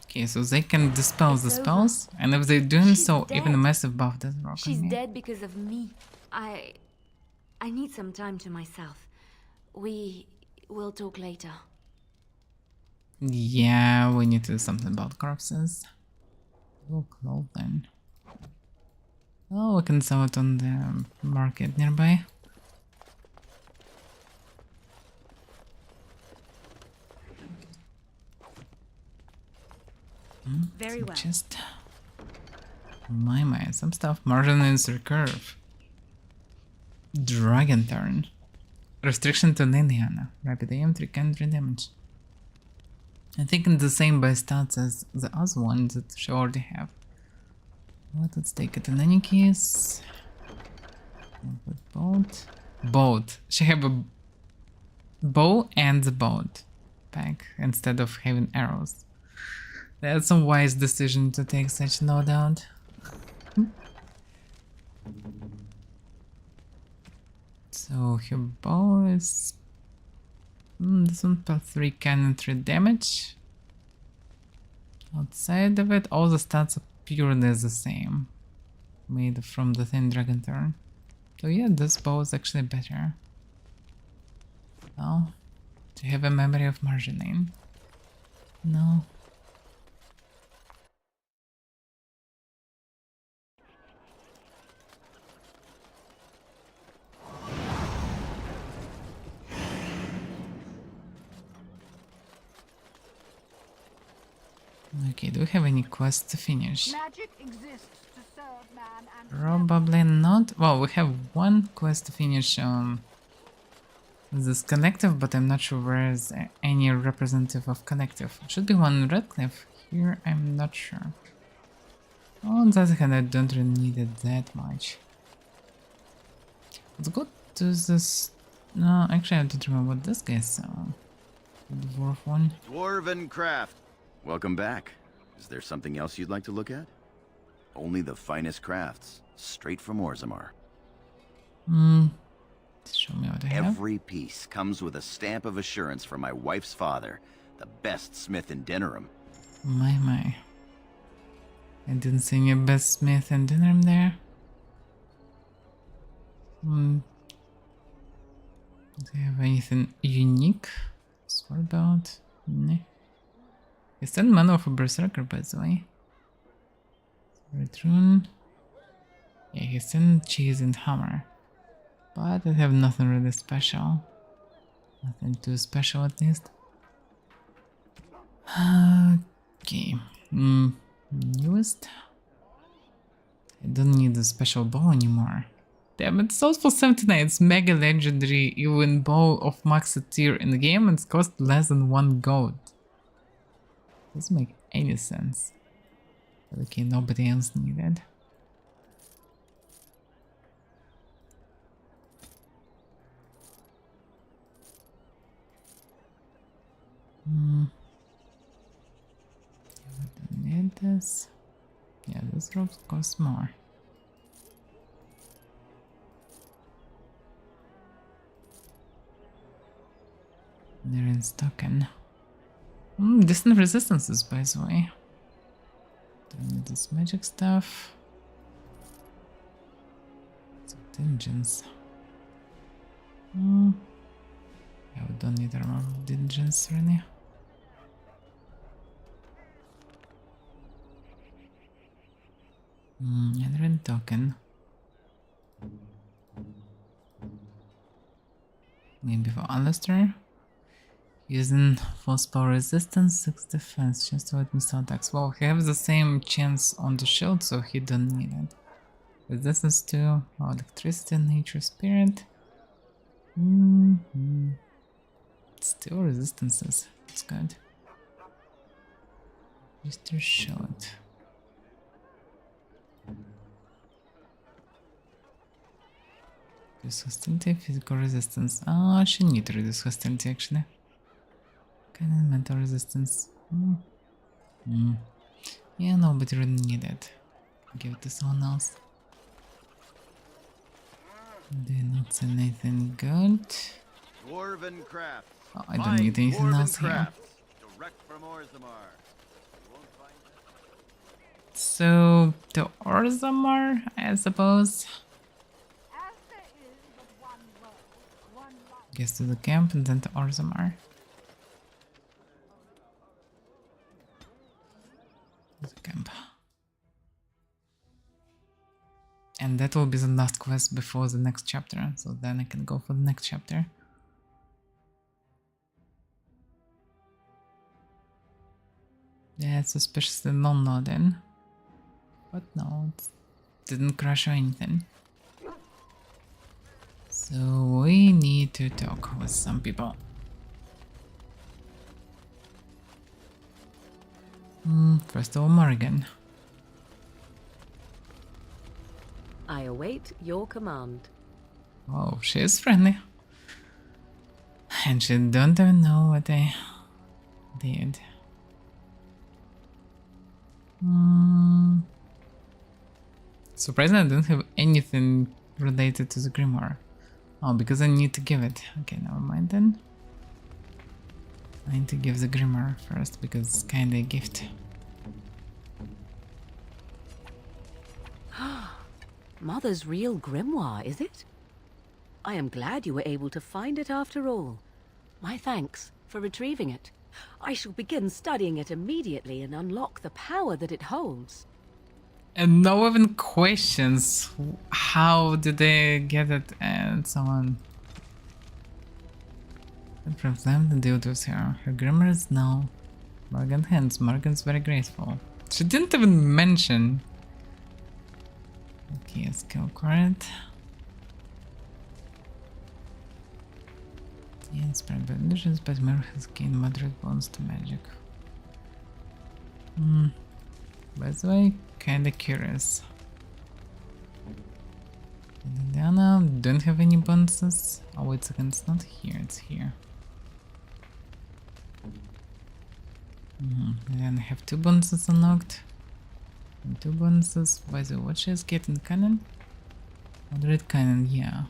Okay, so they can dispel the spells, and if they're doing so, even a massive buff doesn't work. She's dead because of me. I need some time to myself. We will talk later. Yeah, we need to do something about corpses. Oh, clothing. Oh, we can sell it on the market nearby. Very well. Just my, some stuff. Margin is recurve. Dragon turn. Restriction to Liliana. Rapid aim, 300 damage. I think it's the same by stats as the other ones that she already have. Well, let's take it in any case. Boat. Boat. She have a bow and the boat pack instead of having arrows. That's a wise decision to take such loadout. So her bow is this one plus 3 cannon 3 damage. Outside of it, all the stats are purely the same. Made from the thin dragon thorn. So yeah, this bow is actually better. Now, do you have a memory of margarine? No. Okay, do we have any quests to finish? Magic exists to serve man and Probably not. Well, we have one quest to finish this collective, but I'm not sure where is any representative of collective. Should be one in Redcliffe. Here, I'm not sure. On the other hand, I don't really need it that much. Let's go to this. No, actually, I don't remember what this guy saw. The dwarf one. Dwarven craft. Welcome back. Is there something else you'd like to look at? Only the finest crafts, straight from Orzammar. Show me what I have. Every piece comes with a stamp of assurance from my wife's father, the best smith in Denerim. My. I didn't see any best smith in Denerim there. Do you have anything unique? What about? Nah. Is that man of a berserker, by the way? Red rune. Yeah, he's in cheese and hammer. But I have nothing really special. Nothing too special, at least. Okay. Newest. I don't need a special bow anymore. Damn, it sold for 79. It's mega legendary even bow of max tier in the game and it's cost less than 1 gold. Doesn't make any sense. But okay, nobody else needed. I don't need this. Yeah, this rope costs more. They're in Stocken. Distant resistances, by the way. Don't need this magic stuff. Some dungeons. Yeah, we don't need armor of dungeons, really. And red token. Maybe for Alistair. Using full spell resistance, 6 defense, just to missile attacks. Well, he has the same chance on the shield, so he don't need it. Resistance to electricity, nature, spirit. Still resistances. That's good. Just to shield. Reduce hostility, physical resistance. Oh, she need to reduce hostility actually. Kind of mental resistance. Yeah, nobody really need it. Give it to someone else. Do not say anything good. Dwarven craft. Oh, I don't need anything else here. Direct from Orzammar. So, to Orzammar, I suppose. Guess to the camp and then to Orzammar. The camp. And that will be the last quest before the next chapter, so then I can go for the next chapter. Yeah, it's suspiciously non-loading. But no, it didn't crash or anything. So we need to talk with some people. First of all, Morrigan. I await your command. Oh, she is friendly. And she don't even know what I did. Surprisingly, I don't have anything related to the grimoire. Oh, because I need to give it. Okay, never mind then. I need to give the grimoire first because it's kinda a gift. Mother's real grimoire, is it? I am glad you were able to find it after all. My thanks for retrieving it. I shall begin studying it immediately and unlock the power that it holds. And no one even questions how did they get it and so on. And from them the deal with her. Her grimoire is now Morgan hands. Morgan's very grateful. She didn't even mention. Okay, skill card. Yeah, spread illusions, but mirror has gained moderate bonus to magic. By the way, kinda curious. Diana, don't have any bonuses. Oh wait a second, it's not here, it's here. Then I have 2 bonuses unlocked. And 2 bonuses. By the way, what she's getting? Cannon? Moderate cannon, yeah.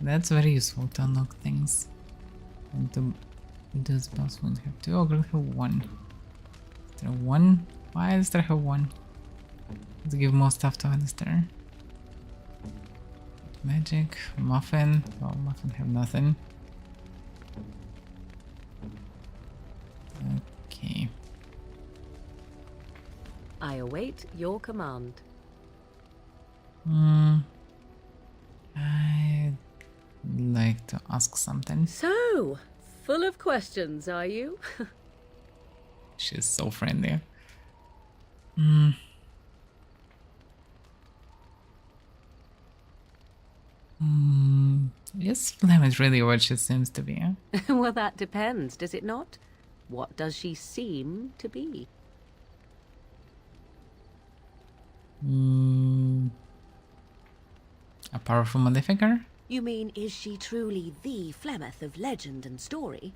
That's very useful to unlock things. And to this boss won't have 2. Oh, girl have 1. Is there 1? Why does there have 1? Let's give more stuff to Alistair. Magic, Muffin. Oh, Muffin have nothing. Okay. I await your command. I'd like to ask something. So, full of questions, are you? She's so friendly. Is Flemeth really what she seems to be? Well, that depends, does it not? What does she seem to be? A powerful modifier? You mean, is she truly the Flemeth of legend and story?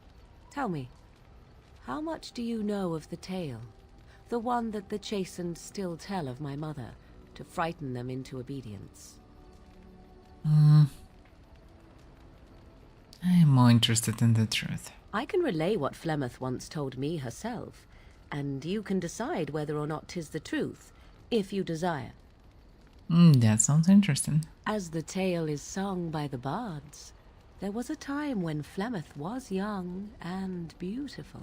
Tell me, how much do you know of the tale? The one that the chastened still tell of my mother, to frighten them into obedience. I'm more interested in the truth. I can relay what Flemeth once told me herself, and you can decide whether or not 'tis the truth, if you desire. That sounds interesting. As the tale is sung by the bards, there was a time when Flemeth was young and beautiful,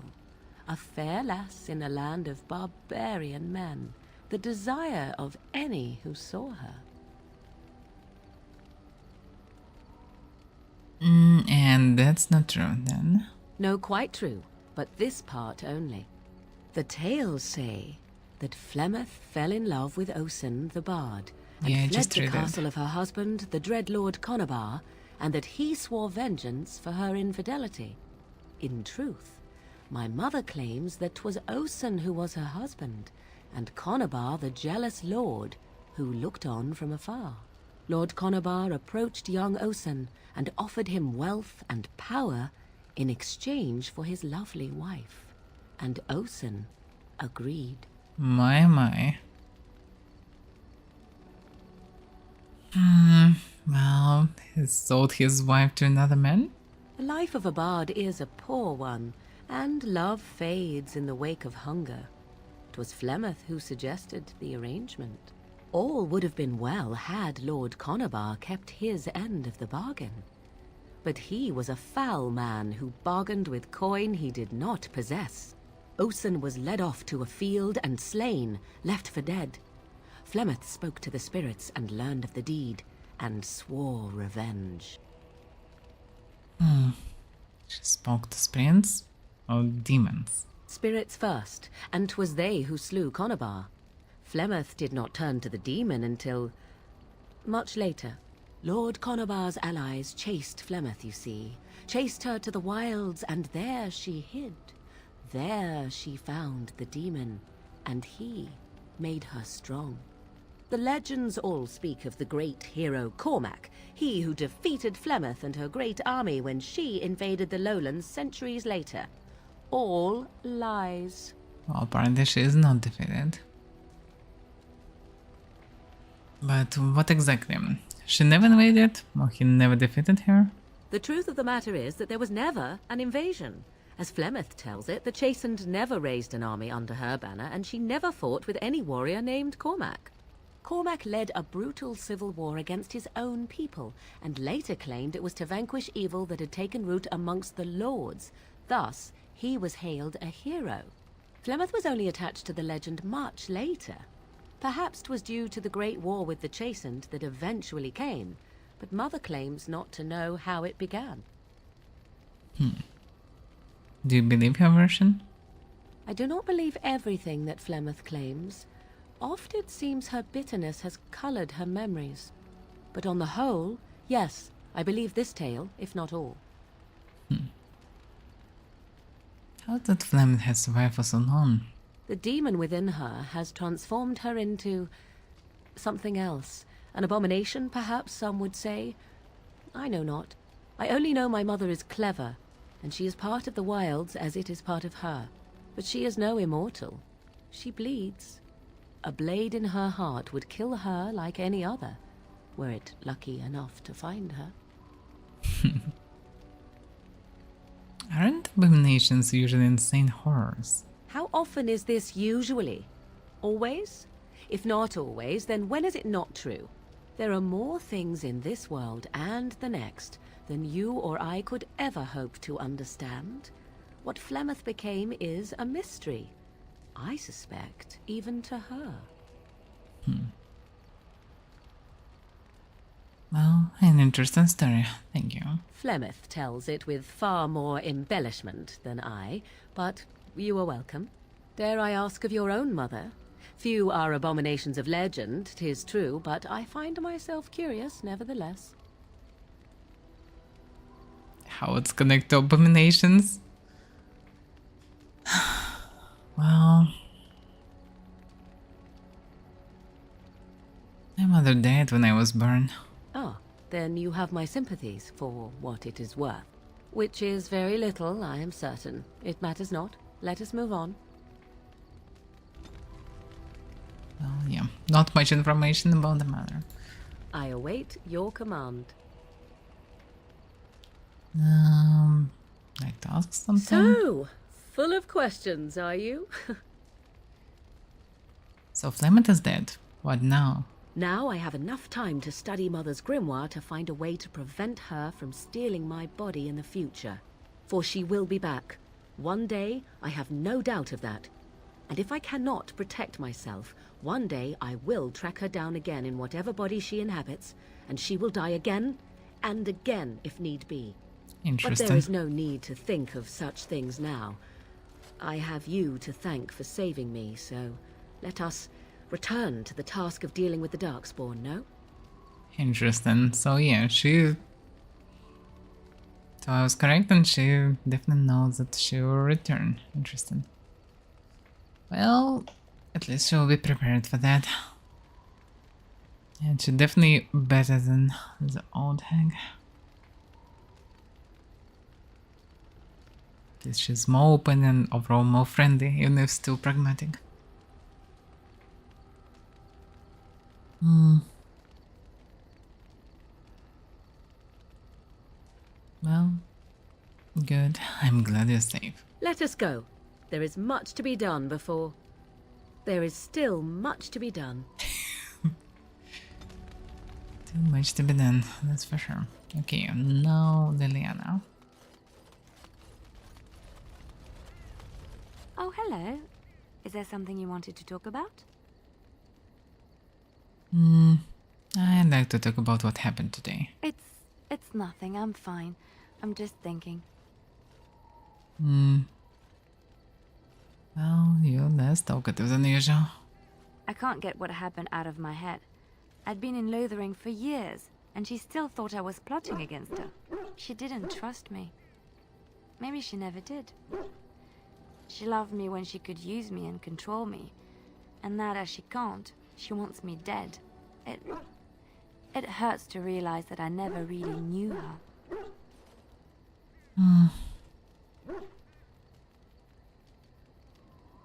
a fair lass in a land of barbarian men, the desire of any who saw her. And that's not true, then? No, quite true, but this part only. The tales say that Flemeth fell in love with Osen the bard, and fled the castle of her husband, the dread Lord Conabar, and that he swore vengeance for her infidelity. In truth, my mother claims that 'twas Osen who was her husband, and Conabar the jealous lord who looked on from afar. Lord Conabar approached young Osen and offered him wealth and power in exchange for his lovely wife, and Osen agreed. My. Well, he sold his wife to another man? The life of a bard is a poor one, and love fades in the wake of hunger. 'Twas Flemeth who suggested the arrangement. All would have been well had Lord Conabar kept his end of the bargain. But he was a foul man who bargained with coin he did not possess. Osen was led off to a field and slain, left for dead. Flemeth spoke to the spirits and learned of the deed, and swore revenge. She spoke to spirits or demons? Spirits first, and 'twas they who slew Conabar. Flemeth did not turn to the demon until much later. Lord Conabar's allies chased Flemeth, you see. Chased her to the wilds, and there she hid. There she found the demon, and he made her strong. The legends all speak of the great hero Cormac, he who defeated Flemeth and her great army when she invaded the lowlands centuries later. All lies. Well, apparently she is not defeated. But what exactly? She never invaded, or he never defeated her? The truth of the matter is that there was never an invasion. As Flemeth tells it, the Chastened never raised an army under her banner, and she never fought with any warrior named Cormac. Cormac led a brutal civil war against his own people, and later claimed it was to vanquish evil that had taken root amongst the lords. Thus, he was hailed a hero. Flemeth was only attached to the legend much later. Perhaps 'twas due to the great war with the Chastened that eventually came, but Mother claims not to know how it began. Do you believe her version? I do not believe everything that Flemeth claims. Oft it seems her bitterness has colored her memories. But on the whole, yes, I believe this tale, if not all. How did Flemeth have survived for so long? The demon within her has transformed her into something else. An abomination, perhaps some would say. I know not. I only know my mother is clever, and she is part of the wilds as it is part of her. But she is no immortal. She bleeds. A blade in her heart would kill her like any other, were it lucky enough to find her. Aren't abominations usually insane horrors? How often is this usually? Always? If not always, then when is it not true? There are more things in this world and the next than you or I could ever hope to understand. What Flemeth became is a mystery. I suspect, even to her. Well, an interesting story. Thank you. Flemeth tells it with far more embellishment than I, but you are welcome. Dare I ask of your own mother? Few are abominations of legend, 'tis true, but I find myself curious nevertheless. How it's connected to abominations? Well, my mother died when I was born. Ah, then you have my sympathies for what it is worth. Which is very little, I am certain. It matters not. Let us move on. Well, yeah, not much information about the matter. I await your command. Like to ask something? So, full of questions, are you? So Flemeth is dead. What now? Now I have enough time to study Mother's grimoire to find a way to prevent her from stealing my body in the future. For she will be back. One day, I have no doubt of that. And if I cannot protect myself, one day I will track her down again in whatever body she inhabits, and she will die again and again if need be. But there is no need to think of such things now. I have you to thank for saving me, so let us return to the task of dealing with the Darkspawn, no? Interesting. So yeah, so I was correct, and she definitely knows that she will return. Interesting. Well, at least she'll be prepared for that. And she's definitely better than the old hag. At least she's more open and overall more friendly, even if still pragmatic. Well, good. I'm glad you're safe. Let us go. There is much to be done before... There is still much to be done. Too much to be done, that's for sure. Okay, now Liliana. Oh, hello. Is there something you wanted to talk about? I'd like to talk about what happened today. It's nothing. I'm fine. I'm just thinking. Well, you're less talkative than usual. I can't get what happened out of my head. I'd been in Lothering for years, and she still thought I was plotting against her. She didn't trust me. Maybe she never did. She loved me when she could use me and control me. And now that she can't, she wants me dead. It hurts to realize that I never really knew her.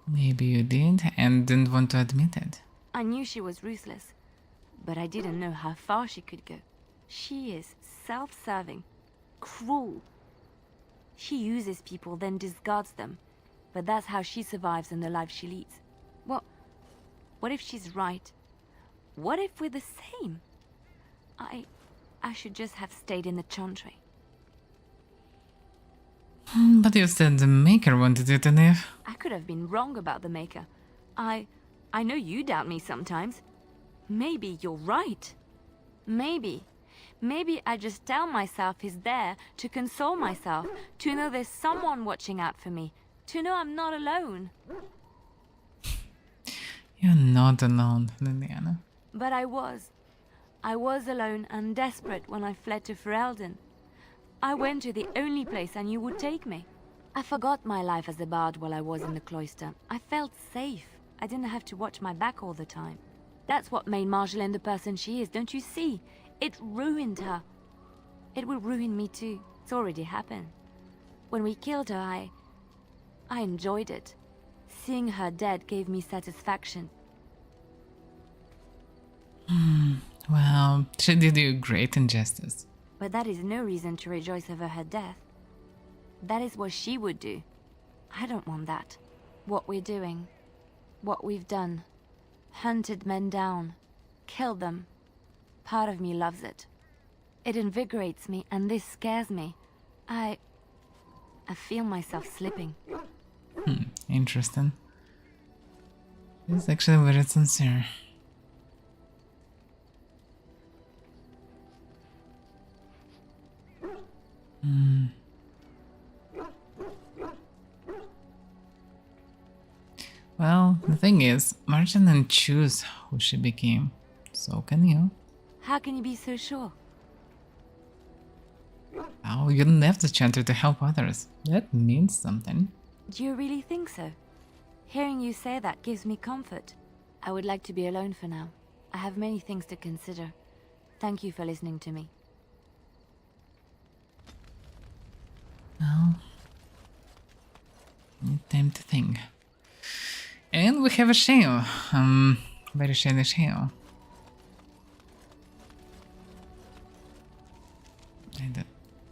Maybe you did and didn't want to admit it. I knew she was ruthless, but I didn't know how far she could go. She is self-serving, cruel. She uses people, then discards them. But that's how she survives in the life she leads. What if she's right? What if we're the same? I should just have stayed in the Chantry. But you said the Maker wanted you to live. I could have been wrong about the Maker. I know you doubt me sometimes. Maybe you're right. Maybe I just tell myself he's there to console myself, to know there's someone watching out for me, to know I'm not alone. You're not alone, Liliana. But I was. I was alone and desperate when I fled to Ferelden. I went to the only place I knew would take me. I forgot my life as a bard while I was in the cloister. I felt safe. I didn't have to watch my back all the time. That's what made Marjolaine the person she is, don't you see? It ruined her. It will ruin me too. It's already happened. When we killed her, I enjoyed it. Seeing her dead gave me satisfaction. Well, she did you great injustice. But that is no reason to rejoice over her death. That is what she would do. I don't want that. What we're doing, what we've done, hunted men down, killed them. Part of me loves it. It invigorates me, and this scares me. I feel myself slipping. Interesting. It's actually very sincere. Well, the thing is, Martin didn't choose who she became. So can you? How can you be so sure? Oh, you left the Chanter to help others. That means something. Do you really think so? Hearing you say that gives me comfort. I would like to be alone for now. I have many things to consider. Thank you for listening to me. Well, need time to think. And we have a shale. Very shady shale.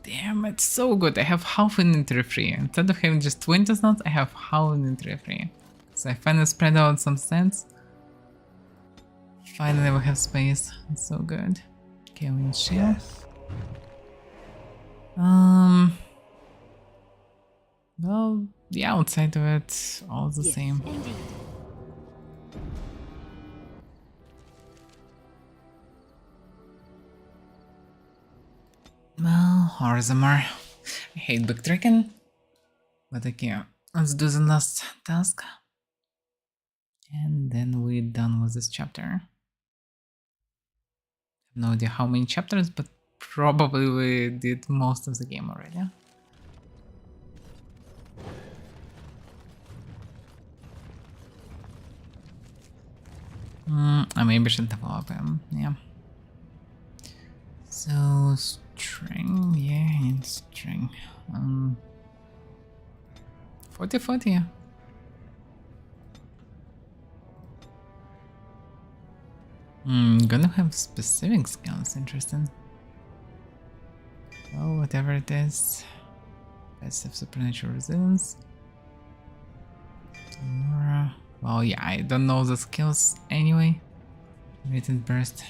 Damn, it's so good. I have half an inventory free. Instead of having just 20 slots, I have half an inventory free. So I finally spread out some stats. Finally we have space. It's so good. Okay, we need shale. Yes. Well, the outside of it, all the same. Indeed. Well, Orzammar. I hate backtracking. But okay, let's do the last task. And then we're done with this chapter. I have no idea how many chapters, but probably we did most of the game already. I maybe should develop him, yeah. So, string, yeah, I need string. 40-40, yeah. Gonna have specific skills, interesting. Oh, whatever it is. Passive supernatural resilience. Well, yeah, I don't know the skills anyway. Radiant burst.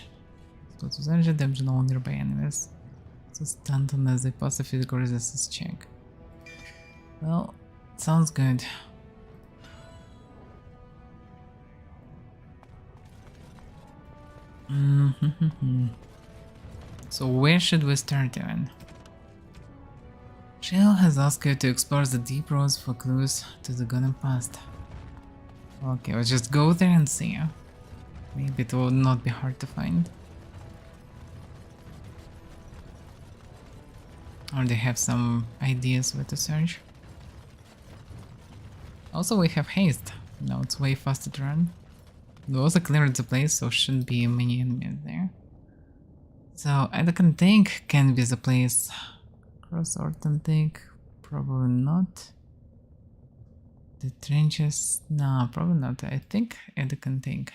Explosive energy, damage no nearby enemies. So stunned unless they pass a physical resistance check. Well, sounds good. So where should we start then? Jill has asked you to explore the deep roads for clues to the gone past. Okay, let's just go there and see. Maybe it will not be hard to find. Or they have some ideas where to search. Also, we have haste. Now it's way faster to run. We also cleared the place, so shouldn't be many enemies there. So, Elegant Tank can be the place. Cross Orton Tank, probably not. The trenches, no, probably not. I think Elegant Tank.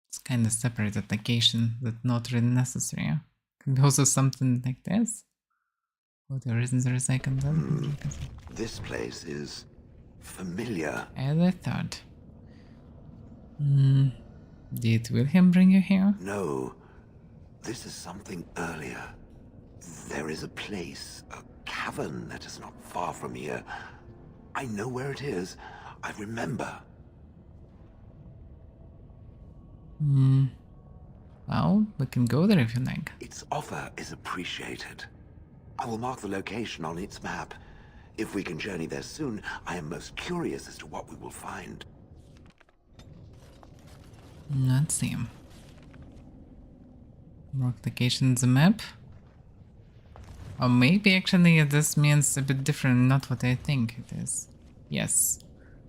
It's kind of separate location that's not really necessary. Can be also something like this. What the reasons are second? This place is familiar. As I thought. Did Wilhelm bring you here? No, this is something earlier. There is a place, a cavern that is not far from here. I know where it is. I remember. Well, we can go there if you like. Its offer is appreciated. I will mark the location on its map. If we can journey there soon, I am most curious as to what we will find. Let's see. Mark location on the map. Or maybe actually this means a bit different, not what I think it is. Yes.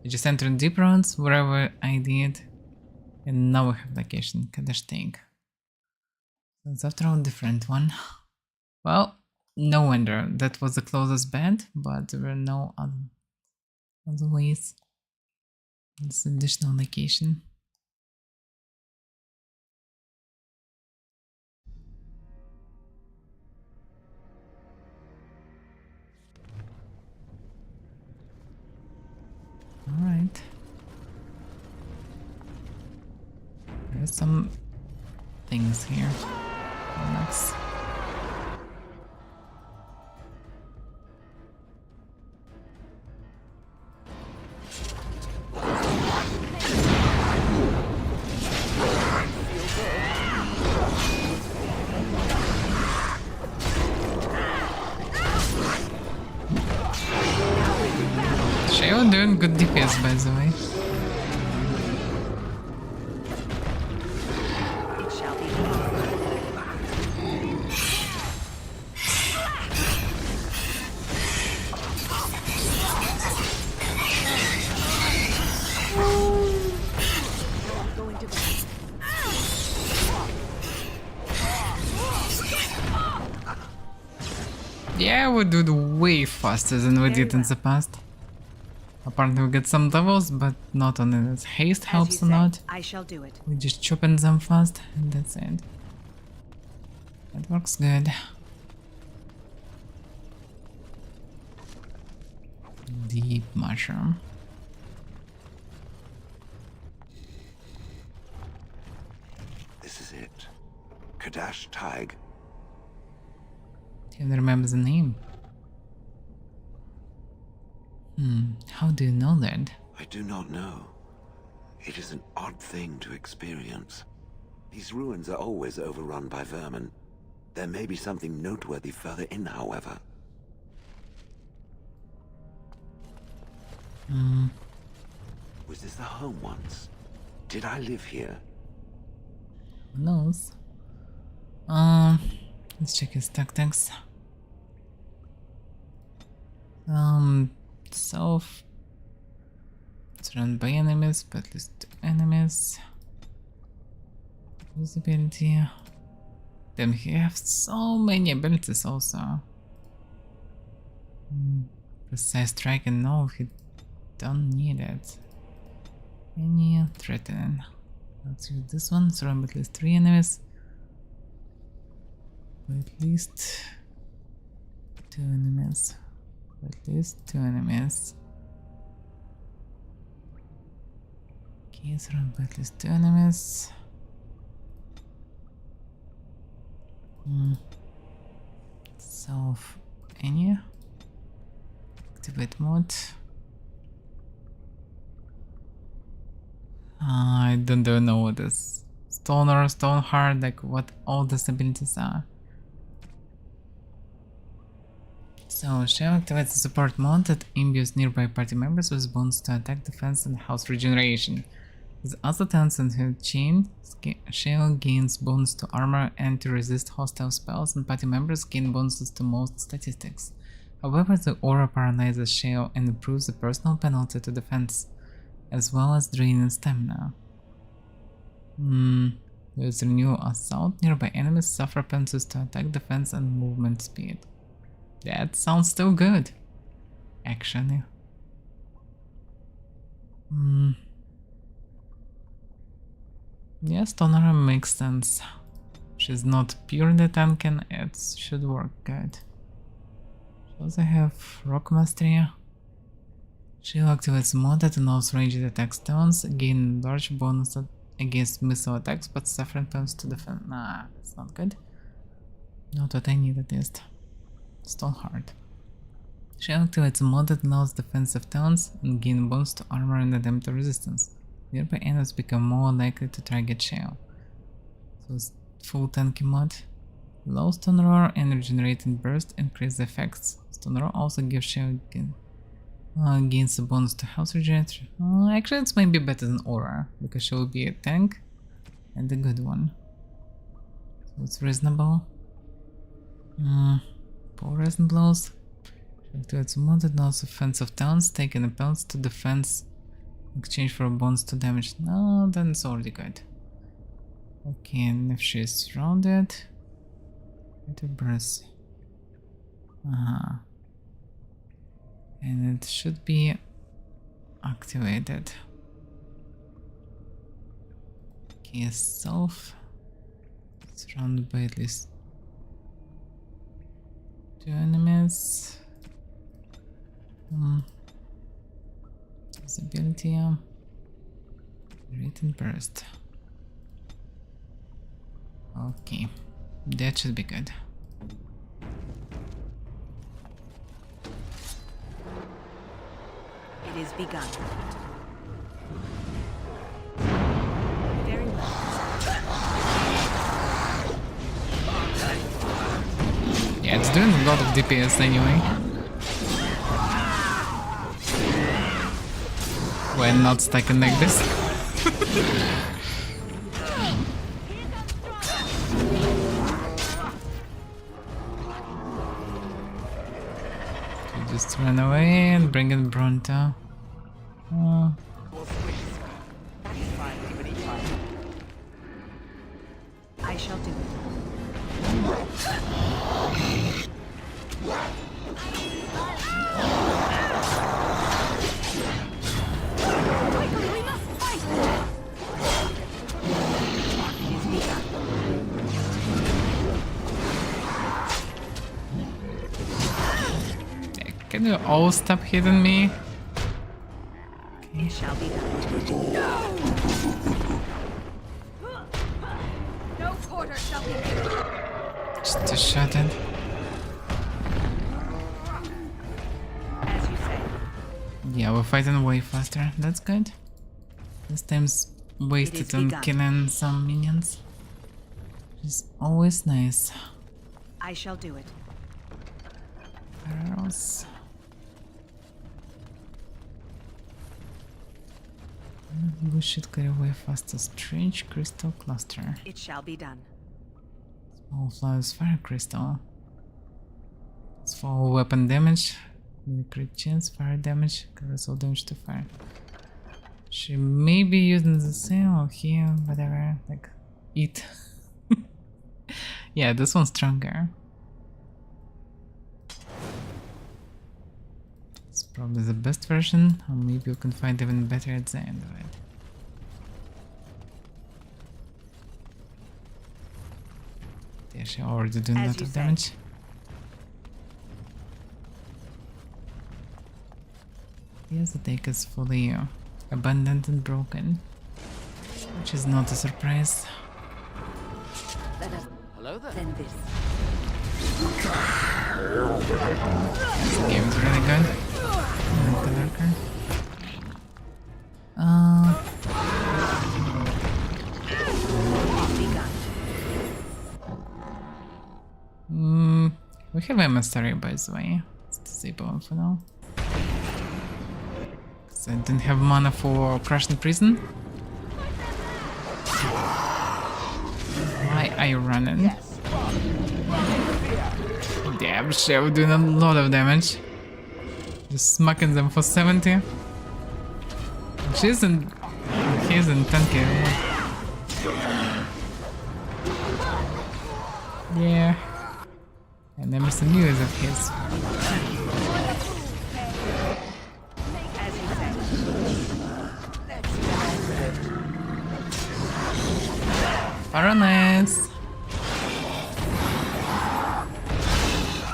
I just entered deep roads wherever I did. And now we have location, Kadashteg. So it's after all a different one. Well, no wonder that was the closest bed, but there were no other ways. It's additional location. Alright. There's some things here. Let's Shale doing good DPS, by the way. Yeah, we do it way faster than we did in the past. Apparently we get some levels, but not on it. Haste helps a lot. I shall do it. We just chopping them fast, and that's it. That works good. Deep mushroom. This is it. Kadashteg. Can't remember the name. How do you know that? I do not know. It is an odd thing to experience. These ruins are always overrun by vermin. There may be something noteworthy further in, however. Was this the home once? Did I live here? Who knows? Let's check his tactics. Self. Surrounded by enemies, but at least 2 enemies. Visibility. Damn, he has so many abilities also. Precise strike, and no, he don't need it. Any threatening. Let's use this one. Surround at least 3 enemies. At least 2 enemies. At least 2 enemies. Okay, surround by at least 2 enemies. Self any. Activate mode. I don't know what this Stoner, Stoneheart, like what all these abilities are. So, Shell activates the support mode that imbues nearby party members with bonuses to attack, defense, and house regeneration. With other talents in her chain, Shell gains bonus to armor and to resist hostile spells, and party members gain bonuses to most statistics. However, the aura paralyzes Shell and improves the personal penalty to defense, as well as draining stamina. There's renew assault. Nearby enemies suffer penalties to attack, defense, and movement speed. That sounds still good, actually. Yes, Tonara makes sense. She's not purely tanking, it should work good. She also have Rock Mastery. Shield activates a mod that allows ranged attack stones, gain large bonus against missile attacks, but suffering penalties to defend. Nah, that's not good. Not what I need at least. Stone Heart. Shield activates a mod that allows defensive towns and gain bonus to armor and attempt resistance. Nearby enemies become more likely to target Shield. So it's full tanky mod. Low Stone Roar and Regenerating Burst increase the effects. Stone Roar also gives Shield gains a bonus to health regeneration. Actually, it's maybe better than Aura, because she will be a tank and a good one. So it's reasonable. Poison blows. Activates a mod that allows offensive towns taking a penalty to defense in exchange for a bonus to damage. No, then it's already good. Okay, and if she's surrounded, it bursts. And it should be activated. Okay, self surrounded by at least 2 enemies. Visibility, rate and burst. Okay, that should be good. It is begun. Very well. Yeah, it's doing a lot of DPS anyway. We're not stacking like this. Just run away and bring in Bronto. I shall do it. We must fight! It is begun. Can you all stop hitting me? Okay. It shall be done. No quarter shall be Just a shot in. As you say. Yeah, we're fighting way faster. That's good. This time's wasted on killing some minions. It's always nice. I shall do it. Arrows. We should get away faster. Strange crystal cluster. It shall be done. Small flowers fire crystal. It's for weapon damage. Crit chance, fire damage, carousel damage to fire. She may be using the same or here, whatever. Like, eat. Yeah, this one's stronger. It's probably the best version, or maybe you can find even better at the end of it. Yeah, she already doing a lot of damage. Yes, the deck is fully abandoned and broken, which is not a surprise. Hello there. Then this. This game is really good. We have emissary, by the way. Let's disable him for now. Because I didn't have mana for Crushed in Prison. Why are you running? Damn, Shell doing a lot of damage. Just smacking them for 70. He isn't tanky. Yeah. I never seen you as of his. Baroness!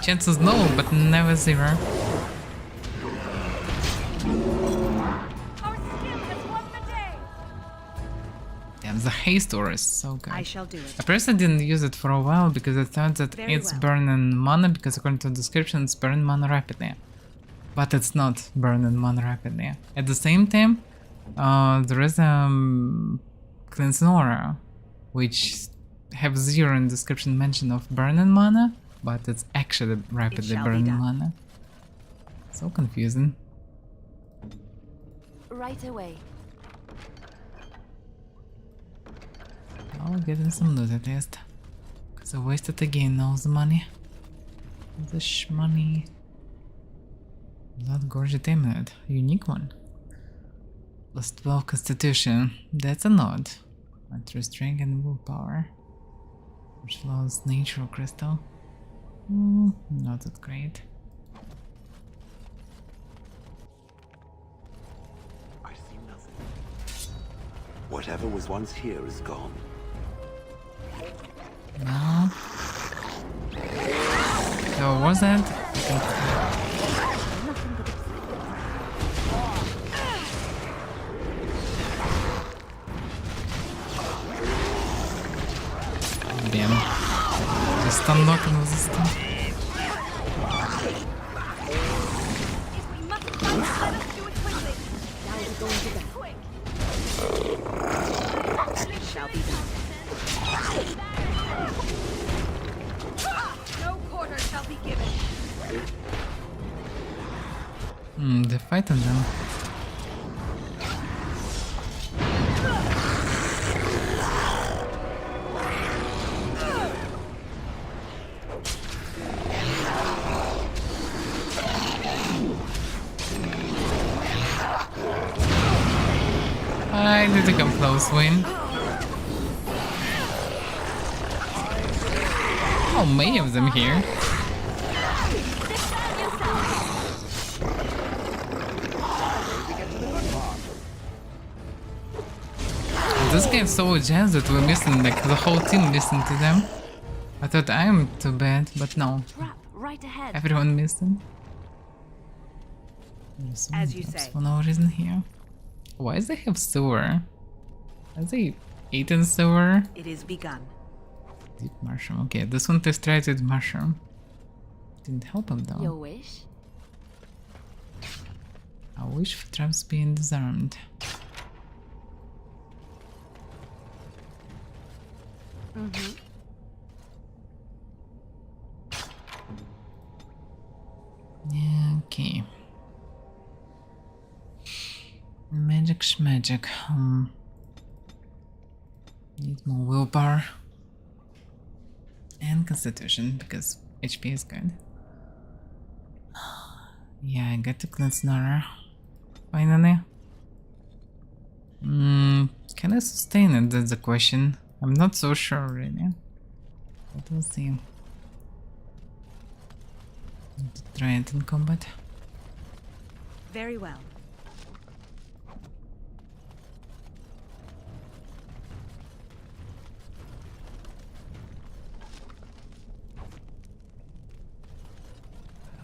Chances low, but never zero. the haste ore is so good. I shall do it. I personally didn't use it for a while because I thought that Very it's well. burning mana, because according to the description it's burning mana rapidly. But it's not burning mana rapidly. At the same time, there is cleansing aura, which have zero in description mention of burning mana, but it's actually rapidly shall be burning done. mana. So confusing. Right away. I'll get in some loot at least. Cause I wasted again all the money. The money. Blood Gorget Amulet. Unique one. Plus 12 Constitution. That's a nod. Ultra Strength and Willpower. Which loves Natural Crystal. Not that great. I see nothing. Whatever was once here is gone. No. So what was that? Damn. Just unlocking resistance. It shall be done. No quarter shall be given. They're fighting them. I need to come close, Win. How many of them here? This guy's so jazzed that we're missing, like the whole team missing to them. I thought I'm too bad, but no. Trap right ahead. Everyone missing. As you say. For no reason here. Why does they have sewer? Has they eaten sewer? It is begun. Deep mushroom. Okay, this one test tried with mushroom. Didn't help him though. Your wish? I wish for traps being disarmed. Okay. Magic schmagic. Need more willpower. And constitution, because HP is good. Yeah, I got to cleanse Nara. Finally. Can I sustain it? That's the question. I'm not so sure really. But we'll see. Need to try it in combat. Very well.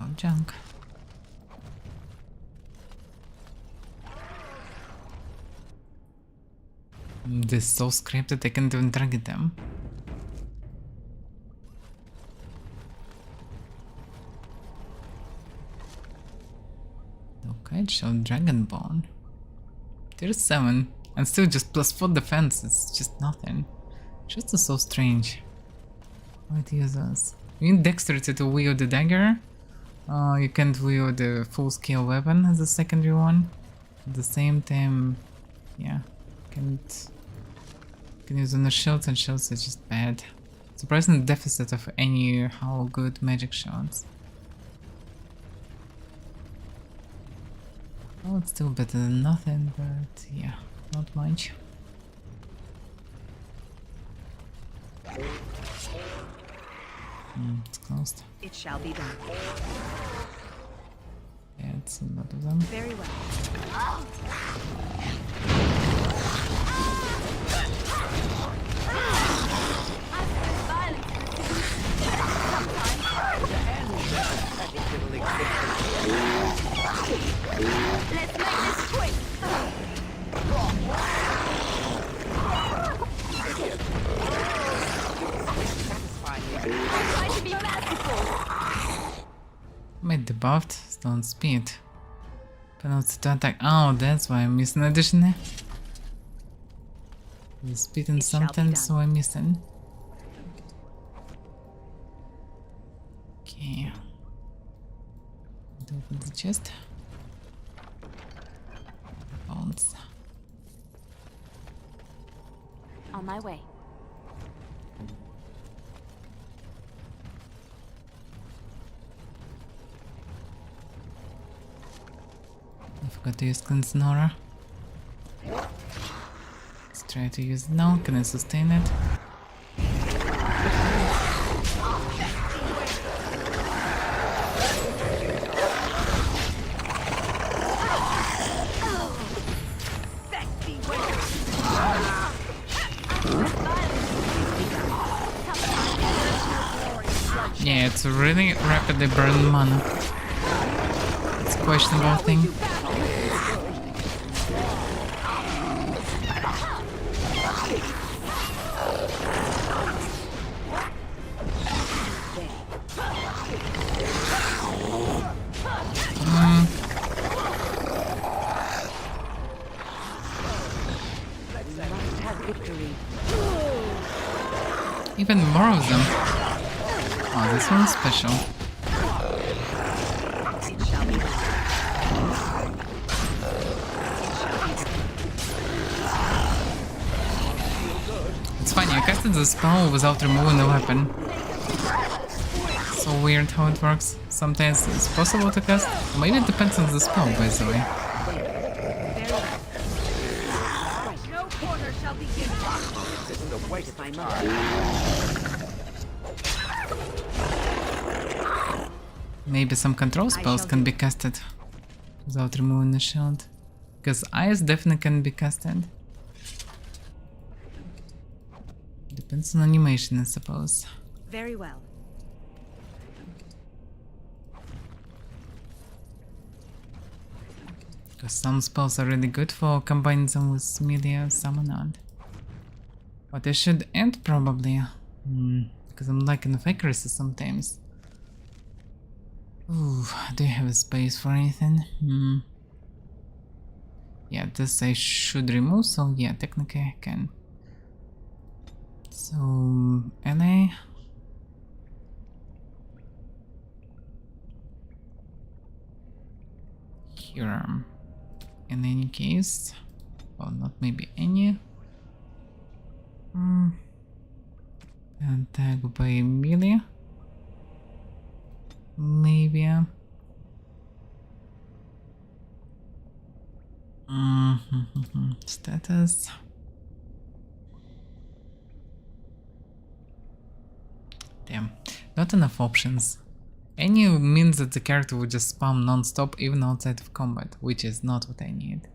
Oh, junk. This is so scripted I can't even target them. Okay, it showed Dragonbone. 37. And still just +4 defense, it's just nothing. Just so strange. What uses? You need dexterity to wield the dagger. You can't wield the full-scale weapon as a secondary one. At the same time, yeah, can use on the shields, and shields are just bad. Surprising deficit of any how good magic shields. Oh, it's still better than nothing, but yeah, not much. It's closed. It shall be done. Yeah, it's a lot of them. Very well. Let's make this quick. debuffed stone speed. Penalty to attack. Oh, that's why I'm missing addition. The speed and sometimes so I'm missing. Okay. Open the chest. Bones. On my way. I forgot to use cleanse Nora. Let's try to use it now. Can I sustain it? Yeah, it's really rapidly burning mana. It's a questionable thing. Even more of them. Oh, this one's special. It's funny, I casted the spell without removing the weapon. So weird how it works. Sometimes it's possible to cast. Maybe it depends on the spell, by the way. No quarter shall be given. This is a waste of time. Maybe some control spells can be casted without removing the shield. Because ice definitely can be casted. Depends on animation, I suppose. Very well. Because some spells are really good for combining them with melee, some are not. But I should end probably. Because I'm lacking of accuracy sometimes. Ooh, do you have a space for anything? Yeah, this I should remove, so yeah, technically I can. So, LA. Here. In any case, well, not maybe any. And tag by melee. Maybe. Status. Damn, not enough options. Any means that the character would just spam non-stop even outside of combat, which is not what I need.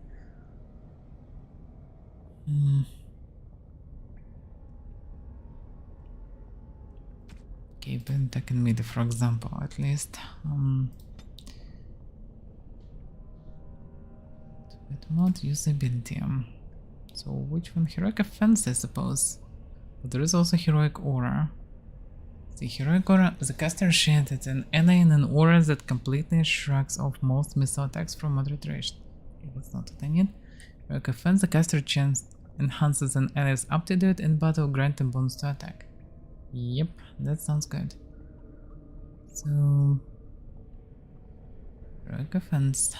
Okay, but attacking mid, for example, at least. Bit mod usability. So which one? Heroic Offense, I suppose. But there is also Heroic Aura. The Heroic Aura, the caster shielded an ally in an aura that completely shrugs off most missile attacks from moderate range. Okay, that's not what I need. Heroic Offense, the caster chance enhances an ally's aptitude in battle, granting bonus to attack. Yep, that sounds good. So, Heroic Offense.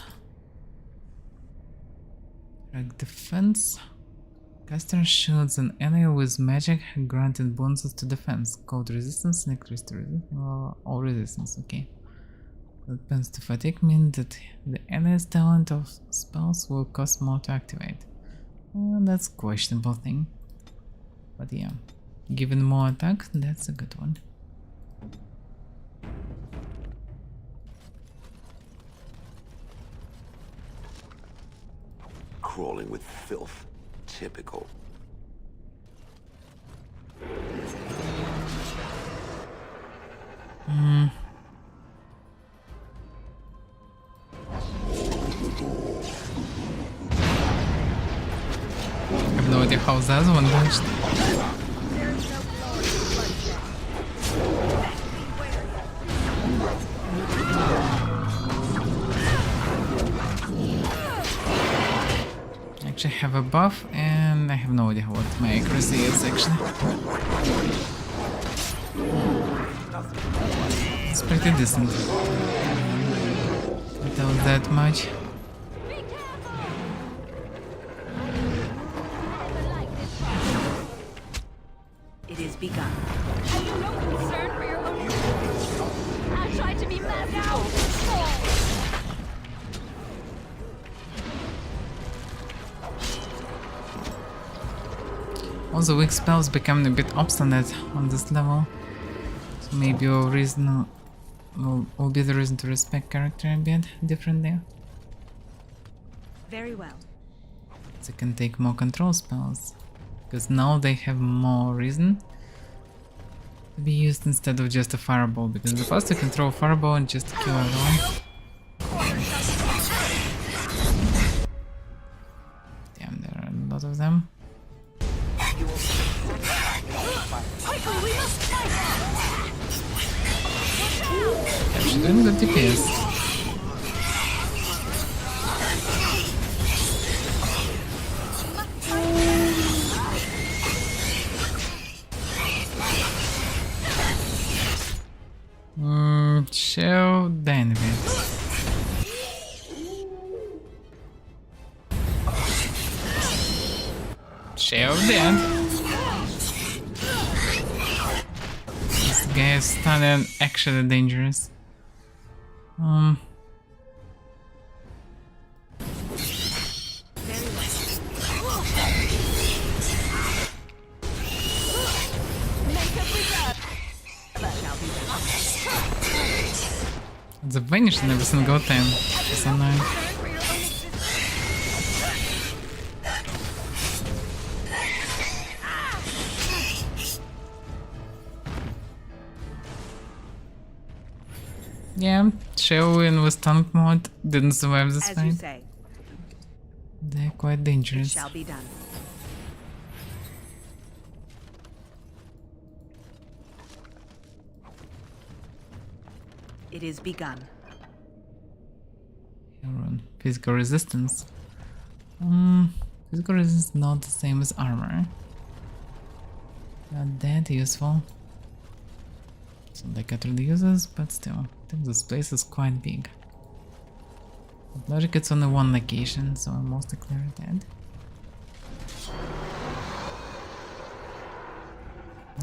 Heroic Defense. Caster shields an ally with magic, granted bonuses to defense. Cold resistance, electricity resistance, all resistance, okay. Depends to fatigue means that the ally's talent of spells will cost more to activate. That's a questionable thing. But yeah, given more attack, that's a good one. Crawling with filth. Typical. I have no idea how that one launched. actually have a buff, and I have no idea what my accuracy is actually. It's pretty decent. Without that much. It is begun. Have you no concern for your own safety? I tried to be mad now. Also, weak spells become a bit obstinate on this level, so maybe a reason will be the reason to respect character a bit differently. Very well. They can take more control spells, because now they have more reason to be used instead of just a fireball, because in the past you can throw a fireball and just kill everyone. Damn, there are a lot of them. Actually doing good DPS. Shell Nave. Shell dead. This guy is stunning, actually dangerous. The vanish in every single time. It's annoying. Yeah, Sherwin with tank mode didn't survive this fight. Say. They're quite dangerous. It shall be done. It is begun. Physical resistance. Physical resistance is not the same as armor. Not that useful. So they got rid of users, but still, I think this place is quite big. But logic, it's only one location, so I'm mostly clear dead.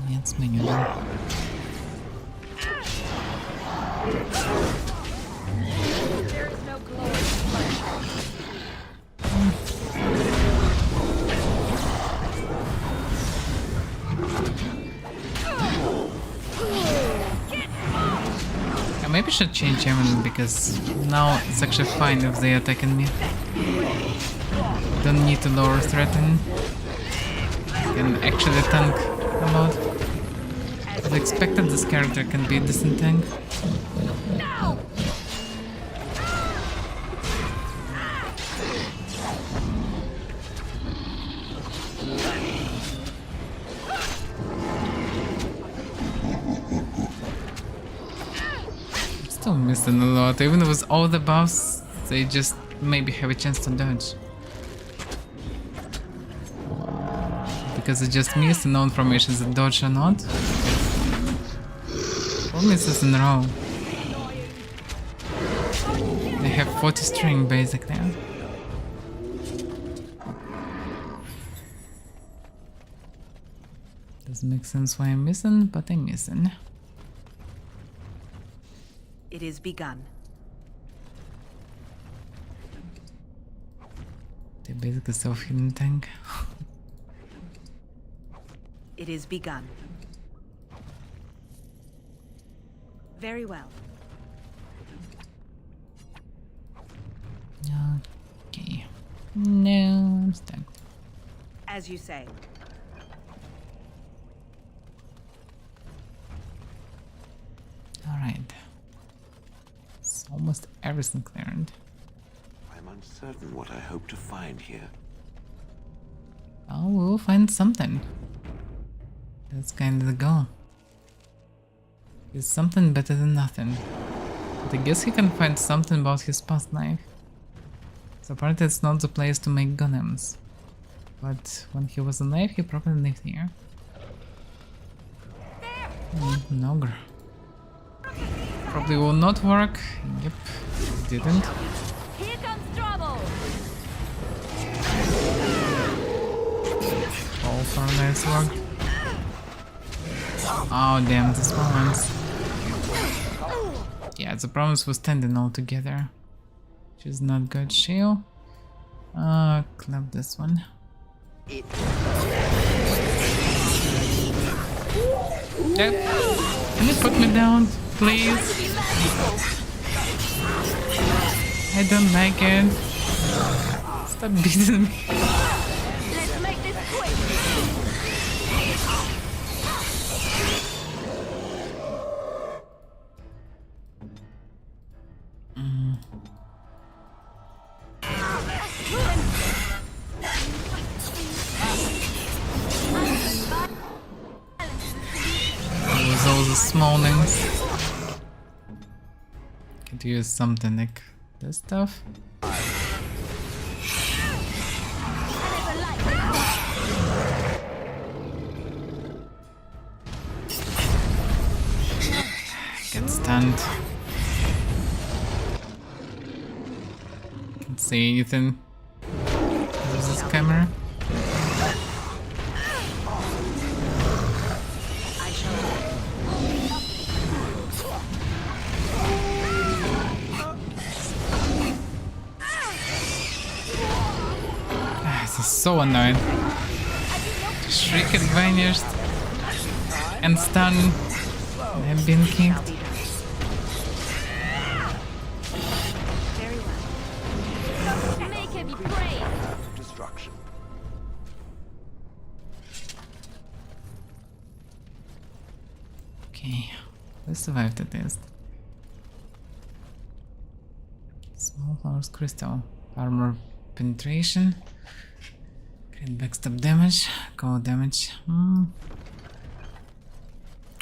Yeah, it's menu now. There is no glory. I maybe should change him because now it's actually fine if they're attacking me. Don't need to lower threaten. Can actually tank a lot. As expected, this character can be a decent tank. Still missing a lot. Even with all the buffs, they just maybe have a chance to dodge. Because they just missed no information that dodge or not. 4 misses in a row. They have 40 string basically. Doesn't make sense why I'm missing, but I'm missing. It is begun. They're basically self-healing tank. It is begun. Very well. Okay. No, I'm stuck. As you say. Alright. It's almost everything cleared. I'm uncertain what I hope to find here. Oh, we'll find something. That's kind of the goal. It's something better than nothing. But I guess he can find something about his past life. So apparently it's not the place to make golems. But when he was alive, he probably lived here. Nogre. Probably will not work. Yep, didn't. Here comes trouble. All for a nice work. Oh damn, this balance. Yeah, the problems was standing all together. Which is not good. Shield. Clap this one. Yep. Can you put me down, please? I don't like it. Stop beating me. Let's make this quick. With all the small things. Could use something like this stuff. Get stunned. Can't see anything. There's this camera. This is so annoying. Shrieking vanished and stunned. I've been kicked. Make him brave. Destruction. Okay, we survived the test. Small flowers crystal. Armor penetration. Great backstab damage. Cold damage.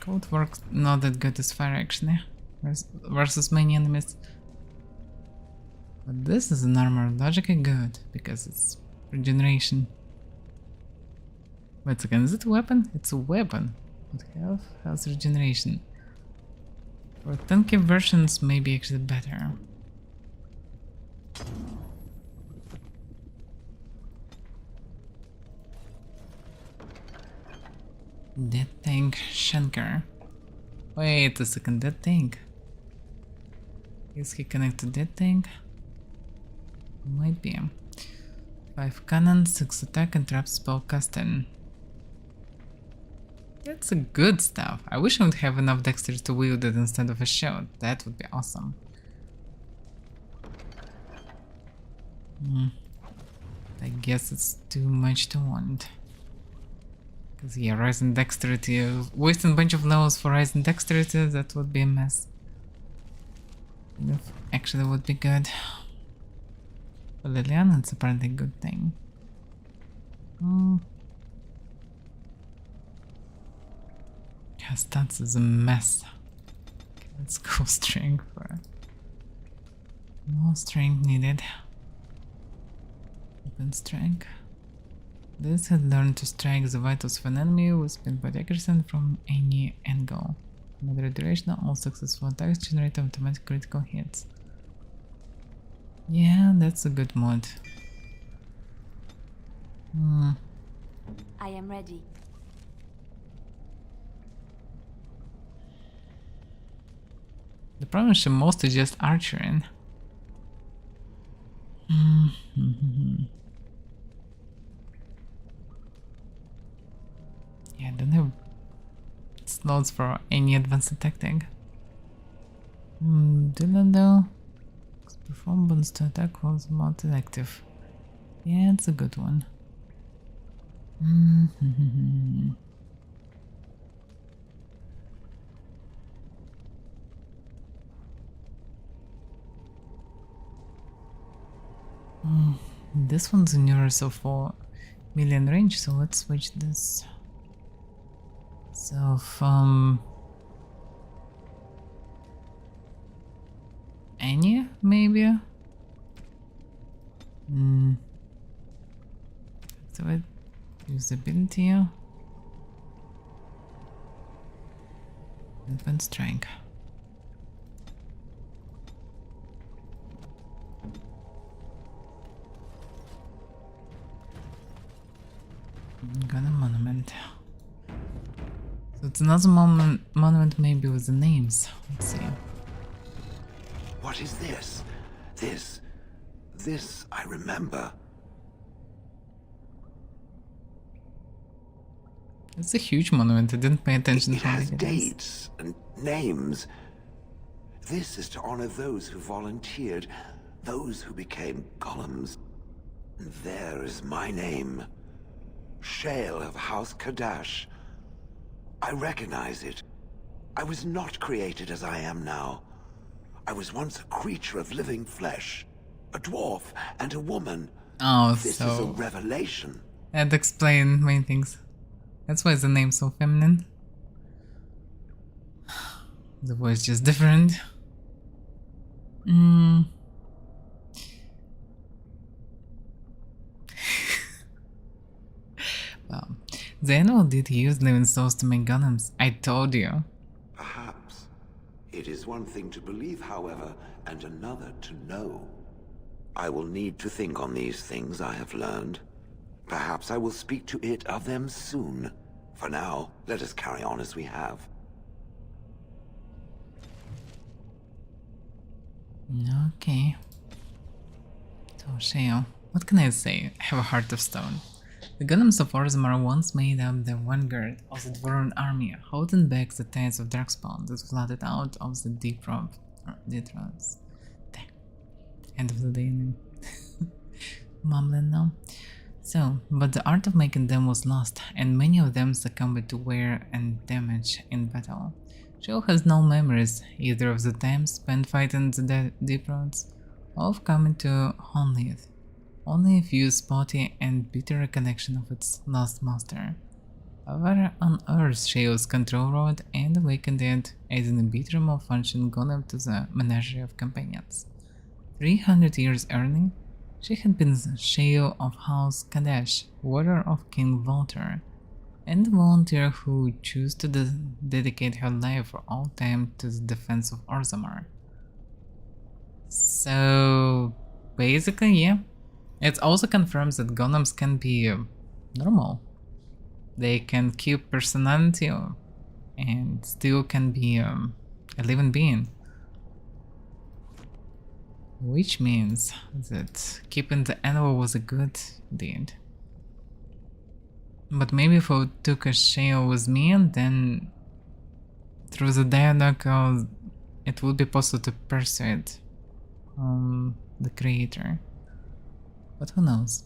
Cold works not that good as fire actually. Versus many enemies. But this is an armor logically good because it's regeneration. Wait a second, is it a weapon? It's a weapon. But health has regeneration. For tanky versions maybe actually better. Dead tank Shanker. Wait a second, dead tank. Is he connected to that tank? Might be. 5 cannon, 6 attack and trap spell casting. That's a good stuff. I wish I would have enough dexterity to wield it instead of a shield. That would be awesome. I guess it's too much to want. Because yeah, rising dexterity, wasting a bunch of levels for rising dexterity, that would be a mess. Actually would be good. For Liliana, it's apparently a good thing. Yeah, stats is a mess. Okay, let's go strength for more strength needed. Open strength. This had learned to strike the vitals of an enemy with pinpoint accuracy from any angle. Moderate duration, all successful attacks generate automatic critical hits. Yeah, that's a good mod. I am ready. The problem is mostly just archering. Yeah, I don't have slots for any advanced attacking. Dilando. Perform bonus to attack while the mod is active. Yeah, it's a good one. This one's in yours of 4 million range, so let's switch this. So from Anya, maybe? So of it. Usability. Infant strength. Got a monument. So it's another monument maybe with the names. Let's see. What is this? This I remember. It's a huge monument. I didn't pay attention It how has big it is. dates and names. This is to honor those who volunteered, those who became golems. And there is my name. Shale of House Kadash. I recognize it. I was not created as I am now. I was once a creature of living flesh. A dwarf and a woman. Oh, This is a so revelation. that explains many things. That's why the name's so feminine. The voice just different. Well, the animal did use living souls to make golems. I told you. Perhaps. It is one thing to believe, however, and another to know. I will need to think on these things I have learned. Perhaps I will speak to it of them soon. For now, let us carry on as we have. Okay. So, Shale, what can I say? I have a heart of stone. The golems of Orzammar once made up the vanguard of the Dwarven army, holding back the tides of Darkspawn that flooded out of the deep rock. End of the day name. Mumbling now. So, but the art of making them was lost, and many of them succumbed to wear and damage in battle. Shale has no memories, either of the time spent fighting the deep roads, or of coming to Honlith. Only a few spotty and bitter recollection of its lost master. Avaira unearthed Shale's control rod and awakened it, adding a bitter malfunction golem to the menagerie of companions. 300 years earlier, she had been Shale of House Kadash, warrior of King Volter, and the volunteer who chose to dedicate her life for all time to the defense of Orzammar. So, basically, yeah. It also confirms that golems can be normal. They can keep personality and still can be a living being. Which means that keeping the animal was a good deed. But maybe if I took a Shale with me, and then through the dialogue it would be possible to persuade the creator. But who knows?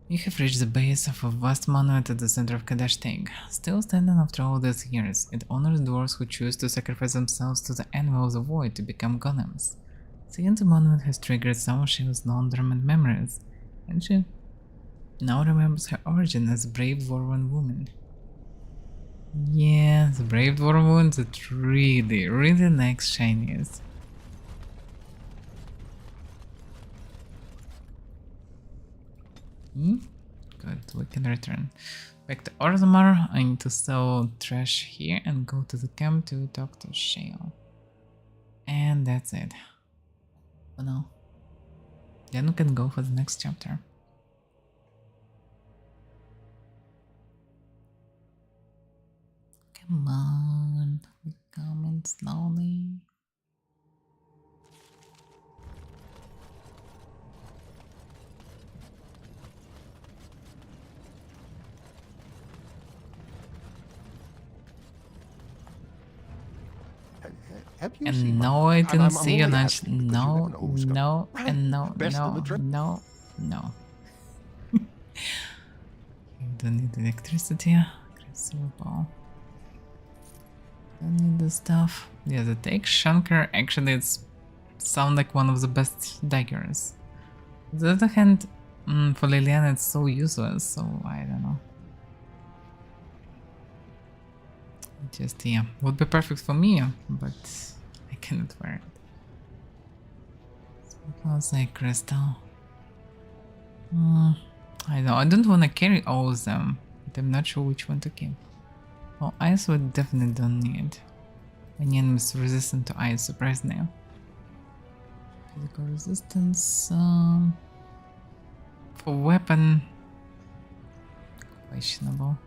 You have reached the base of a vast monument at the center of Kadash Teg. Still standing after all these years, it honors dwarves who choose to sacrifice themselves to the animal of the void to become golems. Seeing the monument has triggered some of Shale's non-dormant memories, and she now remembers her origin as a brave dwarven woman. Yeah, the brave dwarven woman that really likes shinies. Good, we can return back to Orzammar. I need to sell trash here and go to the camp to talk to Shale. And that's it. For now. Then we can go for the next chapter. Come on, we're coming slowly. Have you And seen no, my... I didn't I'm see your only lunch. asking because you No, never know who's gonna- no, Right. and no, Best on the no, trip. no, no. You don't need electricity. Crucible. Don't need the stuff. Yeah, the take shunker actually it's sound like one of the best daggers. On the other hand, for Liliana it's so useless, so I don't know. Just, yeah, would be perfect for me, but I cannot wear it. Smells like crystal. I I know, I don't want to carry all of them, but I'm not sure which one to keep. Well, ice we definitely don't need. Any enemies resistant to ice, surprise now. Physical resistance, for weapon, questionable.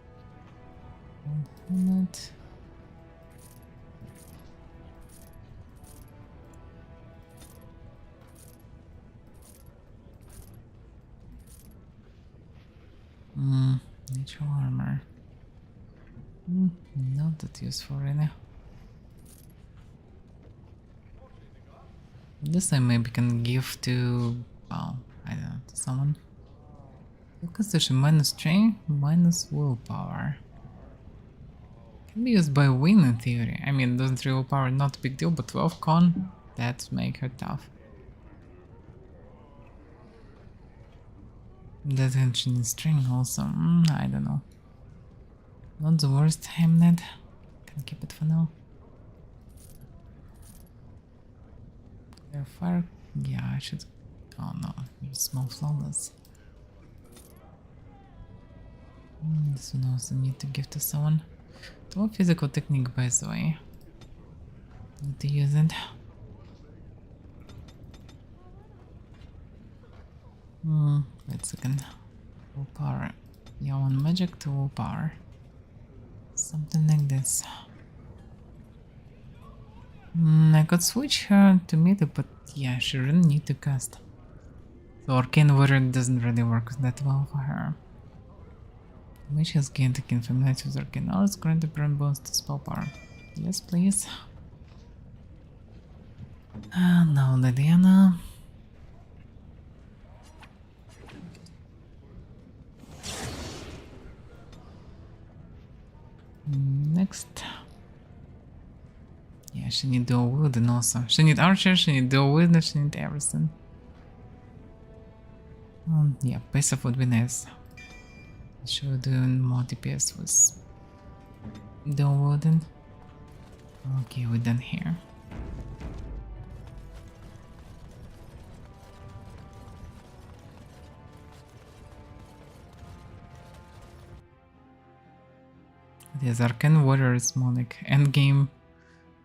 Helmet. Natural armor. Not that useful really. This I maybe can give to, well, I don't know, to someone. Constitution -3, minus willpower. Can be used by Win in theory. I mean, doesn't willpower not a big deal, but 12 con, that make her tough. That engine is string also, I don't know. Not the worst Hamnet. Can keep it for now. Clear fire, yeah, I should. Oh no, small flawless. This one also need to give to someone. 12 physical technique, by the way. Need to use it. Wait a second. Willpower. Yeah, one magic to willpower. Something like this. I could switch her to meter, but yeah, she really need to cast. So Arcane Warrior doesn't really work that well for her. Mage has gained a familiarity with Arcane Arts, granted burn bonus to spell power. Yes, please. Now Liliana. Next. Yeah, she need dual wielding also. She need archer, she need dual wielding, she need everything. Yeah, passive would be nice. Should do more DPS with dual wielding. Okay, we're done here. Yes, Arcane Warrior is more like endgame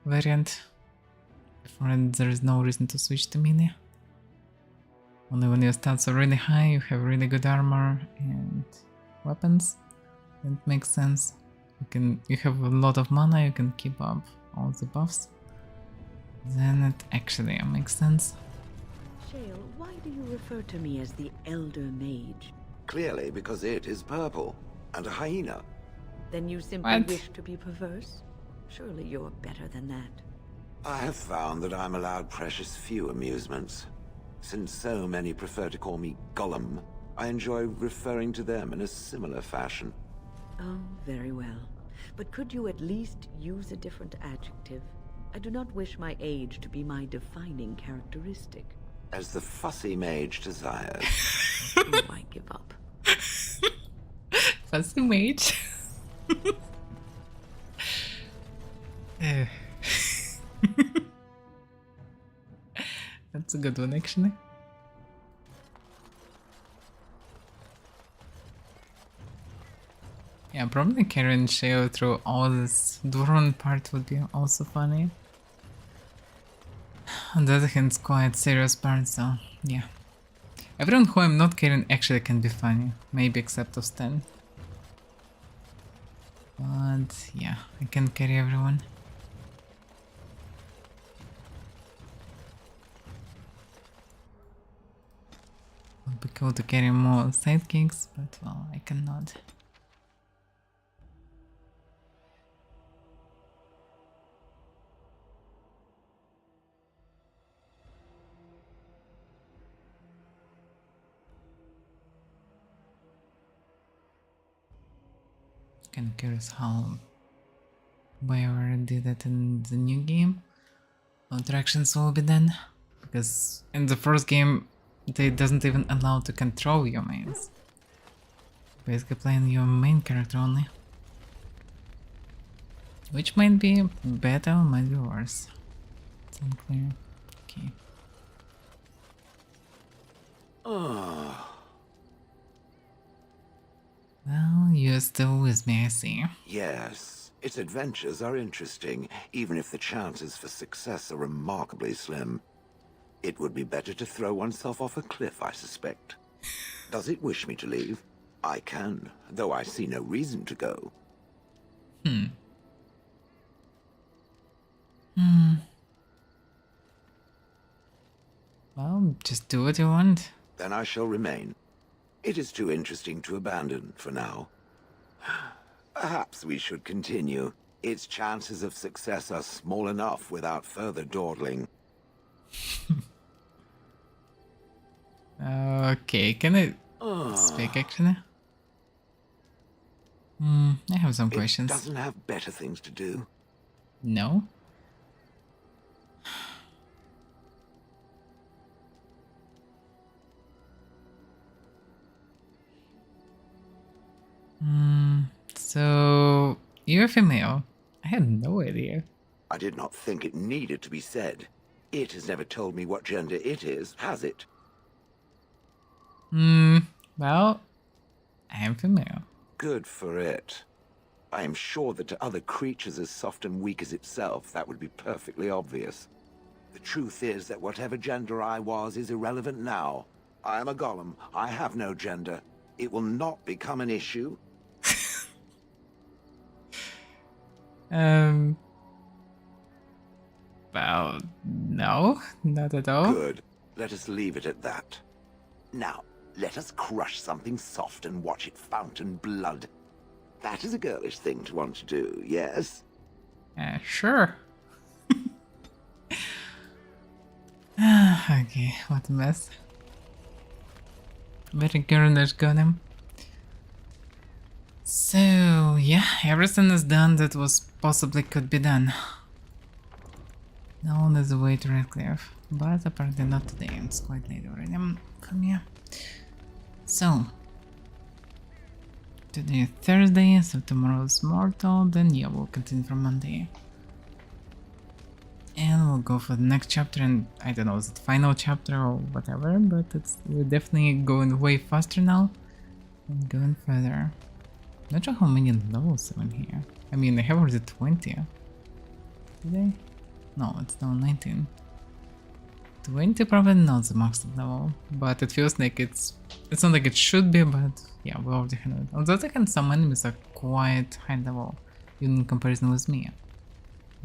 variant. Before it, there is no reason to switch to Mini. Only when your stats are really high, you have really good armor and weapons. That makes sense. You have a lot of mana, you can keep up all the buffs. Then it actually makes sense. Shale, why do you refer to me as the Elder Mage? Clearly because it is purple and a hyena. Then you simply wish to be perverse? Surely you're better than that. I have found that I'm allowed precious few amusements. Since so many prefer to call me Gollum, I enjoy referring to them in a similar fashion. Oh, very well. But could you at least use a different adjective? I do not wish my age to be my defining characteristic. As the fussy mage desires. Oh, I give up. Fussy mage. That's a good one, actually. Yeah, probably carrying Sheo through all this Dwarven part would be also funny. On the other hand, it's quite serious part, so yeah. Everyone who I'm not carrying actually can be funny, maybe except of Stan. But yeah, I can carry everyone. Would be cool to carry more sidekicks, but well, I cannot. Kind of curious how BioWare did that in the new game. How interactions will be done, because in the first game they doesn't even allow to control your mains. Basically playing your main character only. Which might be better or might be worse. It's unclear. Okay. Oh, you're still with me, I see. Yes, its adventures are interesting, even if the chances for success are remarkably slim. It would be better to throw oneself off a cliff, I suspect. Does it wish me to leave? I can, though I see no reason to go. Well, just do what you want. Then I shall remain. It is too interesting to abandon for now. Perhaps we should continue. Its chances of success are small enough without further dawdling. Okay, can I speak actually? I have some questions. It doesn't have better things to do. No? So you're female. I had no idea. I did not think it needed to be said. It has never told me what gender it is, has it? Well, I am female. Good for it. I am sure that to other creatures as soft and weak as itself, that would be perfectly obvious. The truth is that whatever gender I was is irrelevant now. I am a golem. I have no gender. It will not become an issue. Well, no, not at all. Good. Let us leave it at that. Now, let us crush something soft and watch it fountain blood. That is a girlish thing to want to do, yes? Sure. Okay, what a mess. Very girlish golem. So, yeah, everything is done that was possibly could be done. Now there's a way to Redcliffe, but apparently not today, it's quite late already. Come here. So, today is Thursday, so tomorrow is mortal, then yeah, we'll continue from Monday. And we'll go for the next chapter, and I don't know, is it final chapter or whatever, but we're definitely going way faster now and going further. Not sure how many levels are in here. I mean, I have already 20. Did I? No, it's now 19. 20 probably not the max level, but it feels like it's not like it should be, but yeah, we already have it. On the other hand, some enemies are quite high level, even in comparison with me.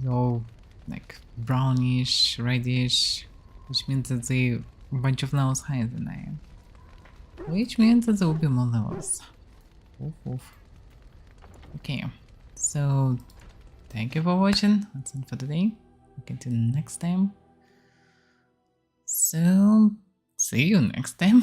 So, like brownish, reddish, which means that they're a bunch of levels higher than I am. Which means that there will be more levels. Oof, oof. Okay, so thank you for watching. That's it for today. We'll continue next time. So, see you next time.